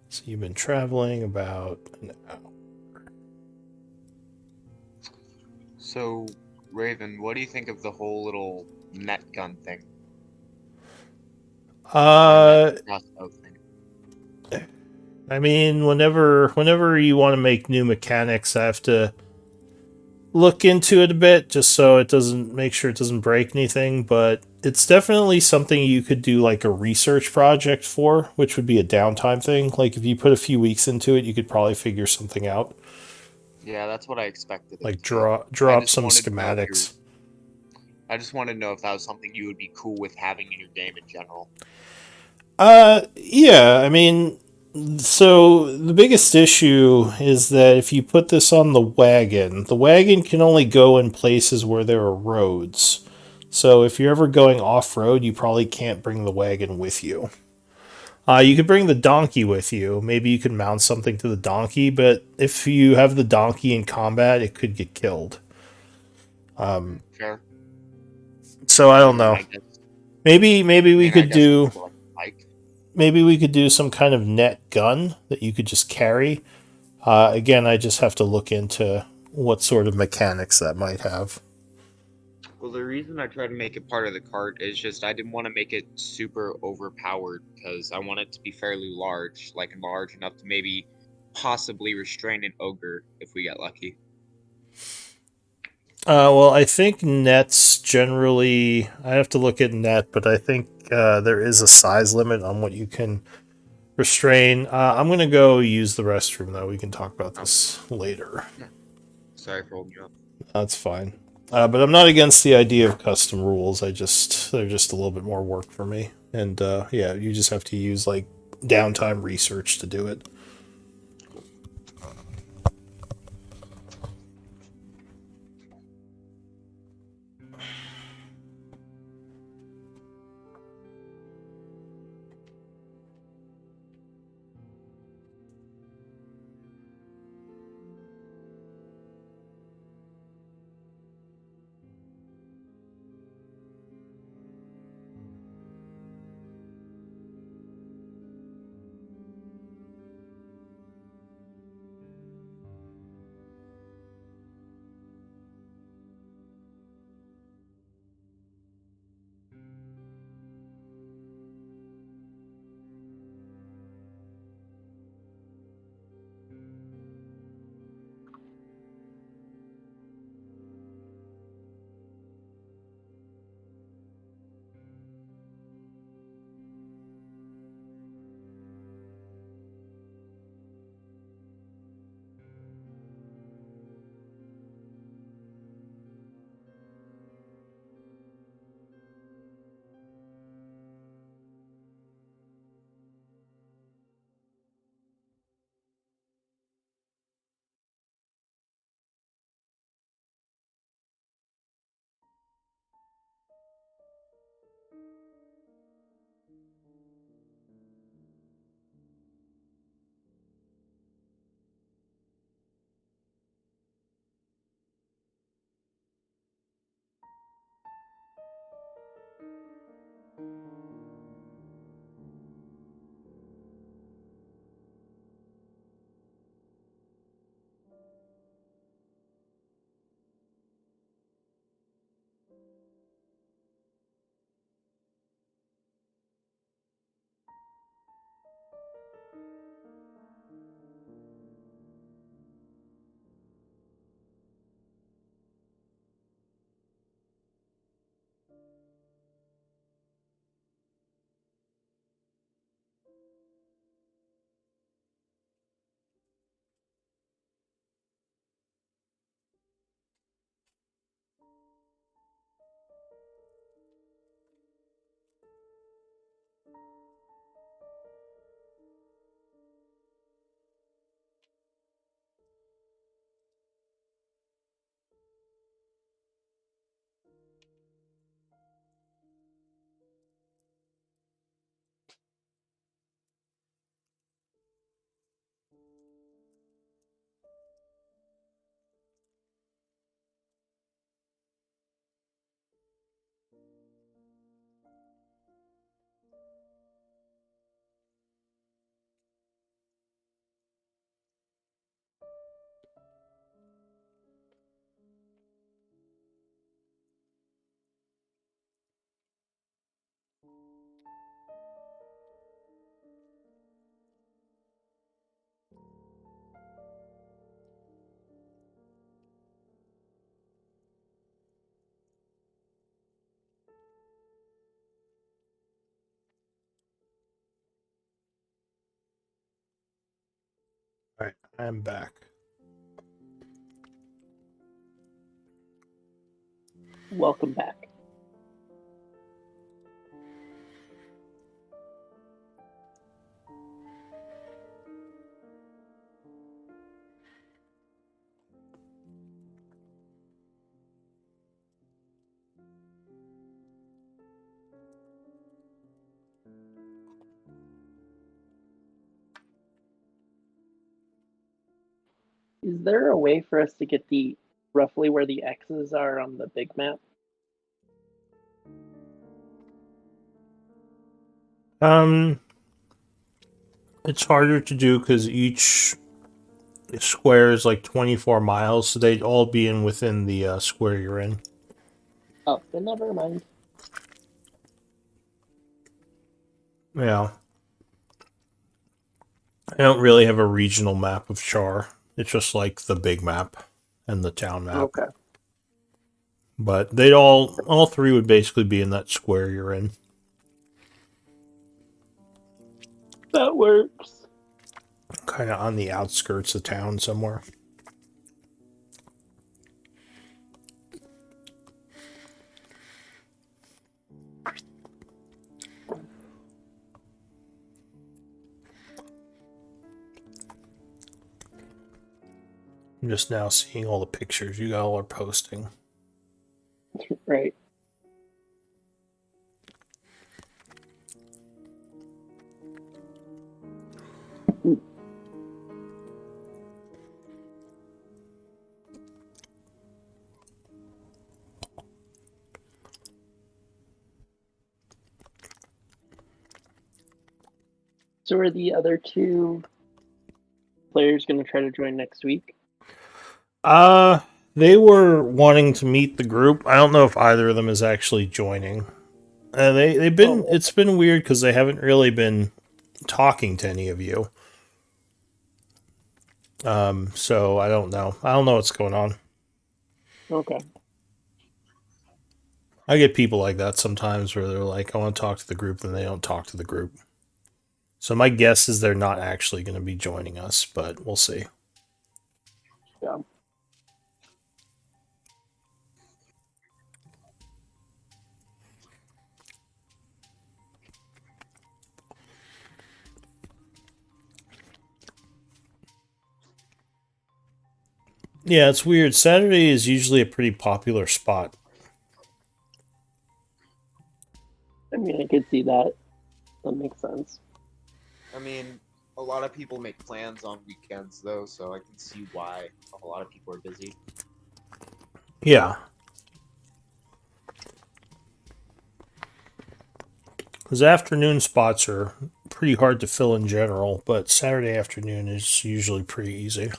So you've been traveling about an hour. So, Raven, what do you think of the whole little net gun thing? Uh, Crossbow thing. I mean, whenever you want to make new mechanics, I have to look into it a bit just so it doesn't make sure it doesn't break anything. But it's definitely something you could do like a research project for, which would be a downtime thing. Like if you put a few weeks into it, you could probably figure something out. Yeah, that's what I expected it Like to be. draw I up just some wanted to know if schematics. I just wanted to know if that was something you would be cool with having in your game in general. Yeah, I mean, so the biggest issue is that if you put this on the wagon can only go in places where there are roads. So if you're ever going off road, you probably can't bring the wagon with you. You could bring the donkey with you. Maybe you could mount something to the donkey, but if you have the donkey in combat, it could get killed. Fair. So I don't know. I guess. Maybe I we mean, I could guess do it's like a bike. maybe we could do some kind of net gun that you could just carry. Again, I just have to look into what sort of mechanics that might have. Well, the reason I tried to make it part of the cart is just I didn't want to make it super overpowered because I want it to be fairly large, like large enough to maybe possibly restrain an ogre if we get lucky. Well, I think nets generally. I have to look at net, but I think there is a size limit on what you can restrain. I'm gonna go use the restroom though. We can talk about this later. Yeah. Sorry for holding you up. That's fine. But I'm not against the idea of custom rules. They're just a little bit more work for me. And yeah, you just have to use like downtime research to do it. Alright, I'm back. Welcome back. Is there a way for us to get the roughly where the X's are on the big map? It's harder to do because each square is like 24 miles, so they'd all be in within the square you're in. Oh, then never mind. Yeah. I don't really have a regional map of Char. It's just like the big map and the town map. Okay. But they'd all three would basically be in that square you're in. That works. Kind of on the outskirts of town somewhere. I'm just now seeing all the pictures you all are posting. Right. So are the other two players going to try to join next week? They were wanting to meet the group. I don't know if either of them is actually joining. They've been. Oh. It's been weird because they haven't really been talking to any of you. So I don't know. I don't know what's going on. Okay. I get people like that sometimes where they're like, I want to talk to the group, and they don't talk to the group. So my guess is they're not actually going to be joining us, but we'll see. Yeah. Yeah, it's weird. Saturday is usually a pretty popular spot. I mean, I could see that. That makes sense. I mean, a lot of people make plans on weekends though, so I can see why a lot of people are busy. Yeah. Because afternoon spots are pretty hard to fill in general, but Saturday afternoon is usually pretty easy.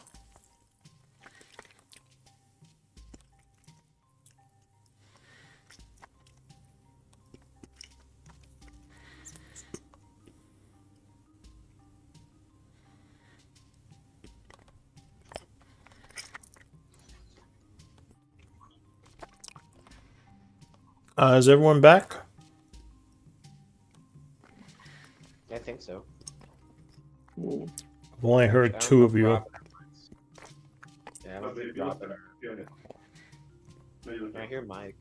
Is everyone back? I think so. Hmm. I've only heard two of you. Yeah, I'm dropping. I hear Mike.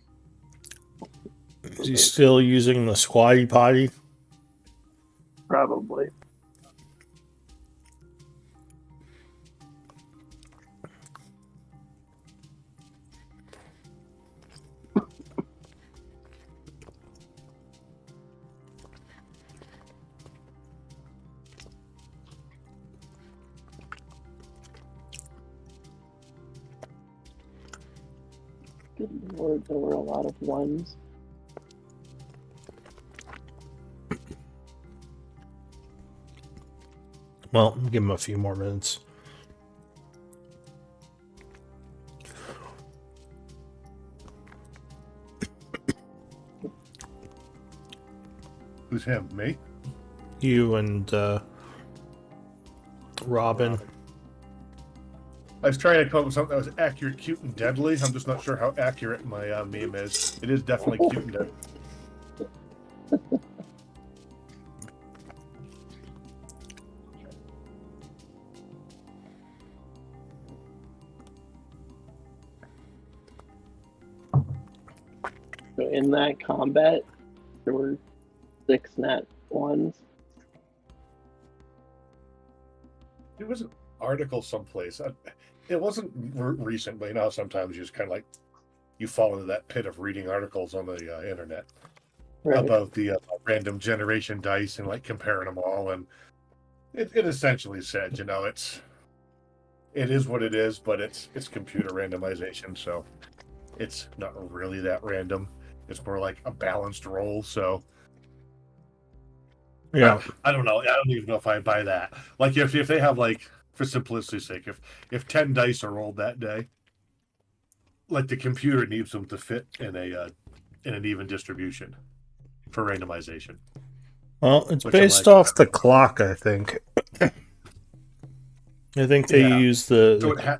Is he still using the squatty potty? Probably. Good lord, there were a lot of ones. Well, give him a few more minutes. Who's him? Me? You and Robin. I was trying to come up with something that was accurate, cute, and deadly. I'm just not sure how accurate my meme is. It is definitely cute and deadly. So in that combat, there were 6 nat ones. There was an article someplace. It wasn't recent, but you know, sometimes you just kind of like you fall into that pit of reading articles on the internet Right. about the random generation dice and like comparing them all, and it essentially said, you know, it is what it is, but it's computer randomization, so it's not really that random. It's more like a balanced roll. So Yeah. I don't know. I don't even know if I buy that. Like if they have like, for simplicity's sake, if 10 dice are rolled that day, like the computer needs them to fit in an even distribution for randomization. Well, it's Which I'm based like, off the clock, I think. I think they yeah. use So the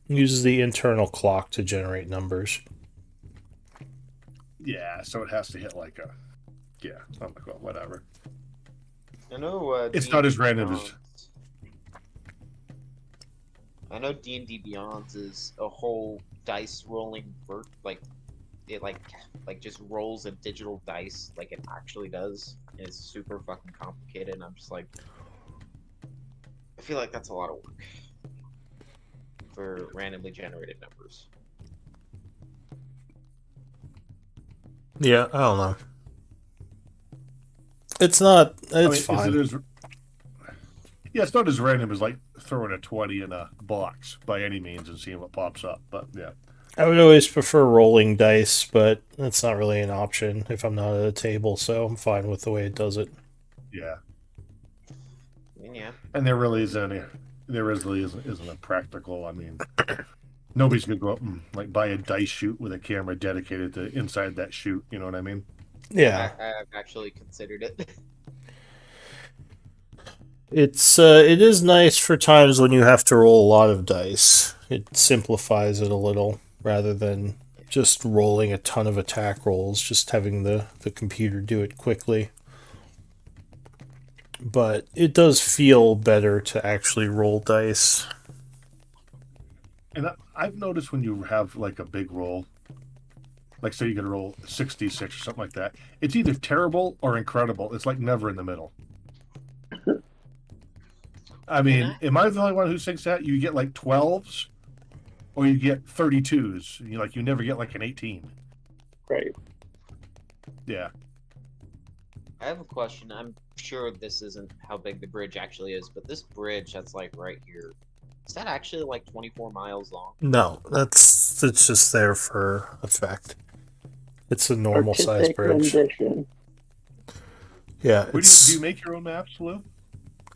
uses the internal clock to generate numbers. yeah, so it has to hit like a yeah. I'm like, well, whatever. I know. It's not as random as I know D&D Beyond is a whole dice rolling like it like just rolls a digital dice like it actually does. It's super fucking complicated, and I'm just like, I feel like that's a lot of work for randomly generated numbers. Yeah, I don't know. It's not. It's I mean, fine. yeah, it's not as random as like throwing a 20 in a box by any means and seeing what pops up. But yeah, I would always prefer rolling dice, but that's not really an option if I'm not at a table, so I'm fine with the way it does it. yeah. Yeah. And there really isn't a practical. I mean, nobody's gonna go up and like buy a dice chute with a camera dedicated to inside that chute. You know what I mean? Yeah, I've actually considered it. it is nice for times when you have to roll a lot of dice. It simplifies it a little rather than just rolling a ton of attack rolls, just having the computer do it quickly. But it does feel better to actually roll dice. And I've noticed when you have like a big roll, like say you get to roll 66 or something like that, it's either terrible or incredible. It's like never in the middle. I mean, am I the only one who thinks that? You get like 12s or you get 32s. You never get like an 18. Right. Yeah. I have a question. I'm sure this isn't how big the bridge actually is, but this bridge that's like right here, is that actually like 24 miles long? No, it's just there for effect. It's a normal size Artistic bridge. rendition. Yeah, Do you make your own maps, Lou?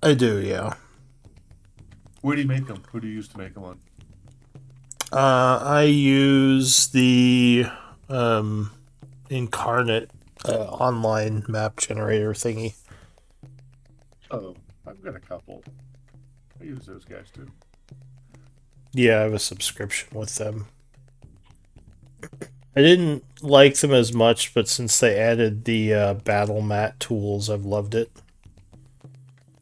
I do, yeah. Where do you make them? Who do you use to make them on? I use the Incarnate online map generator thingy. Oh, I've got a couple. I use those guys too. Yeah, I have a subscription with them. I didn't like them as much, but since they added the battle mat tools, I've loved it.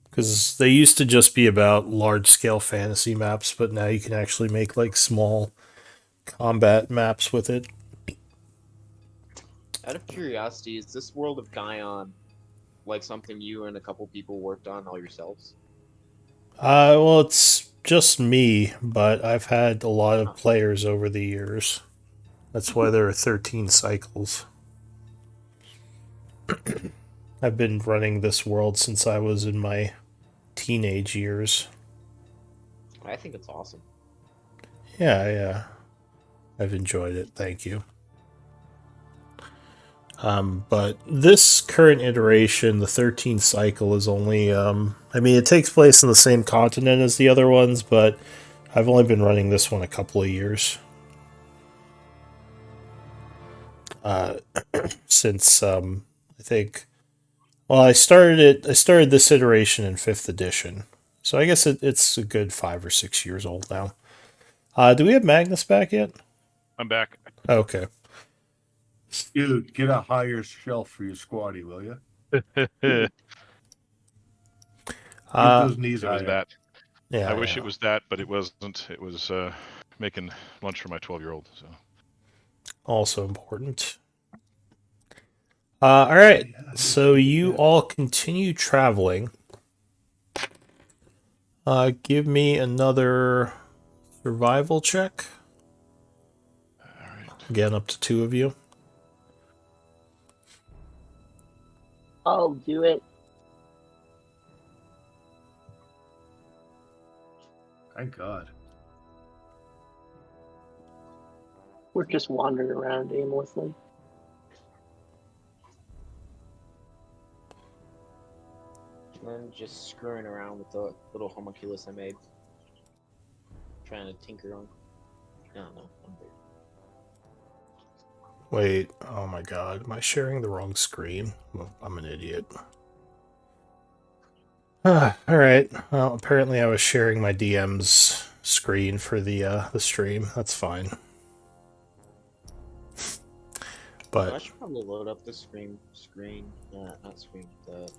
Because they used to just be about large-scale fantasy maps, but now you can actually make like small combat maps with it. Out of curiosity, is this World of Guion like something you and a couple people worked on all yourselves? Well, it's just me, but I've had a lot of players over the years. That's why there are 13 cycles. I've been running this world since I was in my teenage years. I think it's awesome. Yeah. I've enjoyed it, thank you. But this current iteration, the 13th cycle, is only, it takes place in the same continent as the other ones, but I've only been running this one a couple of years. Since, I think, well, I started this iteration in 5th edition, so I guess it's a good 5 or 6 years old now. Do we have Magnus back yet? I'm back. Okay. Dude, get a higher shelf for your squatty, will you? It Get those knees was higher. that. Yeah, I wish it was that, but it wasn't. It was making lunch for my 12-year-old. So also important. All right. So you all continue traveling. Give me another survival check. All right. Again, up to 2 of you. I'll do it. Thank God. We're just wandering around aimlessly. I'm just screwing around with the little homunculus I made. Trying to tinker on. I don't know. I'm weird. Wait. Oh my God. Am I sharing the wrong screen? I'm an idiot. All right. Well, apparently I was sharing my DM's screen for the stream. That's fine. I But should probably load up the not screen, the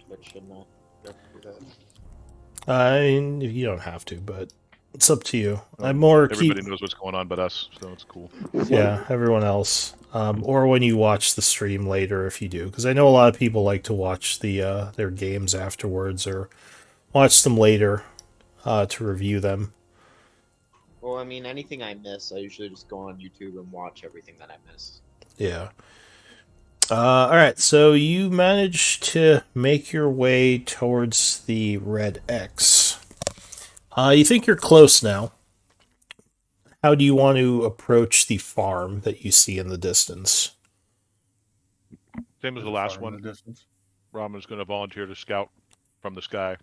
Twitch, shouldn't I? Yep, do that. I mean, you don't have to, but it's up to you. Well, I'm more Everybody keep knows what's going on but us, so it's cool. yeah, everyone else. Or when you watch the stream later, if you do, because I know a lot of people like to watch their games afterwards or watch them later to review them. Well, I mean, anything I miss, I usually just go on YouTube and watch everything that I miss. Yeah. All right, so you managed to make your way towards the red X. You think you're close now. How do you want to approach the farm that you see in the distance? Same as the last one. Raman's going to volunteer to scout from the sky.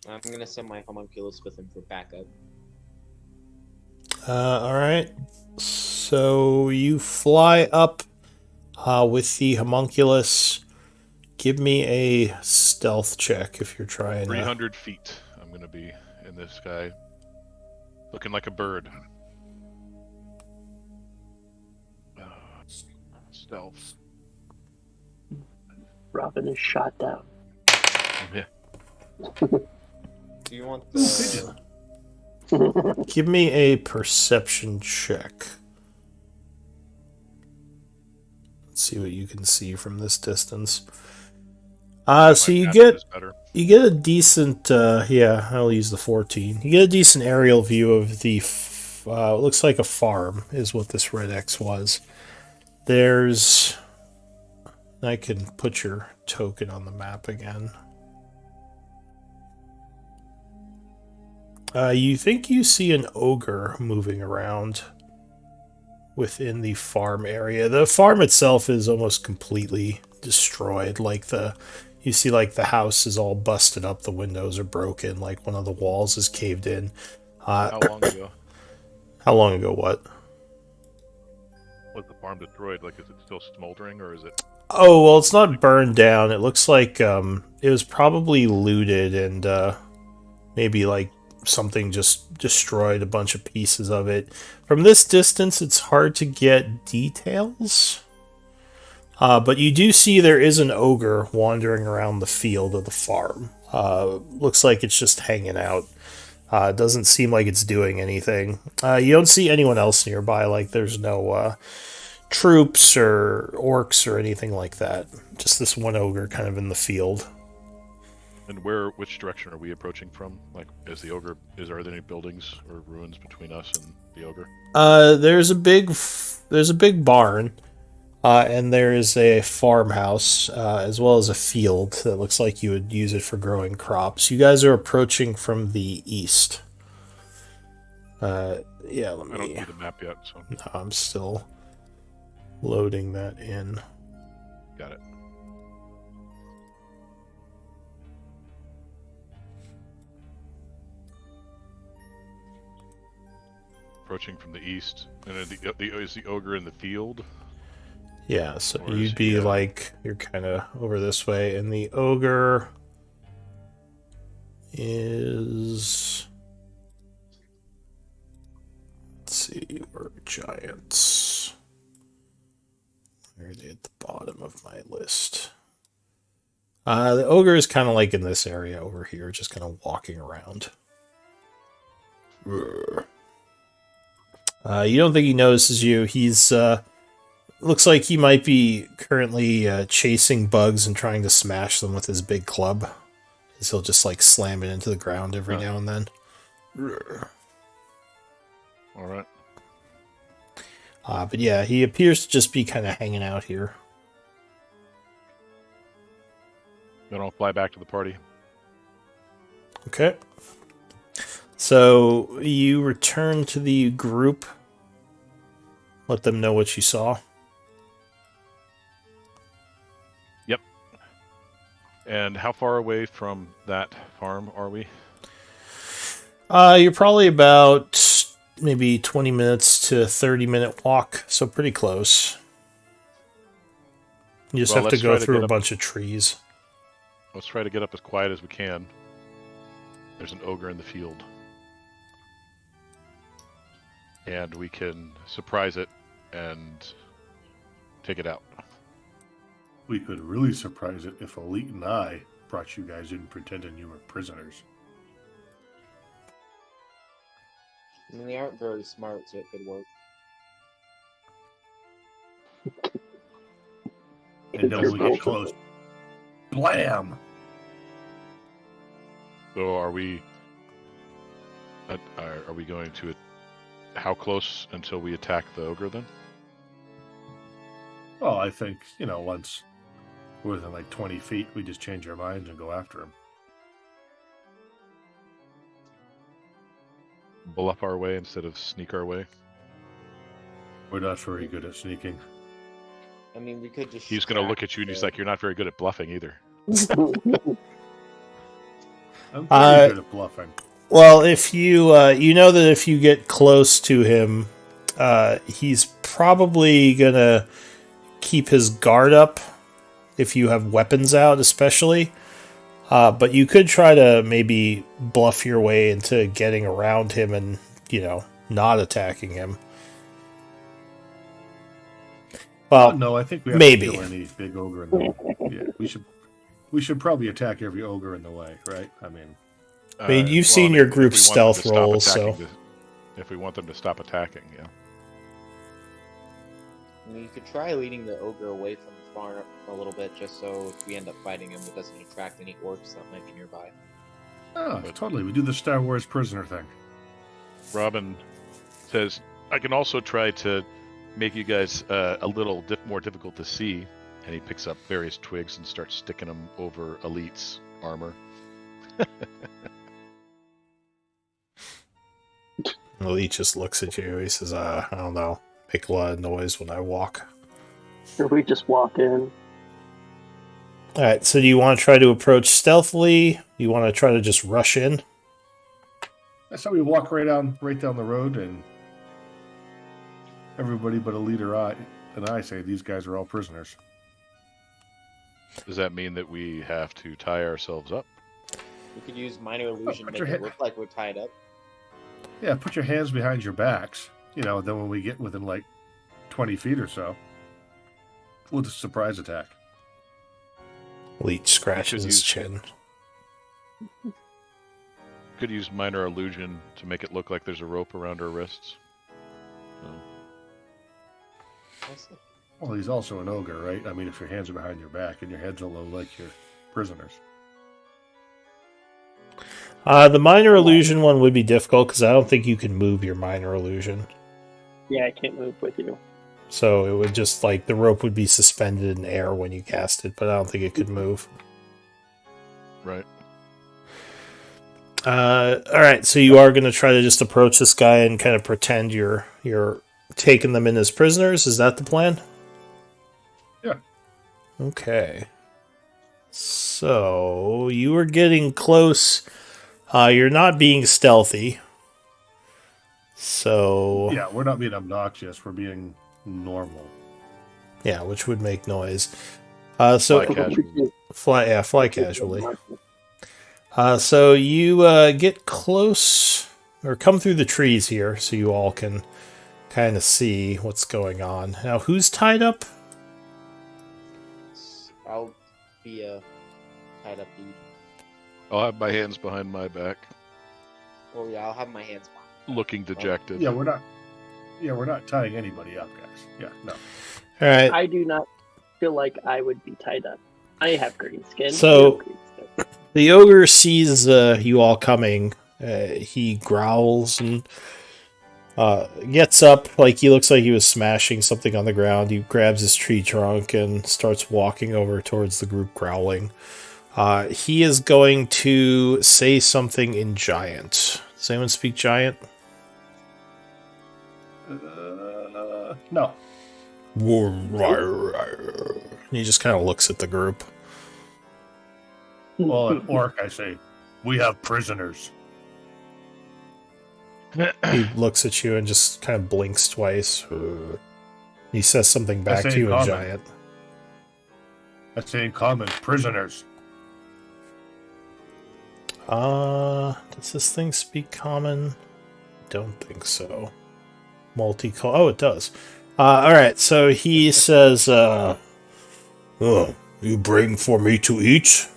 I'm gonna send my homunculus with him for backup. All right. So you fly up with the homunculus. Give me a stealth check if you're trying. 300 feet. I'm going to be in the sky, looking like a bird. Stealth. Robin is shot down. Yeah. Do you want the... Give me a perception check. Let's see what you can see from this distance. So you get a decent yeah, I'll use the 14. You get a decent aerial view of the it looks like a farm is what this red X was. There's I can put your token on the map again. You think you see an ogre moving around within the farm area. The farm itself is almost completely destroyed. You see like the house is all busted up, the windows are broken, like one of the walls is caved in. How long ago How long ago what? was the farm destroyed? Like, is it still smoldering, or is it... Oh, well, it's not burned down. It looks like it was probably looted and maybe like something just destroyed a bunch of pieces of it. From this distance, it's hard to get details. But you do see there is an ogre wandering around the field of the farm. Looks like it's just hanging out. It doesn't seem like it's doing anything. You don't see anyone else nearby, like there's no troops or orcs or anything like that. Just this one ogre kind of in the field. And which direction are we approaching from? Like, are there any buildings or ruins between us and the ogre? There's a big barn, and there is a farmhouse, as well as a field that looks like you would use it for growing crops. You guys are approaching from the east. Yeah, I don't see the map yet, so... No, I'm still loading that in. Got it. Approaching from the east, and then is the ogre in the field? Yeah, so Or is you'd be he, like, you're kind of over this way, and the ogre is... Let's see, where are giants? Where are they at the bottom of my list? The ogre is kind of like in this area over here, just kind of walking around. You don't think he notices you. He's looks like he might be currently chasing bugs and trying to smash them with his big club. So he'll just like slam it into the ground every now and then. All right. But yeah, he appears to just be kind of hanging out here. Then I'll fly back to the party. Okay. So you return to the group. Let them know what you saw. Yep. And how far away from that farm are we? You're probably about maybe 20 minutes to 30-minute walk, so pretty close. You just Well, have to let's go try to through get a up- bunch of trees. Let's try to get up as quiet as we can. There's an ogre in the field. And we can surprise it and take it out. We could really surprise it if Elite and I brought you guys in pretending you were prisoners. I mean, they aren't very smart, so it could work. And then when we get close, blam! So are we going to... How close until we attack the ogre then? Well, I think, once we're within like 20 feet, we just change our minds and go after him. Bluff our way instead of sneak our way? We're not very good at sneaking. I mean, we could just. He's going to look at you and he's like, you're not very good at bluffing either. I'm pretty good at bluffing. Well, if you you know that if you get close to him, he's probably gonna keep his guard up if you have weapons out, especially. But you could try to maybe bluff your way into getting around him and, not attacking him. Well, No, I think we have maybe. to kill any big ogre in the way. Yeah, we should probably attack every ogre in the way, right? I mean, you've seen your if group's we want them to stealth stop rolls, attacking so... if we want them to stop attacking, yeah. I mean, you could try leading the ogre away from the farm a little bit, just so if we end up fighting him, it doesn't attract any orcs that might be nearby. oh, totally. We do the Star Wars prisoner thing. Robin says, I can also try to make you guys a little more difficult to see. And he picks up various twigs and starts sticking them over Elite's armor. Elite just looks at you. He says, I don't know. Make a lot of noise when I walk. Or we just walk in. Alright, so do you want to try to approach stealthily? Do you want to try to just rush in? That's how we walk right down the road, and everybody but Elite or I say these guys are all prisoners. Does that mean that we have to tie ourselves up? We could use minor illusion to put make your it head- look like we're tied up. Yeah, put your hands behind your backs. Then when we get within like 20 feet or so, we'll just surprise attack. Elite scratches his use- chin. Could use minor illusion to make it look like there's a rope around our wrists. I see. Well, he's also an ogre, right? I mean, if your hands are behind your back and your head's a low like you're prisoners. The minor illusion one would be difficult because I don't think you can move your minor illusion. Yeah, I can't move with you. So it would just like the rope would be suspended in air when you cast it, but I don't think it could move. Right. Alright, so you are going to try to just approach this guy and kind of pretend you're taking them in as prisoners? Is that the plan? Yeah. Okay. So you are getting close. You're not being stealthy. So Yeah, we're not being obnoxious. We're being normal. yeah, which would make noise. So Fly casually. fly casually. So you get close or come through the trees here, so you all can kind of see what's going on. Now, who's tied up? I'll be tied up dude. I'll have my hands behind my back, Oh yeah, I'll have my hands behind. looking dejected. Yeah, we're not tying anybody up, guys. Yeah, no. All right. I do not feel like I would be tied up. I have green skin. So- You have green skin. The ogre sees you all coming. He growls and gets up, like he looks like he was smashing something on the ground. He grabs his tree trunk and starts walking over towards the group, growling. He is going to say something in Giant. Does anyone speak Giant? No. And he just kind of looks at the group. Well, in Orc, I say, we have prisoners. He looks at you and just kind of blinks twice. He says something back say to you in common. Giant. I say in common, prisoners. Does this thing speak common? Don't think so. Multicultural. Oh, it does. Alright, so he says, oh, you bring for me to eat?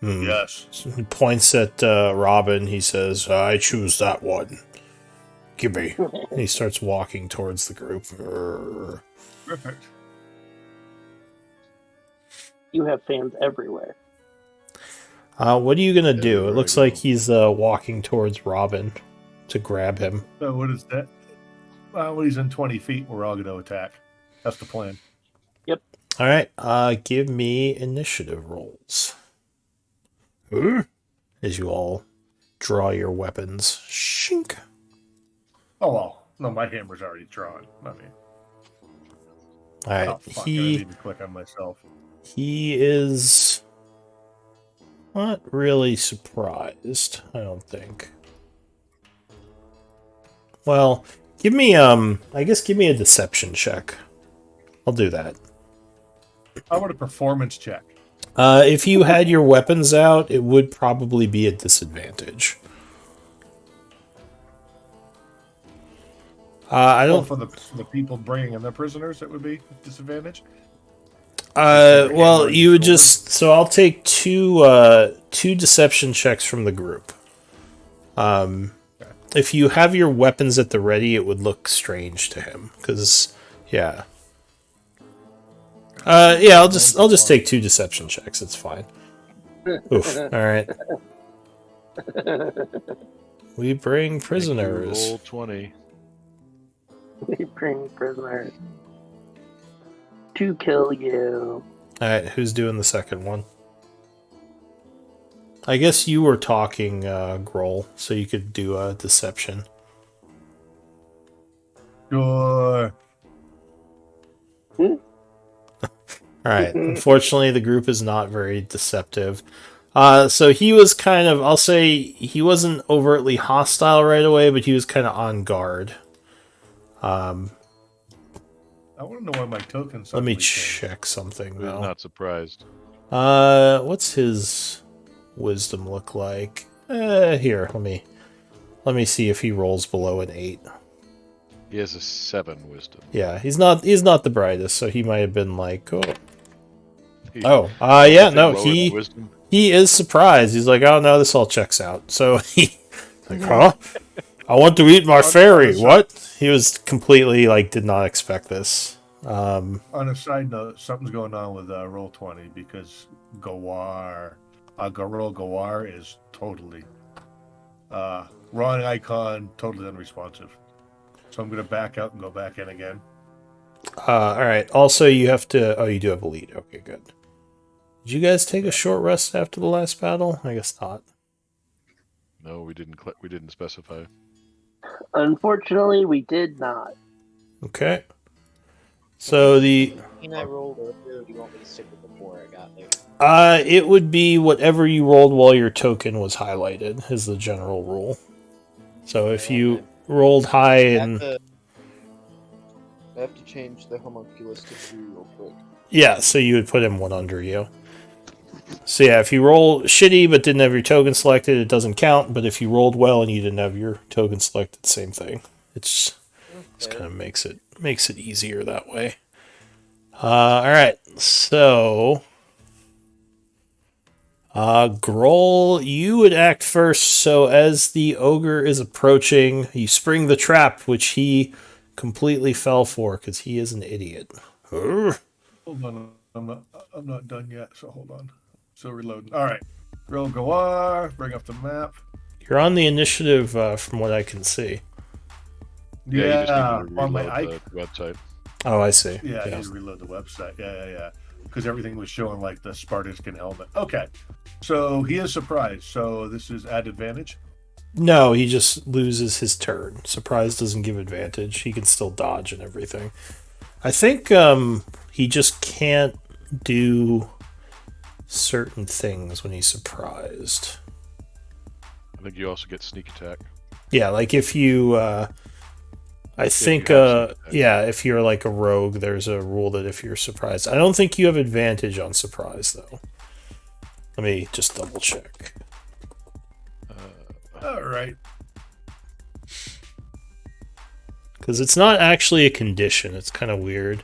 Yes. He points at Robin. He says, I choose that one. Give me. And he starts walking towards the group. Perfect. You have fans everywhere. What are you going to do? It Everywhere looks I like go. he's walking towards Robin to grab him. So what is that? Well, when he's in 20 feet, we're all going to attack. That's the plan. Alright, give me initiative rolls. As you all draw your weapons. Shink. Oh, well. No, my hammer's already drawn. I mean, Alright, oh, fuck, I he need to click on myself. is not really surprised, I don't think. Well, give me I guess give me a deception check. I'll do that. How about a performance check? If you had your weapons out, it would probably be a disadvantage. I Well, don't. for the people bringing in their prisoners, it would be a disadvantage. Well, hammer you would shoulder. just. So I'll take two deception checks from the group. If you have your weapons at the ready, it would look strange to him. Because, yeah. Yeah, I'll just take two deception checks. It's fine. Oof. All right. We bring Thank you, prisoners. Roll 20. We bring prisoners to kill you. All right, who's doing the second one? I guess you were talking, Grohl, so you could do a deception. Sure. All right. Unfortunately, the group is not very deceptive. So he was kind of, I'll say, he wasn't overtly hostile right away, but he was kind of on guard. I want to know why my tokens. Let me suddenly changed. check something Who's though. not surprised? What's his wisdom look like? Here, let me see if he rolls below an 8. He has a 7 wisdom. Yeah, he's not the brightest, so he might have been like, oh, He- yeah, if they no, lowered he wisdom, he is surprised. He's like, oh no, this all checks out. So he like, huh? I want to eat my fairy. What? He was completely like did not expect this. On a side note, something's going on with Roll20 because Gawar, Garol Gawar is totally wrong icon, totally unresponsive. So I'm going to back out and go back in again. All right. Also, you have to. Oh, you do have a lead. Okay, good. Did you guys take a short rest after the last battle? I guess not. no, we didn't specify. Unfortunately, we did not. Okay. So the And I rolled earlier. Do you want me to stick with the 4 I got there? it would be whatever you rolled while your token was highlighted is the general rule. So if you rolled high and I have to change the homunculus to 3 real quick. yeah, so you would put him one under you. So yeah, if you roll shitty but didn't have your token selected, it doesn't count. But if you rolled well and you didn't have your token selected, same thing. It's kind of makes it easier that way. All right, so Grohl, you would act first. So as the ogre is approaching, you spring the trap, which he completely fell for because he is an idiot. Urgh. Hold on, I'm not done yet. So hold on. So reloading. All right, Grill Gawar. Bring up the map. You're on the initiative from what I can see. Yeah, you just need to on my reload the website. Oh, I see. Yeah, I need to reload the website. Yeah. Because everything was showing like the Spartan helmet. Okay, so he is surprised. So this is at advantage. No, he just loses his turn. Surprise doesn't give advantage. He can still dodge and everything. I think he just can't do certain things when he's surprised. I think you also get sneak attack. Yeah, like if you I think if you're like a rogue, there's a rule that if you're surprised. I don't think you have advantage on surprise though. Let me just double check. All right. Because it's not actually a condition. It's kind of weird.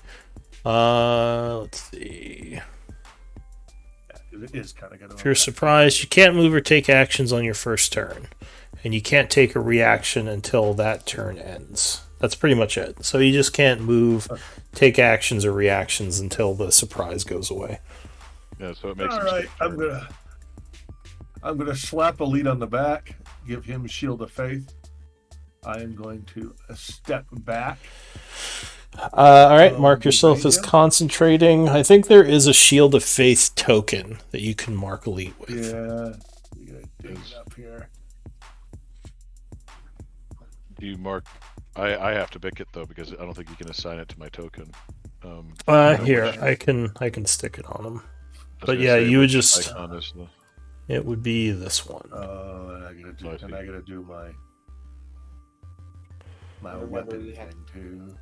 Let's see. Yeah, it is kind of good. If you're surprised, you can't move or take actions on your first turn. And you can't take a reaction until that turn ends. That's pretty much it. So you just can't move, take actions or reactions until the surprise goes away. Yeah, so it makes all right. I'm gonna slap Elite on the back, give him Shield of Faith. I am going to step back. All right, mark yourself as concentrating. I think there is a Shield of Faith token that you can mark Elite with. Yeah, we gotta dig it up here. Do you mark? I have to pick it though because I don't think you can assign it to my token. Here, I can stick it on him. But yeah, you would just. It would be this one. Oh, and I gotta do my weapon thing too.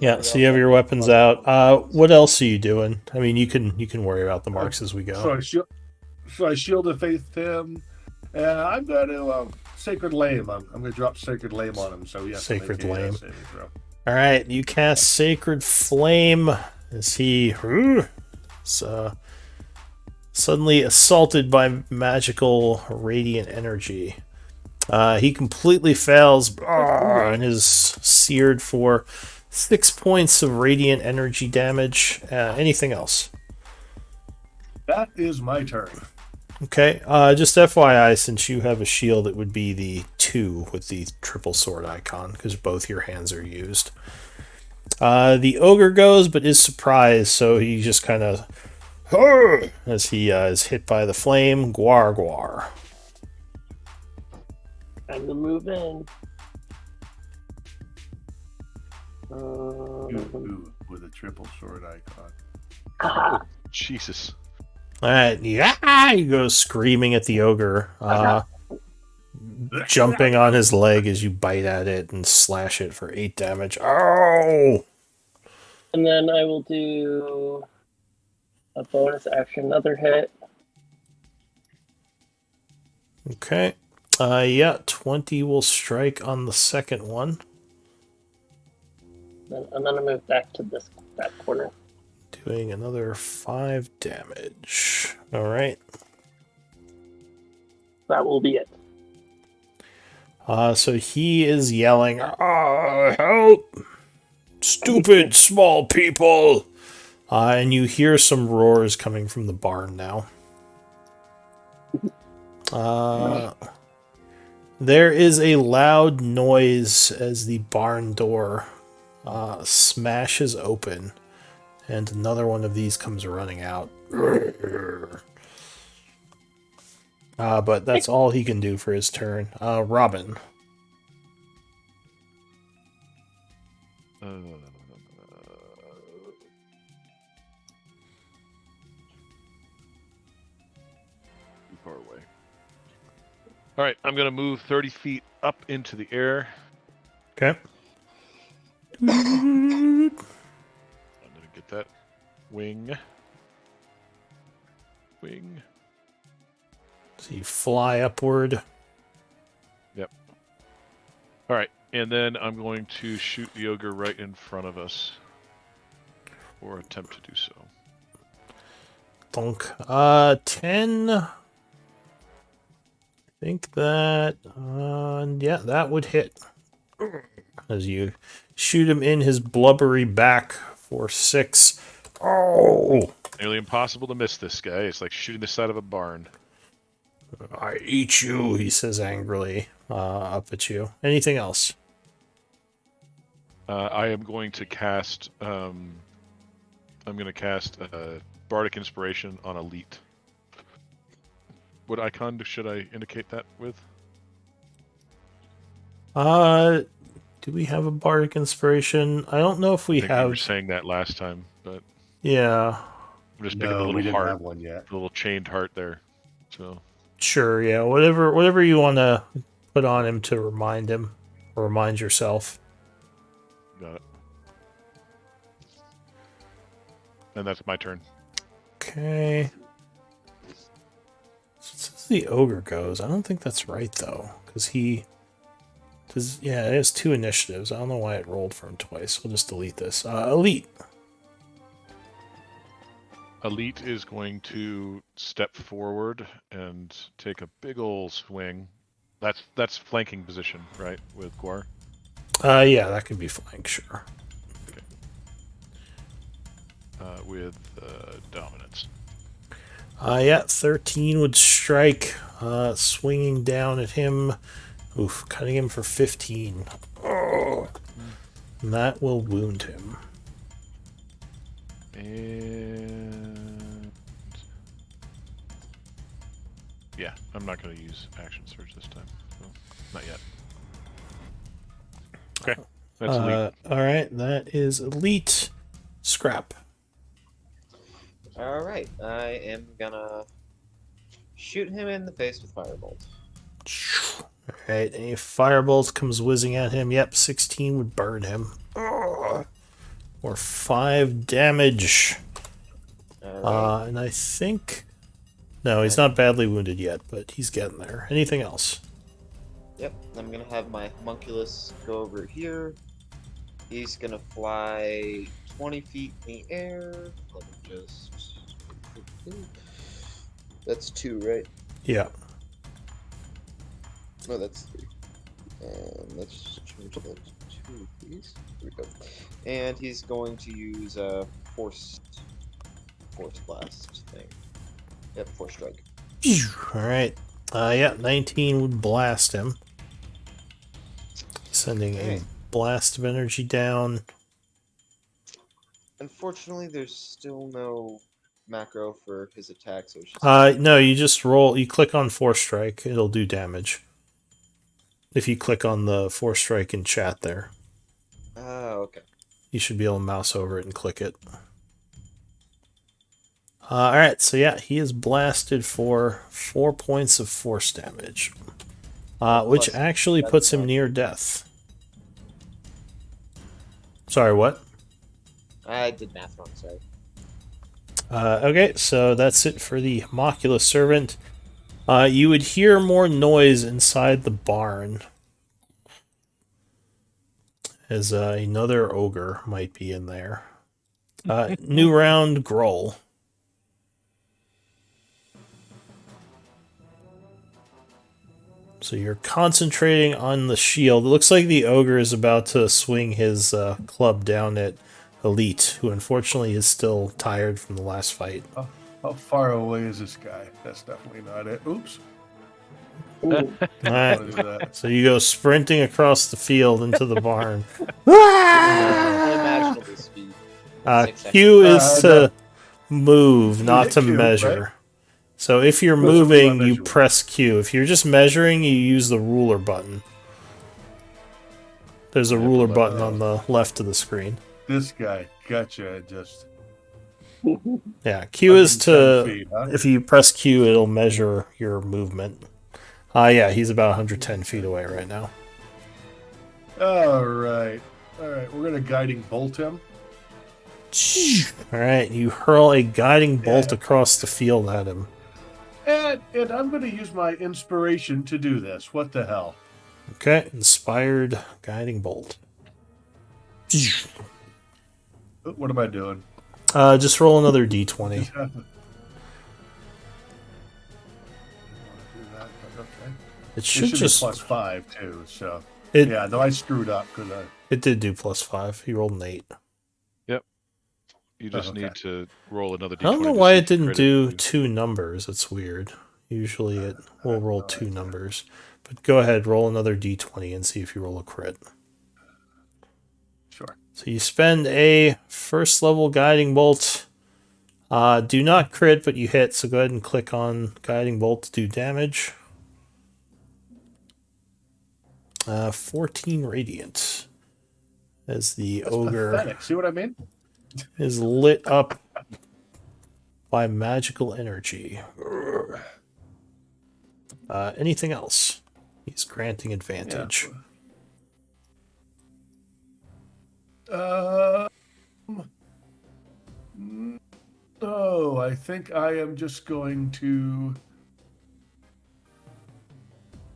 Yeah, so you have your weapons out. What else are you doing? I mean, you can worry about the marks as we go. So I Shield of Faith him, and I'm going to Sacred Lame. I'm going to drop Sacred Lame on him. So he has Sacred to make Lame. All right, you cast Sacred Flame as he suddenly assaulted by magical radiant energy. He completely fails and is seared for 6 points of radiant energy damage. Anything else? That is my turn. Okay. Just FYI, since you have a shield, it would be the 2 with the triple sword icon because both your hands are used. The ogre goes, but is surprised, so he just kind of as he is hit by the flame. Gwar. Time to move in. With a triple sword icon. Jesus. All right, yeah, he goes screaming at the ogre, jumping on his leg as you bite at it and slash it for 8 damage. Oh! And then I will do a bonus action, another hit. Okay. 20 will strike on the second one. Then I'm gonna move back to this back corner. Doing another 5 damage. Alright. That will be it. So he is yelling, help! Stupid small people! And you hear some roars coming from the barn now. There is a loud noise as the barn door smashes open, and another one of these comes running out. But that's all he can do for his turn. Robin. Far away. All right, I'm going to move 30 feet up into the air. Okay. I'm going to get that wing. So you fly upward. Yep. All right, and then I'm going to shoot the ogre right in front of us, or attempt to do so. Thunk. 10. I think that. Yeah, that would hit. as you shoot him in his blubbery back for 6. Oh! Nearly impossible to miss this guy. It's like shooting the side of a barn. I eat you, he says angrily, up at you. Anything else? I am going to cast. I'm going to cast Bardic Inspiration on Elite. What icon should I indicate that with? Do we have a Bardic Inspiration? I don't know if we I think you were have. saying that last time, but Yeah, I'm just picking the No, we little didn't heart, have one yet. the little chained heart there. So sure, yeah. Whatever you want to put on him to remind him, or remind yourself. got it. And that's my turn. Okay. So as the ogre goes, I don't think that's right though, because yeah, it has 2 initiatives. I don't know why it rolled for him twice. We'll just delete this. Elite. Elite is going to step forward and take a big ol' swing. That's flanking position, right, with Guar? Yeah, that could be flank, sure. With dominance. Yeah, 13 would strike, swinging down at him. Oof, cutting him for 15. Oh, and that will wound him. And yeah, I'm not going to use action surge this time. So not yet. Okay, that's elite. All right, that is elite. Scrap. All right, I am gonna shoot him in the face with firebolt. All right, any firebolts comes whizzing at him. Yep, 16 would burn him. Or 5 damage. All right. And I think... No, he's not badly wounded yet, but he's getting there. Anything else? Yep, I'm gonna have my homunculus go over here. He's gonna fly 20 feet in the air. Let me just. That's 2, right? Yeah. No, that's 3. Let's change that to 2, please. Here we go. And he's going to use a force blast thing. Yep, force strike. All right. Yeah, 19 would blast him. Sending a blast of energy down. Unfortunately, there's still no macro for his attack, so it's just. No, you just roll. You click on Force Strike. It'll do damage. If you click on the Force Strike in chat there. Oh, okay. You should be able to mouse over it and click it. Alright, so yeah, he is blasted for 4 points of force damage. Which Plus, actually that's puts him fine. near death. Sorry, what? I did math wrong, sorry. Okay, so that's it for the Homunculus Servant. You would hear more noise inside the barn. As another ogre might be in there. New round, Groll. So you're concentrating on the shield. It looks like the ogre is about to swing his club down at Elite, who unfortunately is still tired from the last fight. How far away is this guy? That's definitely not it. Oops. Ooh. All right. What is that? So you go sprinting across the field into the barn. Unimaginable speed. 6 Q is no. to move, not hit to Q, measure. right? So if you're No, so we're not moving, you measuring. press Q. If you're just measuring, you use the ruler button. There's a Yeah, ruler the button left. on the left of the screen. This guy. Gotcha. Just Yeah, Q is 110 to... feet, huh? If you press Q, it'll measure your movement. Yeah, he's about 110 feet away right now. All right. All right. We're gonna guiding bolt him. Alright, you hurl a guiding bolt Yeah. across the field at him. And I'm gonna use my inspiration to do this. What the hell? Okay, inspired guiding bolt. What am I doing? Just roll another d20. Just have to- do that, but okay. It It should should just... be +5 too. So It Yeah, no, I screwed up because I. it did do +5. He rolled an 8. You just okay. need to roll another I don't d20 know to why see it if you didn't crit it. do too. 2 numbers. It's weird. Usually it will have roll no 2 idea. numbers. But go ahead, roll another d20 and see if you roll a crit. Sure. So you spend a first level guiding bolt. Do not crit, but you hit. So go ahead and click on guiding bolt to do damage. 14 radiant as the That's ogre pathetic. See what I mean? is lit up by magical energy. Anything else? He's granting advantage. Yeah. No, I think I am just going to.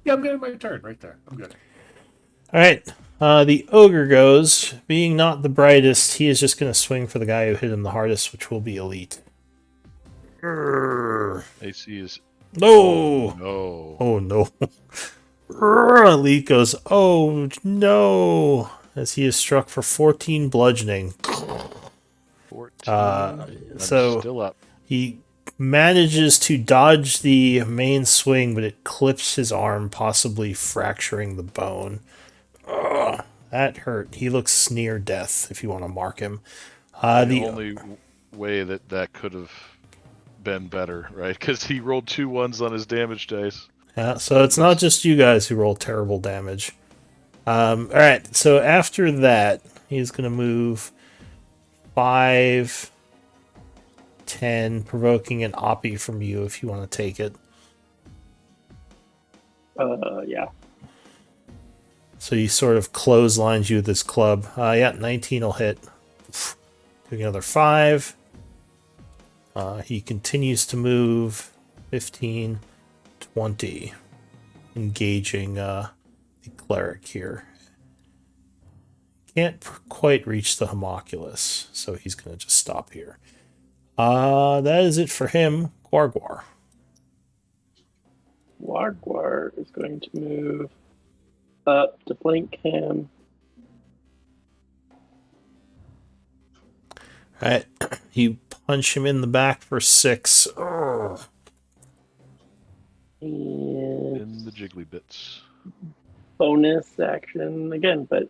Yeah, I'm getting my turn right there. I'm good. All right. The ogre goes. Being not the brightest, he is just going to swing for the guy who hit him the hardest, which will be elite. AC is. No. No. Oh no. Elite goes, oh no, as he is struck for 14 bludgeoning. 14. I'm So still up. he manages to dodge the main swing, but it clips his arm, possibly fracturing the bone. Ugh, that hurt. He looks near death, if you want to mark him. The only way that could have been better, right? Because he rolled 2 1s on his damage dice. Yeah, so it's not just you guys who roll terrible damage. All right, so after that, he's going to move 5, 10, provoking an oppie from you if you want to take it. Yeah. So he sort of clotheslines you with his club. Yeah, 19 will hit. Doing another 5. He continues to move 15, 20, engaging the cleric here. Can't quite reach the homunculus, so he's going to just stop here. That is it for him. Guarguar. Wargwar is going to move up to flank him. Alright, you punch him in the back for 6. Ugh. And In the jiggly bits. bonus action again, but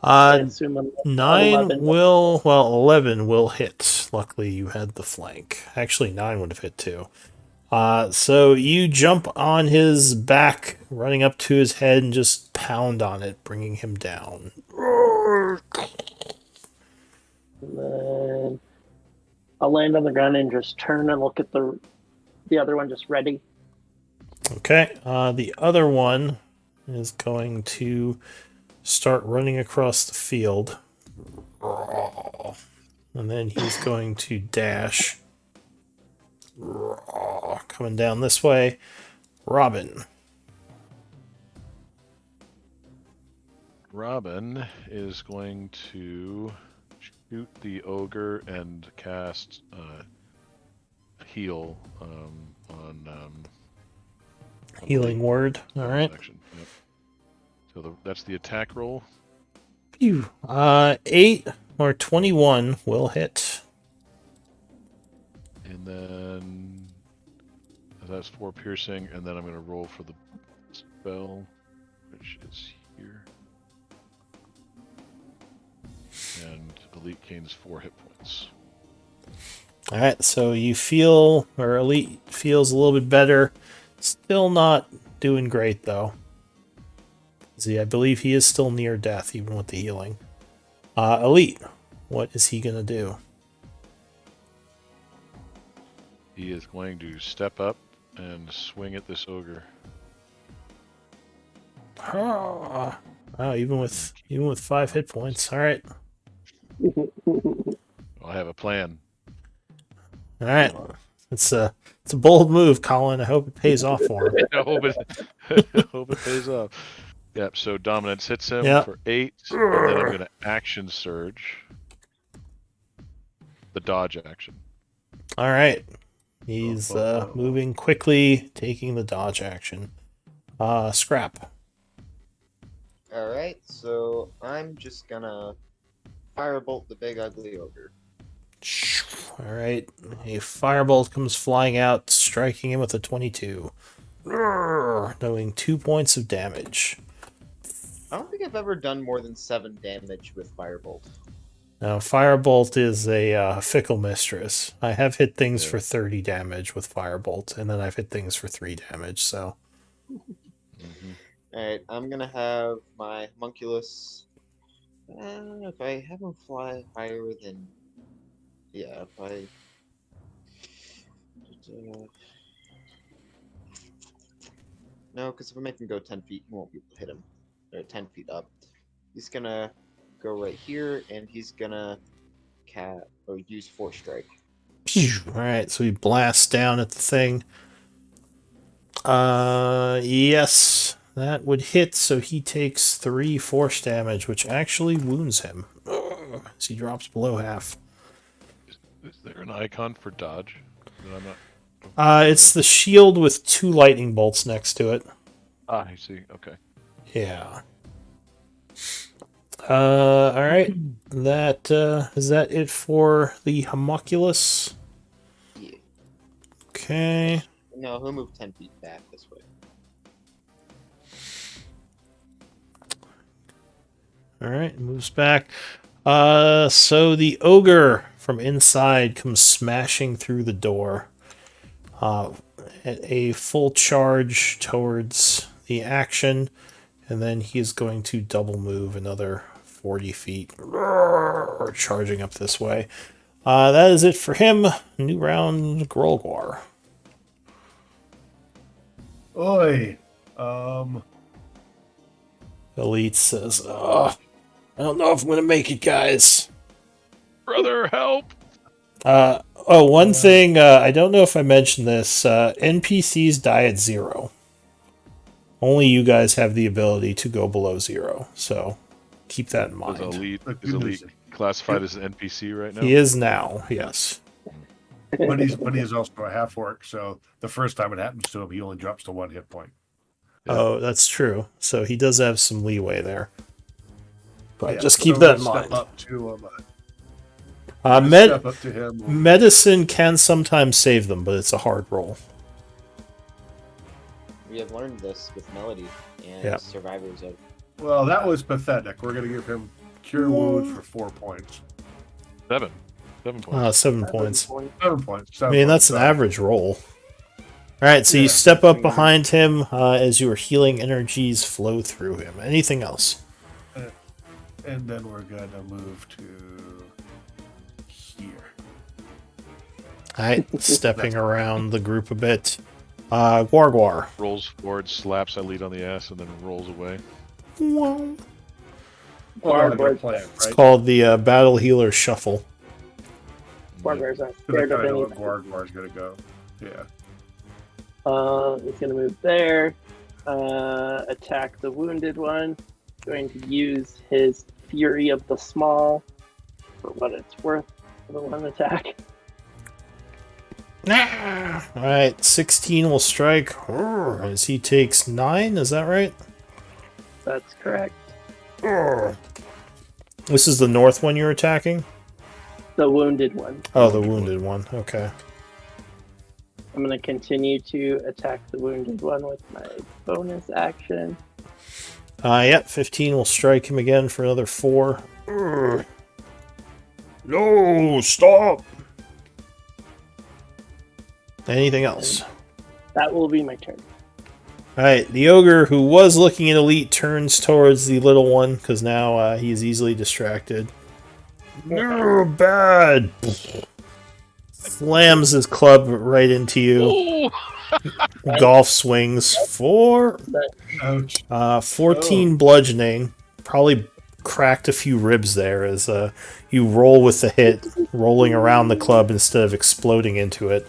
I assume 9 11. will, well, 11 will hit. Luckily, you had the flank. Actually, 9 would have hit too. So you jump on his back, running up to his head, and just pound on it, bringing him down. And then I'll land on the ground and just turn and look at the other one just ready. Okay, the other one is going to start running across the field. And then he's going to dash. Coming down this way. Robin. Robin is going to shoot the ogre and cast heal on Healing word. All right. Yep. So that's the attack roll. Phew. 8 or 21 will hit. And then that's 4 piercing, and then I'm going to roll for the spell, which is here. And Elite gains 4 hit points. All right, so you feel, or Elite feels a little bit better. Still not doing great, though. See, I believe he is still near death, even with the healing. Elite, what is he going to do? He is going to step up and swing at this ogre. Wow, even with 5 hit points. All right. I have a plan. All right. It's a bold move, Colin. I hope it pays off for him. I hope it pays off. Yep, so Dominance hits him for 8, and then I'm going to action surge. The dodge action. All right. He's moving quickly, taking the dodge action. Scrap. Alright, so I'm just gonna firebolt the big ugly ogre. All right, a firebolt comes flying out, striking him with a 22, doing 2 points of damage. I don't think I've ever done more than 7 damage with firebolt. Now, Firebolt is a fickle mistress. I have hit things Yeah. for 30 damage with Firebolt, and then I've hit things for 3 damage, so. Alright, I'm gonna have my homunculus. If I have him fly higher than. Yeah, if I. No, because if I make him go 10 feet, he won't be able to hit him. Or 10 feet up. He's gonna go right here, and he's gonna use Force Strike. Alright, so he blasts down at the thing. Yes, that would hit, so he takes 3 force damage, which actually wounds him. As he drops below half. Is there an icon for dodge? That I'm not. It's the shield with 2 lightning bolts next to it. Ah, I see. Okay. Yeah. Alright. That, is that it for the homunculus? Yeah. Okay. No, he'll move 10 feet back this way. Alright, moves back. So the ogre from inside comes smashing through the door. At a full charge towards the action, and then he is going to double move another 40 feet, charging up this way. That is it for him. New round, Grolgor. Oi. Elite says, I don't know if I'm going to make it, guys. Brother, help! One thing, I don't know if I mentioned this. NPCs die at 0. Only you guys have the ability to go below 0, so keep that in Is mind. Elite classified as an NPC right now? He is now, yes. But he's also a half orc, so the first time it happens to him, he only drops to 1 hit point. Yeah. Oh, that's true. So he does have some leeway there. But Yeah, just so keep we're that in gonna mind. Step up to him. Med- Step up to him. medicine can sometimes save them, but it's a hard roll. We have learned this with Melody and Yeah. survivors of. Well, that was pathetic. We're gonna give him cure wounds for 4 points. 7. 7 points. 7 points. 7 points. I mean, that's an average roll. Alright, so you Yeah, step up that's behind him as your healing energies flow through him. Anything else? And then we're gonna move to here. Alright, stepping around the group a bit. Guarguar. Rolls forward, slaps Elite on the ass, and then rolls away. Well, that's our plan, It's right? called the Battle Healer Shuffle. Warbears aren't Because I scared of kind of know where anything. Guarguar's gonna go. Yeah. It's gonna move there. Attack the wounded one. Going to use his Fury of the Small for what it's worth for the one attack. Alright, 16 will strike as he takes 9, is that right? That's correct. This is the north one you're attacking? The wounded one. Oh, the wounded one, okay. I'm gonna continue to attack the wounded one with my bonus action. Yep, 15 will strike him again for another 4. No, stop! Anything else? That will be my turn. Alright, the ogre who was looking at Elite turns towards the little one, because now he is easily distracted. No, bad! Slams his club right into you. Golf swings for Ouch. 14 bludgeoning. Probably cracked a few ribs there as you roll with the hit, rolling around the club instead of exploding into it.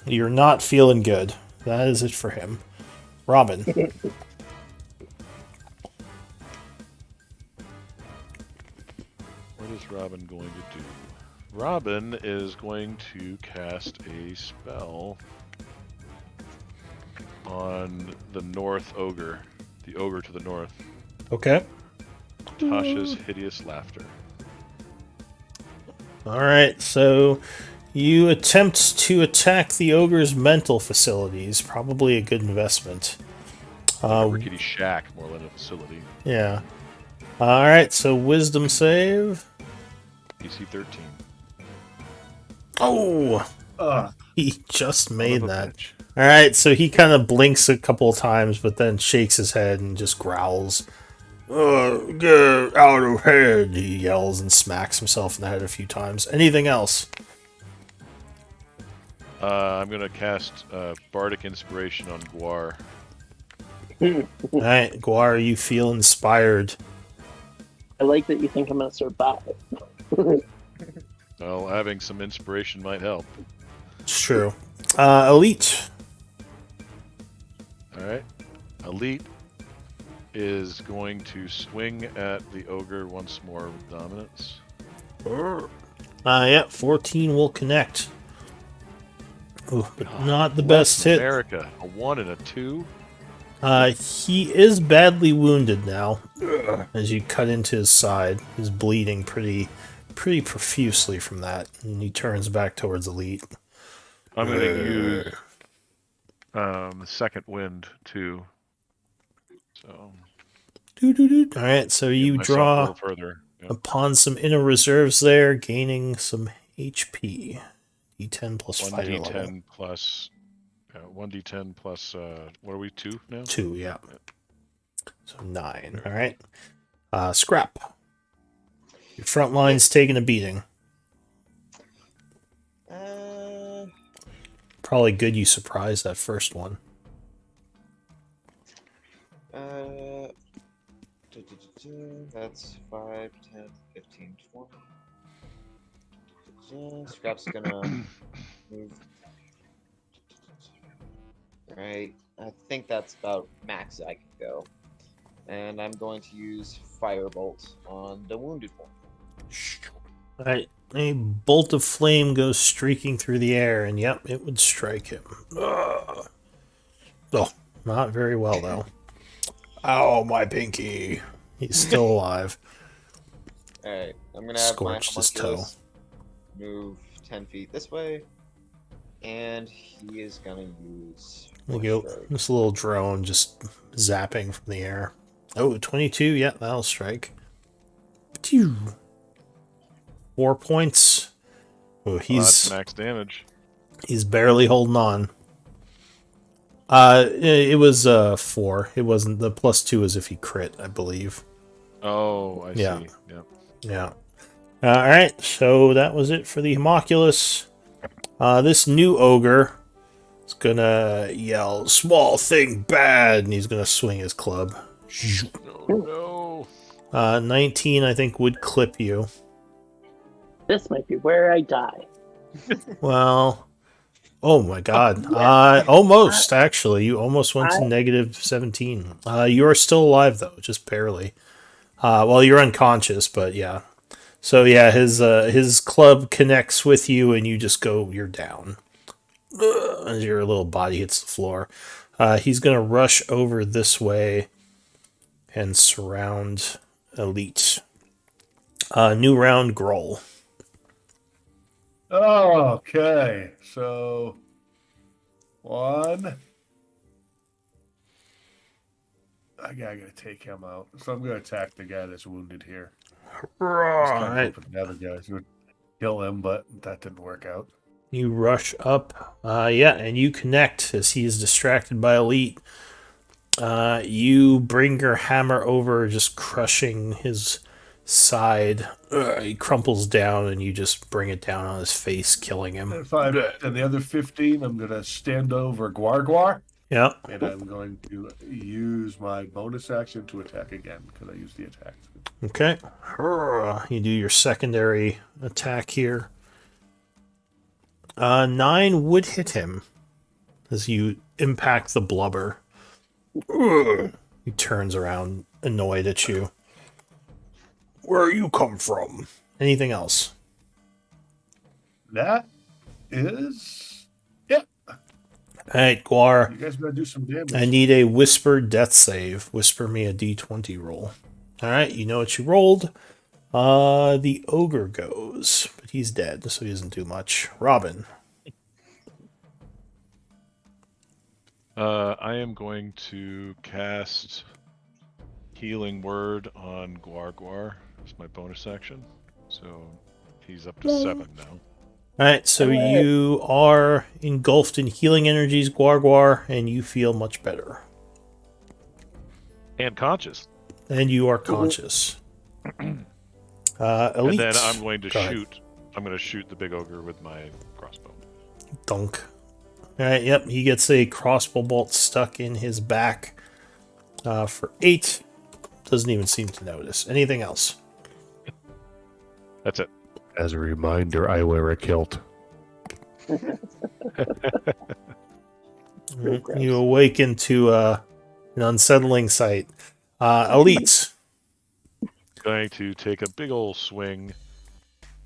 You're not feeling good. That is it for him. Robin. What is Robin going to do? Robin is going to cast a spell on the north ogre. The ogre to the north. Okay. Tasha's hideous laughter. All right. So you attempt to attack the ogre's mental facilities. Probably a good investment. Like a rickety shack more than a facility. Yeah. All right. So wisdom save. PC 13. Oh, Uh, he just Son made of a that. bitch. All right. So he kind of blinks a couple of times, but then shakes his head and just growls. Get out of head, he yells and smacks himself in the head a few times. Anything else? I'm gonna cast Bardic Inspiration on Guar. Alright, Guar, you feel inspired. I like that you think I'm gonna survive. Well, having some inspiration might help. It's true. Elite. Alright. Elite is going to swing at the ogre once more with dominance. Yeah, 14 will connect. Ooh, but not the Bless best hit. America. A 1 and a 2. He is badly wounded now. As you cut into his side, he's bleeding pretty profusely from that, and he turns back towards Elite. I'm going to use second wind too. So All right, so get you myself a draw little further. Yep. upon some inner reserves there, gaining some HP. D10 plus One fighter level. D10 plus 1d10 plus what are we 2 now? 2, yeah. So 9. All right. Scrap. Your front line's taking a beating. Probably good you surprised that first one. That's 5, 10, 15, 20. Scrap's gonna move. Alright, I think that's about max I can go. And I'm going to use Firebolt on the wounded one. Alright, a bolt of flame goes streaking through the air, and yep, it would strike him. Ugh. Oh, not very well, though. Ow, my pinky. He's still alive. Alright, I'm gonna have Scorched my his toe. homunculus move 10 feet this way. And he is gonna use... There you go. This little drone just zapping from the air. Oh, 22, yeah, that'll strike. Phew. 4 points. Oh, That's max damage. he's barely holding on. It was 4. It wasn't the +2 as if he crit, I believe. Oh, I Yeah. see. Yeah. Yeah. All right, so that was it for the homunculus. This new ogre is gonna yell, "Small thing bad," and he's gonna swing his club. Oh no. 19, I think, would clip you. This might be where I die. Well, oh my god. Almost, actually. You almost went to negative 17. You are still alive, though, just barely. Well, you're unconscious, but yeah. So yeah, his club connects with you, and you just go, you're down. As your little body hits the floor. He's going to rush over this way and surround Elite. New round, Groll. okay, so 1. I gotta take him out. So I'm gonna attack the guy that's wounded here. Right. The other guys would kill him, but that didn't work out. You rush up, and you connect as he is distracted by Elite. You bring your hammer over, just crushing his side. He crumples down, and you just bring it down on his face, killing him. And the other 15, I'm gonna stand over Guar, Yeah. and I'm going to use my bonus action to attack again because I used the attack. Okay. You do your secondary attack here. 9 would hit him as you impact the blubber. He turns around, annoyed at you. Where you come from? Anything else? That is, yeah. All right, Guar. You guys gotta do some damage. I need a whispered death save. Whisper me a d20 roll. All right, you know what you rolled. The ogre goes, but he's dead, so he doesn't do much. Robin. I am going to cast Healing Word on Guar Guar. It's my bonus action. So he's up to 7 now. All right, so Alright. you are engulfed in healing energies, Guar Guar, and you feel much better. And conscious. And you are conscious. Elite. And then I'm going to Go ahead. shoot. I'm going to shoot the big ogre with my crossbow. Dunk. All right, yep, he gets a crossbow bolt stuck in his back for 8. Doesn't even seem to notice. Anything else? That's it. As a reminder, I wear a kilt. Very gross. You awaken to an unsettling sight. Elites. Going to take a big old swing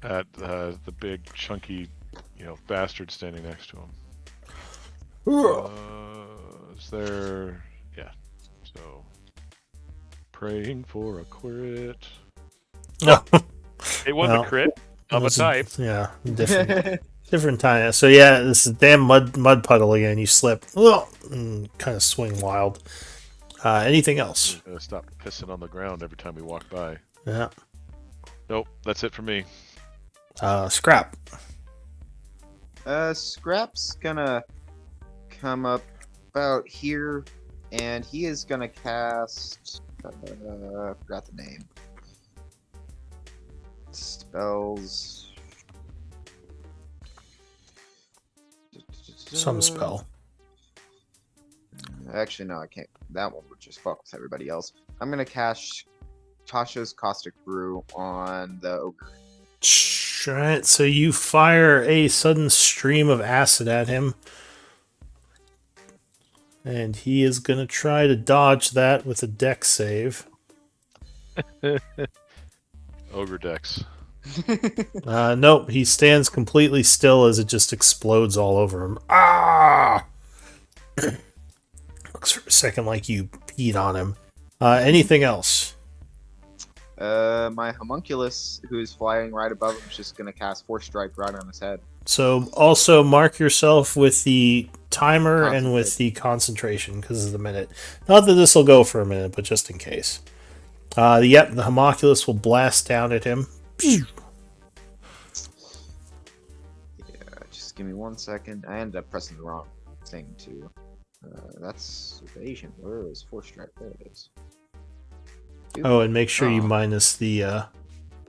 at the big chunky, bastard standing next to him. Is there? Yeah. So praying for a crit. No. It wasn't Well, a crit of a It's type. Yeah, different time. So yeah, this is damn mud puddle again. You slip, and kind of swing wild. Anything else? I'm gonna stop pissing on the ground every time we walk by. Yeah. Nope, that's it for me. Scrap. Scrap's gonna come up about here, and he is gonna cast. Forgot the name. Spells. Some spell. Actually, no, I can't. That one would just fuck with everybody else. I'm gonna cast Tasha's Caustic Brew on the ogre. Alright, so you fire a sudden stream of acid at him. And he is going to try to dodge that with a dex save. Ogre Dex. Nope, he stands completely still as it just explodes all over him. Ah! Looks for a second like you peed on him. Anything else? My homunculus, who is flying right above him, is just gonna cast Force Strike right on his head. So also mark yourself with the timer and with the concentration because of the minute. Not that this will go for a minute, but just in case. Yep, the homunculus will blast down at him. Yeah, just give me 1 second. I ended up pressing the wrong thing too. That's evasion. Where is Force Strike? There it is. Oh, and make sure you Oh. minus the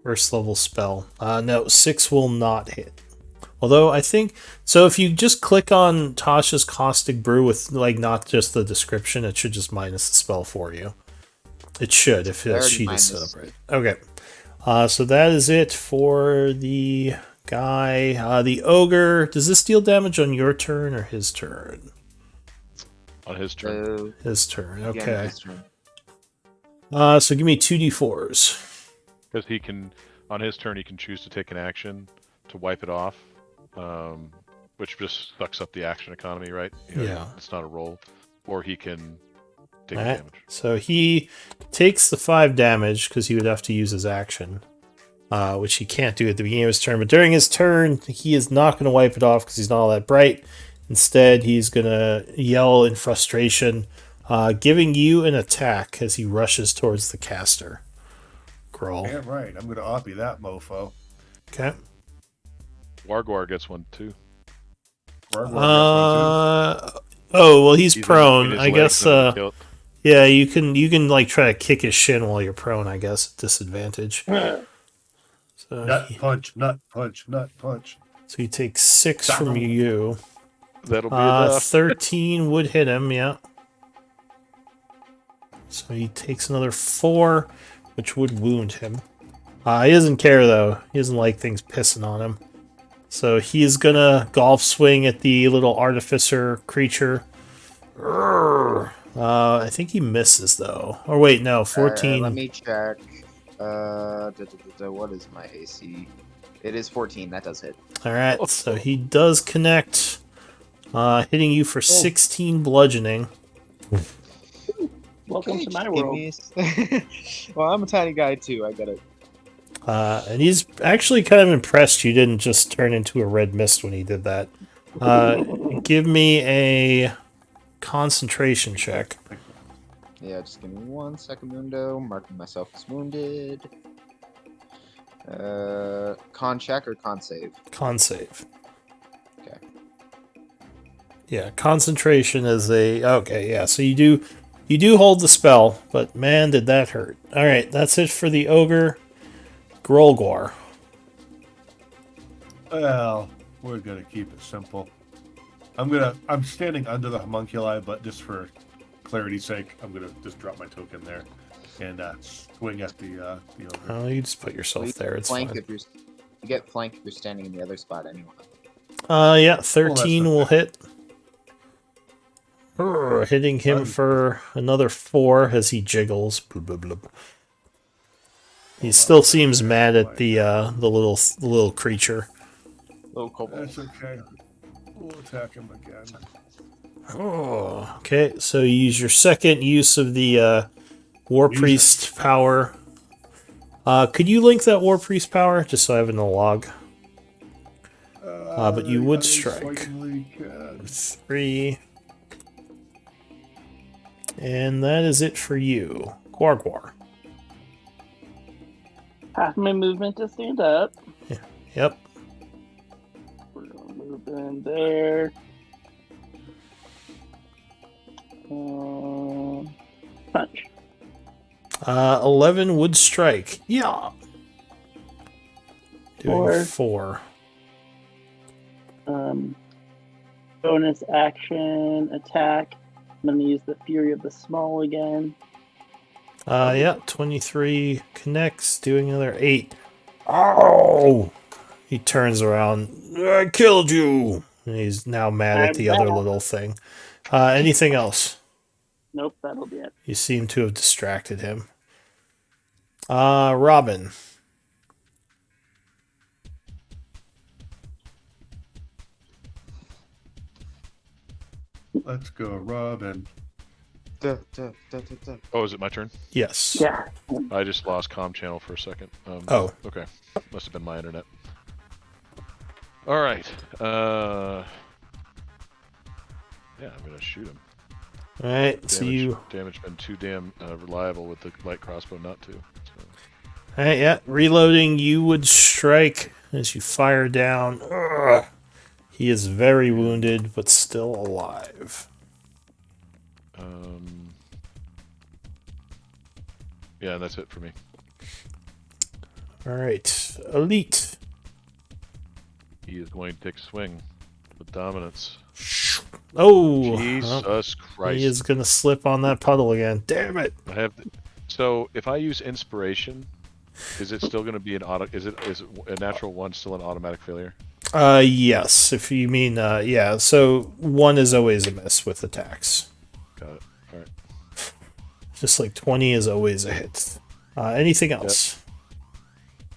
first level spell. No, 6 will not hit. Although I think so. If you just click on Tasha's Caustic Brew with not just the description, it should just minus the spell for you. It should if I the already sheet is set minused up right. Okay. So that is it for the guy. The ogre. Does this deal damage on your turn or his turn? On his turn. His turn. Again, Okay. his turn. So give me 2d4s. Because he can, on his turn, he can choose to take an action to wipe it off, which just sucks up the action economy, right? Yeah. It's not a roll. Or he can take Alright. damage. So he takes the 5 damage because he would have to use his action, which he can't do at the beginning of his turn. But during his turn, he is not going to wipe it off because he's not all that bright. Instead, he's going to yell in frustration, giving you an attack as he rushes towards the caster. Growl. Damn right. I'm gonna oppie that mofo. Okay. Wargwar gets one too. Oh well, he's He's in prone. his I legs guess. under the kilt. Yeah, you can try to kick his shin while you're prone. I guess at disadvantage. So Nut punch, nut punch, nut punch. so you take 6 from you. That'll be enough. 13 would hit him. Yeah. So he takes another 4, which would wound him. He doesn't care though. He doesn't like things pissing on him. So he's gonna golf swing at the little artificer creature. I think he misses though. Or wait, no, 14. Let me check. What is my AC? It is 14. That does hit. All right, so he does connect. hitting you for 16 bludgeoning. Welcome Okay, to my just give world. me well, I'm a tiny guy too. I get it. And he's actually kind of impressed you didn't just turn into a red mist when he did that. Give me a concentration check. Yeah, just give me 1 second, Mundo. Marking myself as wounded. Con check or con save? Con save. Okay. Yeah, concentration is a okay. Yeah, so you do hold the spell, but man, did that hurt. All right, that's it for the ogre. Grolgor. Well, we're gonna keep it simple. I'm standing under the homunculi, but just for clarity's sake, I'm gonna just drop my token there and swing at the ogre. Oh, you just put yourself there. It's flank fine. if you get flank if you're standing in the other spot anyway. Yeah, 13 will hit. Hitting him Fun. for another 4 as he jiggles. Blub, blub, blub. He Hold still on. seems mad at the little creature. Little kobold. That's okay. We'll attack him again. Oh, okay. So you use your second use of the War Use it. Priest power. Could you link that War Priest power just so I have it in the log? But you would I strike. certainly can. 3. And that is it for you. Guarguar. Half my movement to stand up. Yep. We're gonna move in there. Punch. 11 would strike. Yeah. Doing 4. Bonus action attack. I'm gonna use the Fury of the Small again. Yeah, 23 connects, doing another 8. Oh! He turns around. I killed you! And he's now mad at the other little thing. Anything else? Nope, that'll be it. You seem to have distracted him. Robin. Let's go, Robin. Oh, is it my turn? Yes. Yeah. I just lost comm channel for a second. Oh. Okay. Must have been my internet. All right. Yeah, I'm gonna shoot him. All right. So you. Damage been too damn reliable with the light crossbow not to. So. All right. Yeah. Reloading. You would strike as you fire down. Ugh. He is very wounded, but still alive. Yeah, that's it for me. All right. Elite. He is going to take a swing with dominance. Oh. Jesus Christ. He is going to slip on that puddle again. Damn it. I have. So if I use inspiration, is it still going to be an auto? Is it a natural one still an automatic failure? Yes. If you mean, yeah. So 1 is always a miss with attacks. Got it. All right. Just like 20 is always a hit. Anything else?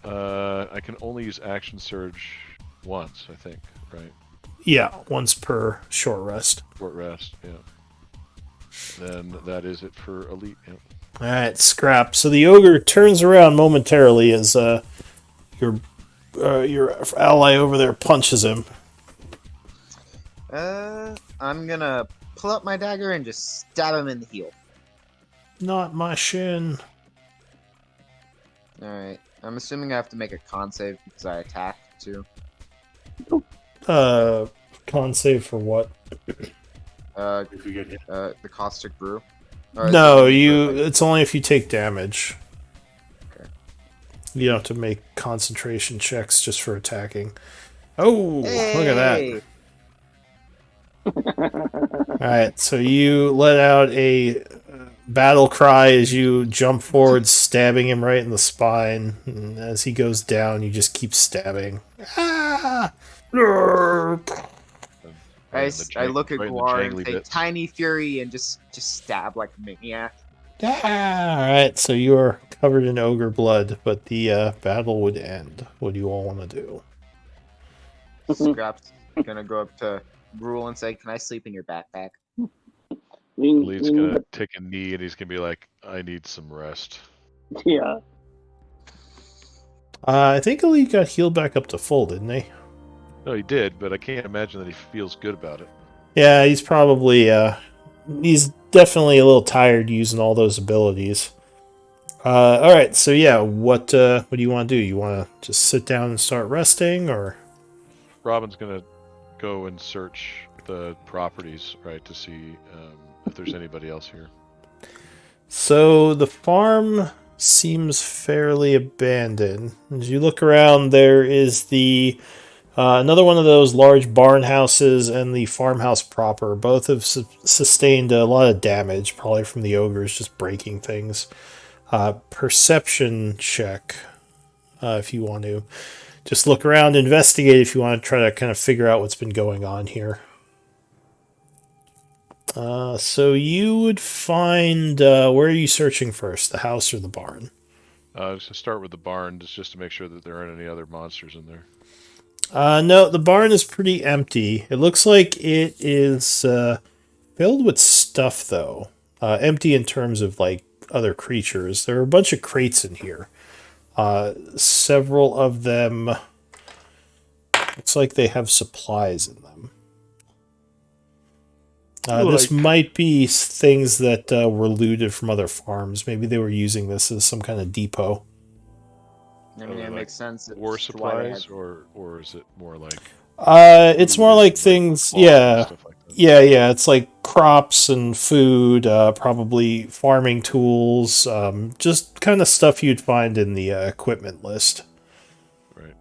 I can only use action surge once, I think, right? Yeah, once per short rest. Short rest, yeah. Then that is it for elite. Yeah. All right, scrap. So the ogre turns around momentarily as your ally over there punches him. I'm gonna pull out my dagger and just stab him in the heel. Not my shin. Alright. I'm assuming I have to make a con save because I attacked too. Con save for what? If you get hit. The caustic brew. Or No, is it- it's only if you take damage. Okay. You don't have to make concentration checks just for attacking. Oh, look at that. Hey! Alright, so you let out a battle cry as you jump forward, stabbing him right in the spine. And as he goes down, you just keep stabbing. Ah! I look at right in the Guar and jangly say, bit. Tiny Fury, and just stab like a maniac. Alright, so you are covered in ogre blood, but the battle would end. What do you all want to do? Scrap's gonna go up to Rule and say, "Can I sleep in your backpack?" Lee's gonna take a knee and he's gonna be like, "I need some rest." Yeah. I think Elite got healed back up to full, didn't he? No, he did, but I can't imagine that he feels good about it. Yeah, he's probably he's definitely a little tired using all those abilities. All right, so yeah, what do you want to do? You want to just sit down and start resting, or Robin's gonna go and search the properties, right, to see if there's anybody else here. so the farm seems fairly abandoned. As you look around, there is the another one of those large barn houses and the farmhouse proper. Both have sustained a lot of damage, probably from the ogres just breaking things. Perception check, if you want to. Just look around, investigate if you want to try to kind of figure out what's been going on here. So you would find, where are you searching first, the house or the barn? I was gonna start with the barn just to make sure that there aren't any other monsters in there. No, the barn is pretty empty. It looks like it is filled with stuff, though. Empty in terms of like other creatures. There are a bunch of crates in here. Several of them looks like they have supplies in them. This might be things that were looted from other farms. Maybe they were using this as some kind of depot. I mean, it makes sense. War It's why they supplies, or is it more like? It's more food like and, things, cloth and yeah. stuff like that? Yeah. It's like crops and food, probably farming tools, just kind of stuff you'd find in the equipment list. Right.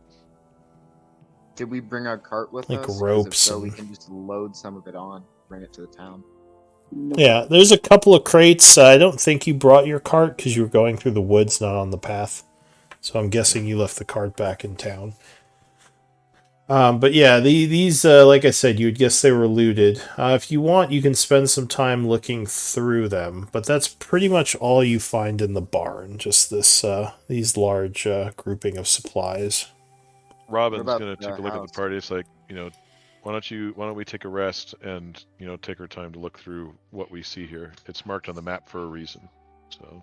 Did we bring our cart with Like us? 'Cause ropes if so, we and- can just load some of it on, bring it to the town. Yeah, there's a couple of crates. I don't think you brought your cart because you were going through the woods, not on the path. So I'm guessing you left the cart back in town. But yeah, these, like I said, you would guess they were looted. If you want, you can spend some time looking through them. But that's pretty much all you find in the barn. Just these large grouping of supplies. Robin's about gonna the take a look at house? the party. It's like, why don't we take a rest and take our time to look through what we see here. It's marked on the map for a reason. So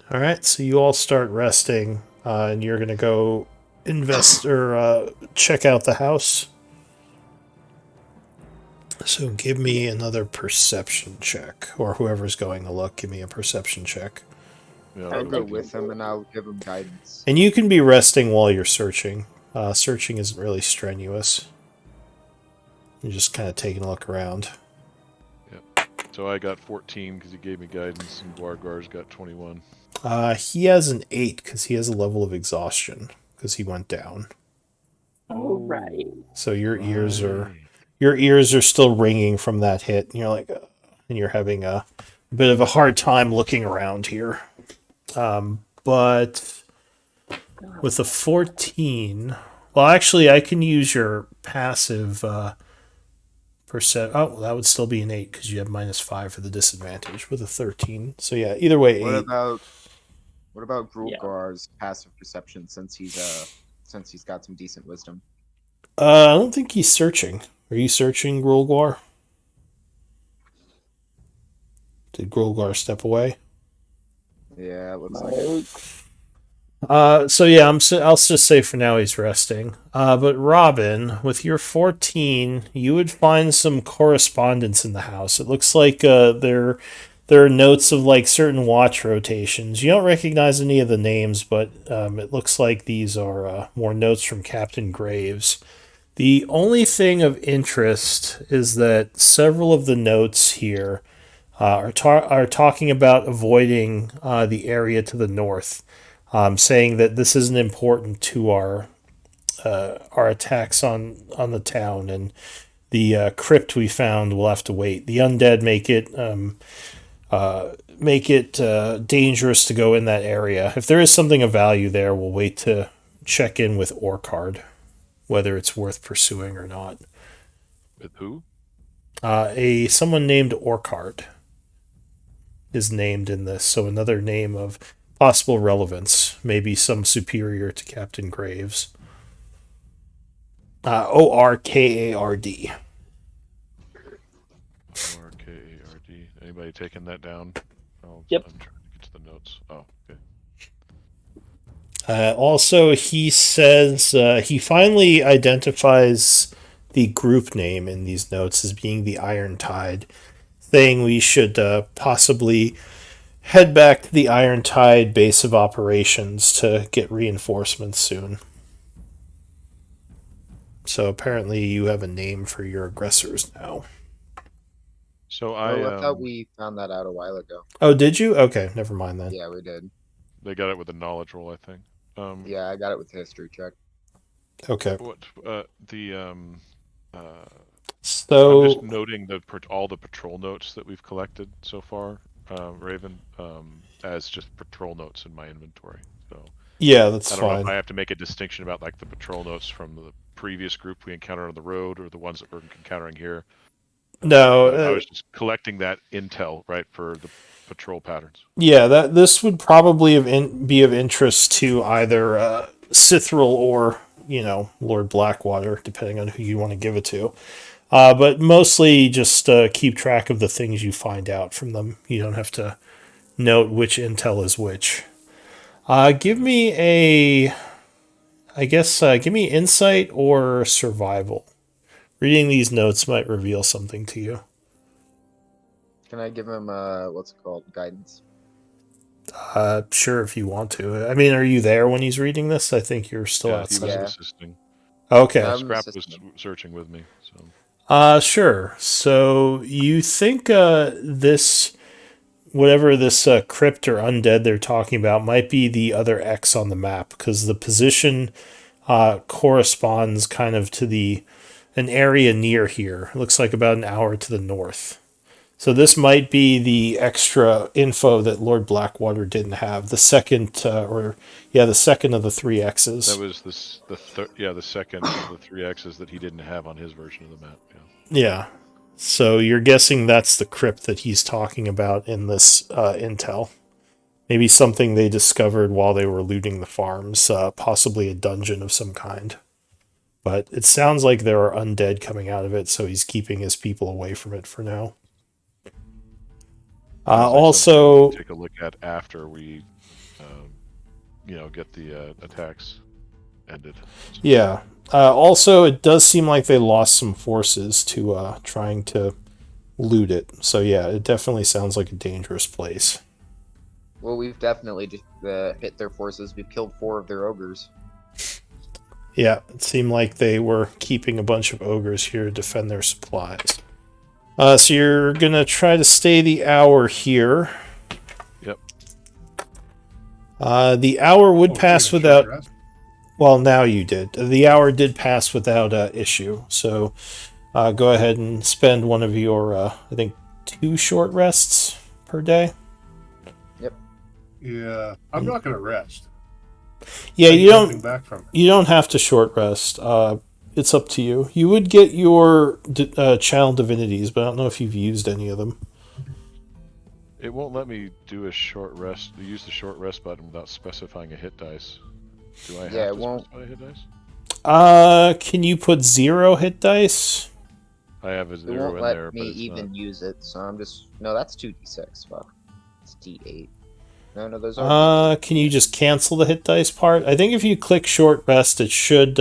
All right, so you all start resting, and you're gonna go invest or check out the house. So give me another perception check, or whoever's going to look, give me a perception check. I'll go with him and I'll give him guidance. And you can be resting while you're searching. Searching isn't really strenuous. You're just kind of taking a look around. So I got 14 because he gave me guidance, and Guargar's got 21. He has an 8 because he has a level of exhaustion because he went down. All right. So your ears are still ringing from that hit, and you're like, and you're having a bit of a hard time looking around here. But with a 14, well, actually, I can use your passive percent. Oh, well, that would still be an 8 because you have -5 for the disadvantage with a 13. So yeah, either way, 8. What about Grulgar's passive perception since he's got some decent wisdom? I don't think he's searching. Are you searching, Grulgar? Did Grulgar step away? Yeah, it looks like it. So yeah, I'll just say for now he's resting. But Robin, with your 14, you would find some correspondence in the house. It looks like there are notes of like certain watch rotations. You don't recognize any of the names, but it looks like these are more notes from Captain Graves. The only thing of interest is that several of the notes here are talking about avoiding the area to the north. Saying that this isn't important to our attacks on the town, and the crypt we found will have to wait. The undead make it dangerous to go in that area. If there is something of value there, we'll wait to check in with Orcard, whether it's worth pursuing or not. With who? Someone named Orcard is named in this, so another name of possible relevance, maybe some superior to Captain Graves. ORKARD. ORKARD. Anybody taking that down? Yep. I'm trying to get to the notes. Oh, okay. Also, he says he finally identifies the group name in these notes as being the Iron Tide, saying we should possibly head back to the Iron Tide base of operations to get reinforcements soon. So apparently you have a name for your aggressors now. So Well, I thought we found that out a while ago. Oh, did you? Okay, never mind then. Yeah, we did. they got it with a knowledge roll, I think. Yeah, I got it with the history check. Okay. What the I'm So just noting all the patrol notes that we've collected so far, Raven, as just patrol notes in my inventory. So yeah, that's I don't know if fine. I have to make a distinction about like the patrol notes from the previous group we encountered on the road or the ones that we're encountering here. No, But I was just collecting that intel, right, for the patrol patterns. yeah, that this would probably be of interest to either Cithril or Lord Blackwater, depending on who you want to give it to. But mostly just keep track of the things you find out from them. You don't have to note which intel is which. Give me give me insight or survival. Reading these notes might reveal something to you. Can I give him what's it called? Guidance. Sure, if you want to. I mean, are you there when he's reading this? I think you're still Yeah, he was outside. Yeah. assisting. Okay. I'm Scrap was assisting. searching with me. So Sure. So you think this, whatever this crypt or undead they're talking about, might be the other X on the map because the position corresponds kind of to an area near here. It looks like about an hour to the north. So this might be the extra info that Lord Blackwater didn't have. The second, the second of the three X's. that was the second of the 3X's that he didn't have on his version of the map. Yeah. Yeah. So you're guessing that's the crypt that he's talking about in this intel. Maybe something they discovered while they were looting the farms, possibly a dungeon of some kind. But it sounds like there are undead coming out of it, so he's keeping his people away from it for now. Sounds like something we Also, can take a look at after we, get the attacks ended. So, yeah. Also, it does seem like they lost some forces to trying to loot it. So yeah, it definitely sounds like a dangerous place. Well, we've definitely just hit their forces. We've killed 4 of their ogres. Yeah, it seemed like they were keeping a bunch of ogres here to defend their supplies. So you're gonna try to stay the hour here. Yep. The hour would pass taking a without. short rest. Well, now you did. The hour did pass without issue. So go ahead and spend one of your, I think, 2 short rests per day. Yeah, I'm not gonna rest. Yeah, I you get don't. nothing back from it. You don't have to short rest. It's up to you. You would get your channel divinities, but I don't know if you've used any of them. It won't let me do a short rest. Use the short rest button without specifying a hit dice. Do I have Yeah, it to won't. specify a hit dice? Can you put 0 hit dice? I have a It 0 won't in let there, me but it's even not. use it, so I'm just... No, that's 2d6. Fuck. It's d8. No, those are Can you just cancel the hit dice part? I think if you click short rest, it should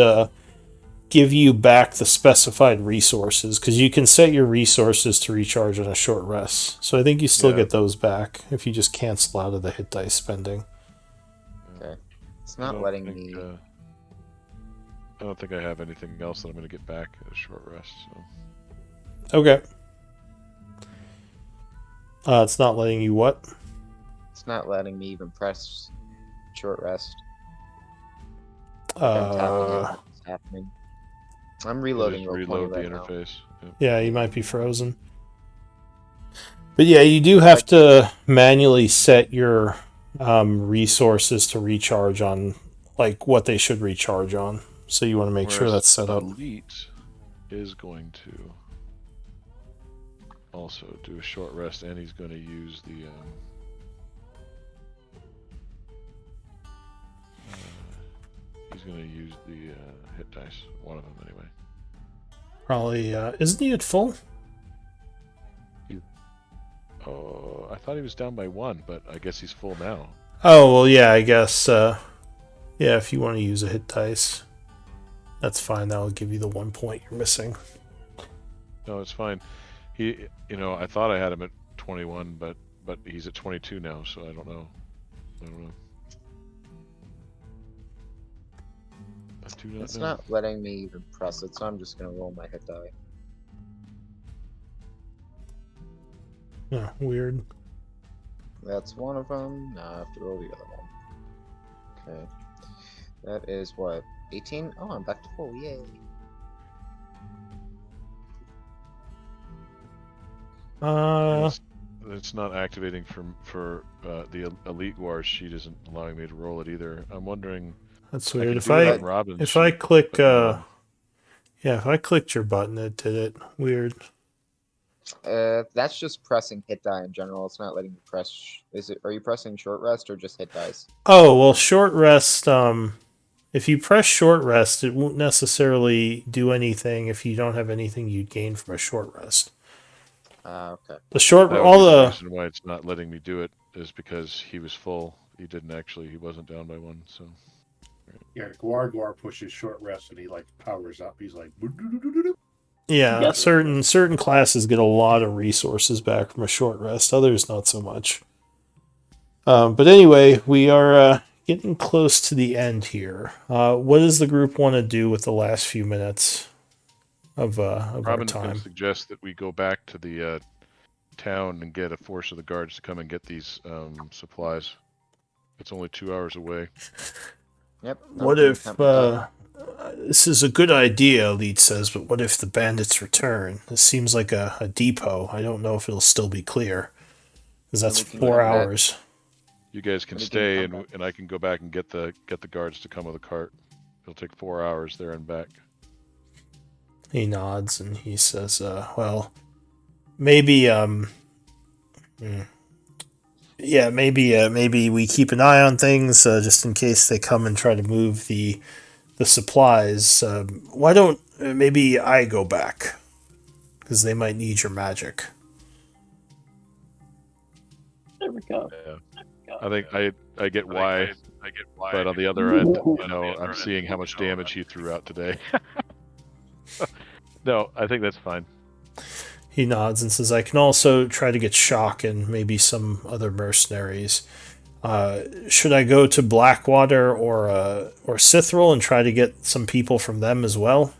give you back the specified resources because you can set your resources to recharge on a short rest. So I think you still Yeah. get those back if you just cancel out of the hit dice spending. Okay. It's I not don't letting think, me... I don't think I have anything else that I'm going to get back at a short rest. So. Okay. It's not letting you what? It's not letting me even press short rest. I'm tapping it. Nothing's happening. I'm reloading Just Roll20 reload the right now. interface. Yep. Yeah, you might be frozen. But yeah, you do have to manually set your resources to recharge on, like, what they should recharge on. So you want to make sure Whereas that's set up. Elite is going to also do a short rest, and he's going to use the He's gonna use the hit dice. One of them, anyway. Probably, isn't he at full? Oh, I thought he was down by 1, but I guess he's full now. Oh, well, yeah, I guess, yeah, if you want to use a hit dice, that's fine. That'll give you the 1 point you're missing. No, it's fine. He, I thought I had him at 21, but he's at 22 now, so I don't know. I do not It's know. not letting me even press it, so I'm just gonna roll my hit die. Yeah, weird. That's one of them. Now I have to roll the other one. Okay. That is what? 18? Oh, I'm back to full. Yay. It's not activating for the Elite Wars sheet. Isn't allowing me to roll it either. I'm wondering. That's I weird. can If do it I on Robin's if I sheet, click, but no. yeah, if I clicked your button, it did it. Weird. That's just pressing hit die in general. It's not letting you press. Are you pressing short rest or just hit dice? Oh, well, short rest, if you press short rest, it won't necessarily do anything if you don't have anything you'd gain from a short rest. Okay. The short, That would all be the the, reason why it's not letting me do it is because he was full. He wasn't down by 1. So Yeah, Guar pushes short rest and he like powers up. He's like, "Boo-doo-doo-doo-doo-doo." yeah, Yes. certain classes get a lot of resources back from a short rest. Others not so much. But anyway, we are getting close to the end here. What does the group want to do with the last few minutes of our Robin's going to time? suggest that we go back to the town and get a force of the guards to come and get these supplies. It's only 2 hours away. Yep. What I'm if happy with that. this is a good idea, Lead says, but what if the bandits return? This seems like a depot. I don't know if it'll still be clear. Because that's We can 4 come back. hours. You guys can We can stay, come back. and I can go back and get the guards to come with a cart. It'll take 4 hours there and back. He nods and he says, well, maybe, yeah, maybe we keep an eye on things just in case they come and try to move the supplies. Why don't maybe I go back? Because they might need your magic. There we go. Yeah. I think I get why, but on the other end, I'm seeing how much damage he threw out today. No, I think that's fine. He nods and says, I can also try to get Shock and maybe some other mercenaries. Should I go to Blackwater or Cithril and try to get some people from them as well?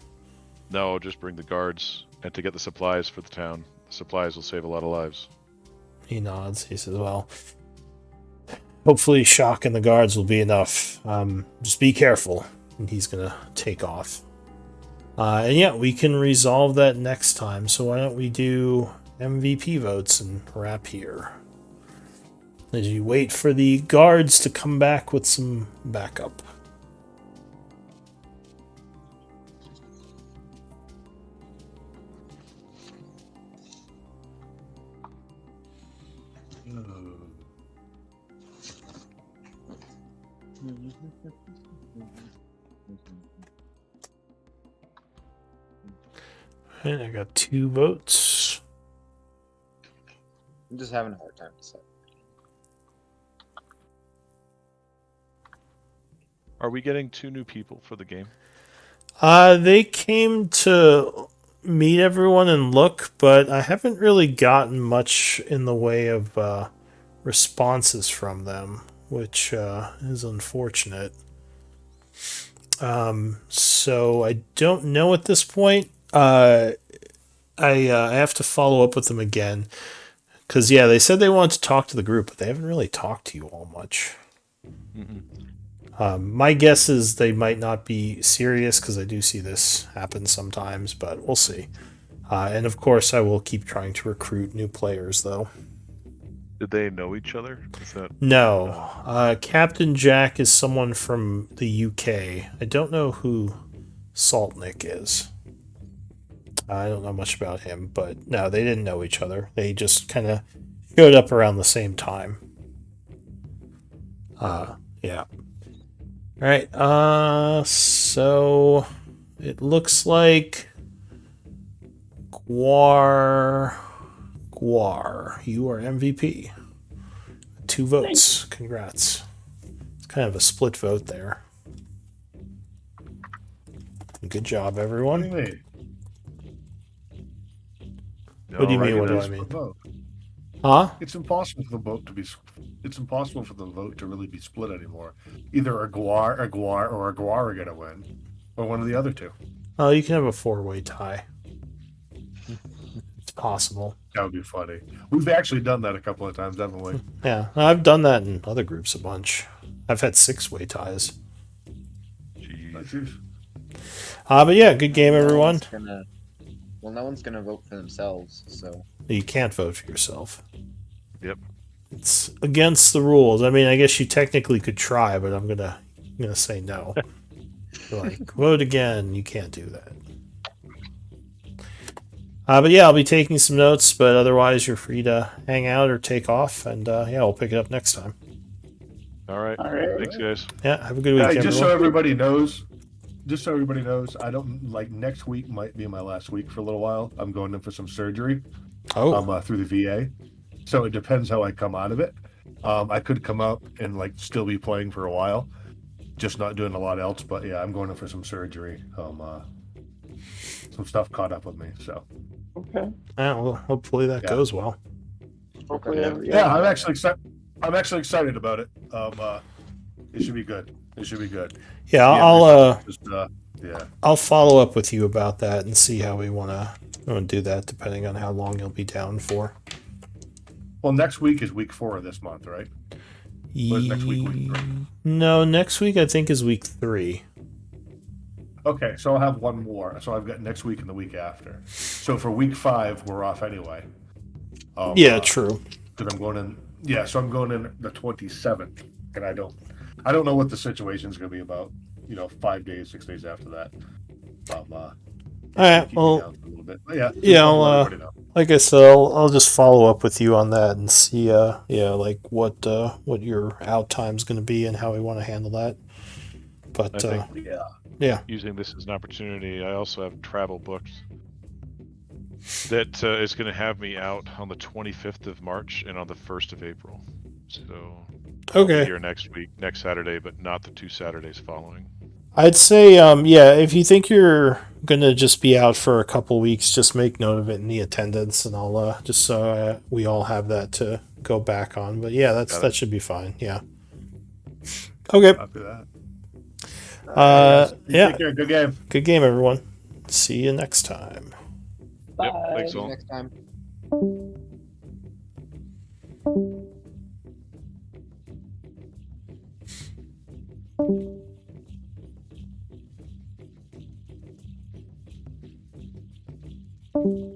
No, just bring the guards and to get the supplies for the town. The supplies will save a lot of lives. He nods. He says, well, hopefully Shock and the guards will be enough. Just be careful. And he's going to take off. And yeah, we can resolve that next time. So why don't we do MVP votes and wrap here? As you wait for the guards to come back with some backup. And I got 2 votes. I'm just having a hard time deciding. Are we getting 2 new people for the game? They came to meet everyone and look, but I haven't really gotten much in the way of responses from them, which is unfortunate. So I don't know at this point. I have to follow up with them again. Because, yeah, they said they wanted to talk to the group, but they haven't really talked to you all much. My guess is they might not be serious, because I do see this happen sometimes, but we'll see. And, of course, I will keep trying to recruit new players, though. Did they know each other? No. Captain Jack is someone from the UK. I don't know who Saltnick is. I don't know much about him, but no, they didn't know each other. They just kind of showed up around the same time. Yeah. All right. So it looks like Guar, you are MVP. 2 votes. Congrats. It's kind of a split vote there. Good job, What everyone. do you mean? What do you mean? Alrighty What do then. I mean? Vote. Huh? It's impossible for the vote to be. It's impossible for the vote to really be split anymore. Either a Guar, or a Guar are gonna win, or one of the other two. Oh, you can have a 4-way tie. It's possible. That would be funny. We've actually done that a couple of times, haven't we? Yeah, I've done that in other groups a bunch. I've had 6-way ties. Jeez. But yeah, good game, No everyone. one's gonna- Well, no one's gonna vote for themselves, so You can't vote for yourself. Yep. It's against the rules. I mean, I guess you technically could try, but I'm gonna say no. Like, vote again. You can't do that. But yeah, I'll be taking some notes, but otherwise you're free to hang out or take off, and yeah, we'll pick it up next time. All right. All right. Thanks, guys. Yeah, have a good week, Hey, just so everyone. everybody knows, I don't like next week might be my last week for a little while. I'm going in for some surgery. Oh, Through the VA, so it depends how I come out of it. I could come out and like still be playing for a while, just not doing a lot else. But yeah, I'm going in for some surgery. Some stuff caught up with me. So Okay. yeah, well, hopefully that Yeah. goes well. Hopefully, yeah, I'm actually excited. I'm actually excited about it. It should be good. It should be good. Yeah, Yeah, yeah. I'll follow up with you about that and see how we want to do that, depending on how long you'll be down for. Well, next week is week 4 of this month, right? Or is next week 3? No, next week I think is week 3. Okay, so I'll have one more. So I've got next week and the week after. So for week 5, we're off anyway. Yeah, true. Because I'm going in. Yeah, so I'm going in the 27th, and I don't know what the situation's going to be about. 5 days, 6 days after that. All right. Keep me Well, down for a little bit. But yeah. yeah. I'll let I'll, everybody know. like I said, I'll just follow up with you on that and see, yeah, like what your out time's going to be and how we want to handle that. But I think Yeah. using this as an opportunity, I also have travel booked that is going to have me out on the 25th of March and on the 1st of April. So I'll be okay. here next week, next Saturday, but not the 2 Saturdays following. I'd say, yeah, if you think you're gonna just be out for a couple weeks, just make note of it in the attendance, and I'll just so we all have that to go back on. But yeah, that should be fine. Yeah. Okay. After that. Yeah. Take care. Good game. Good game, everyone. See you next time. Bye. Yep, thanks see you all. next time. Bye.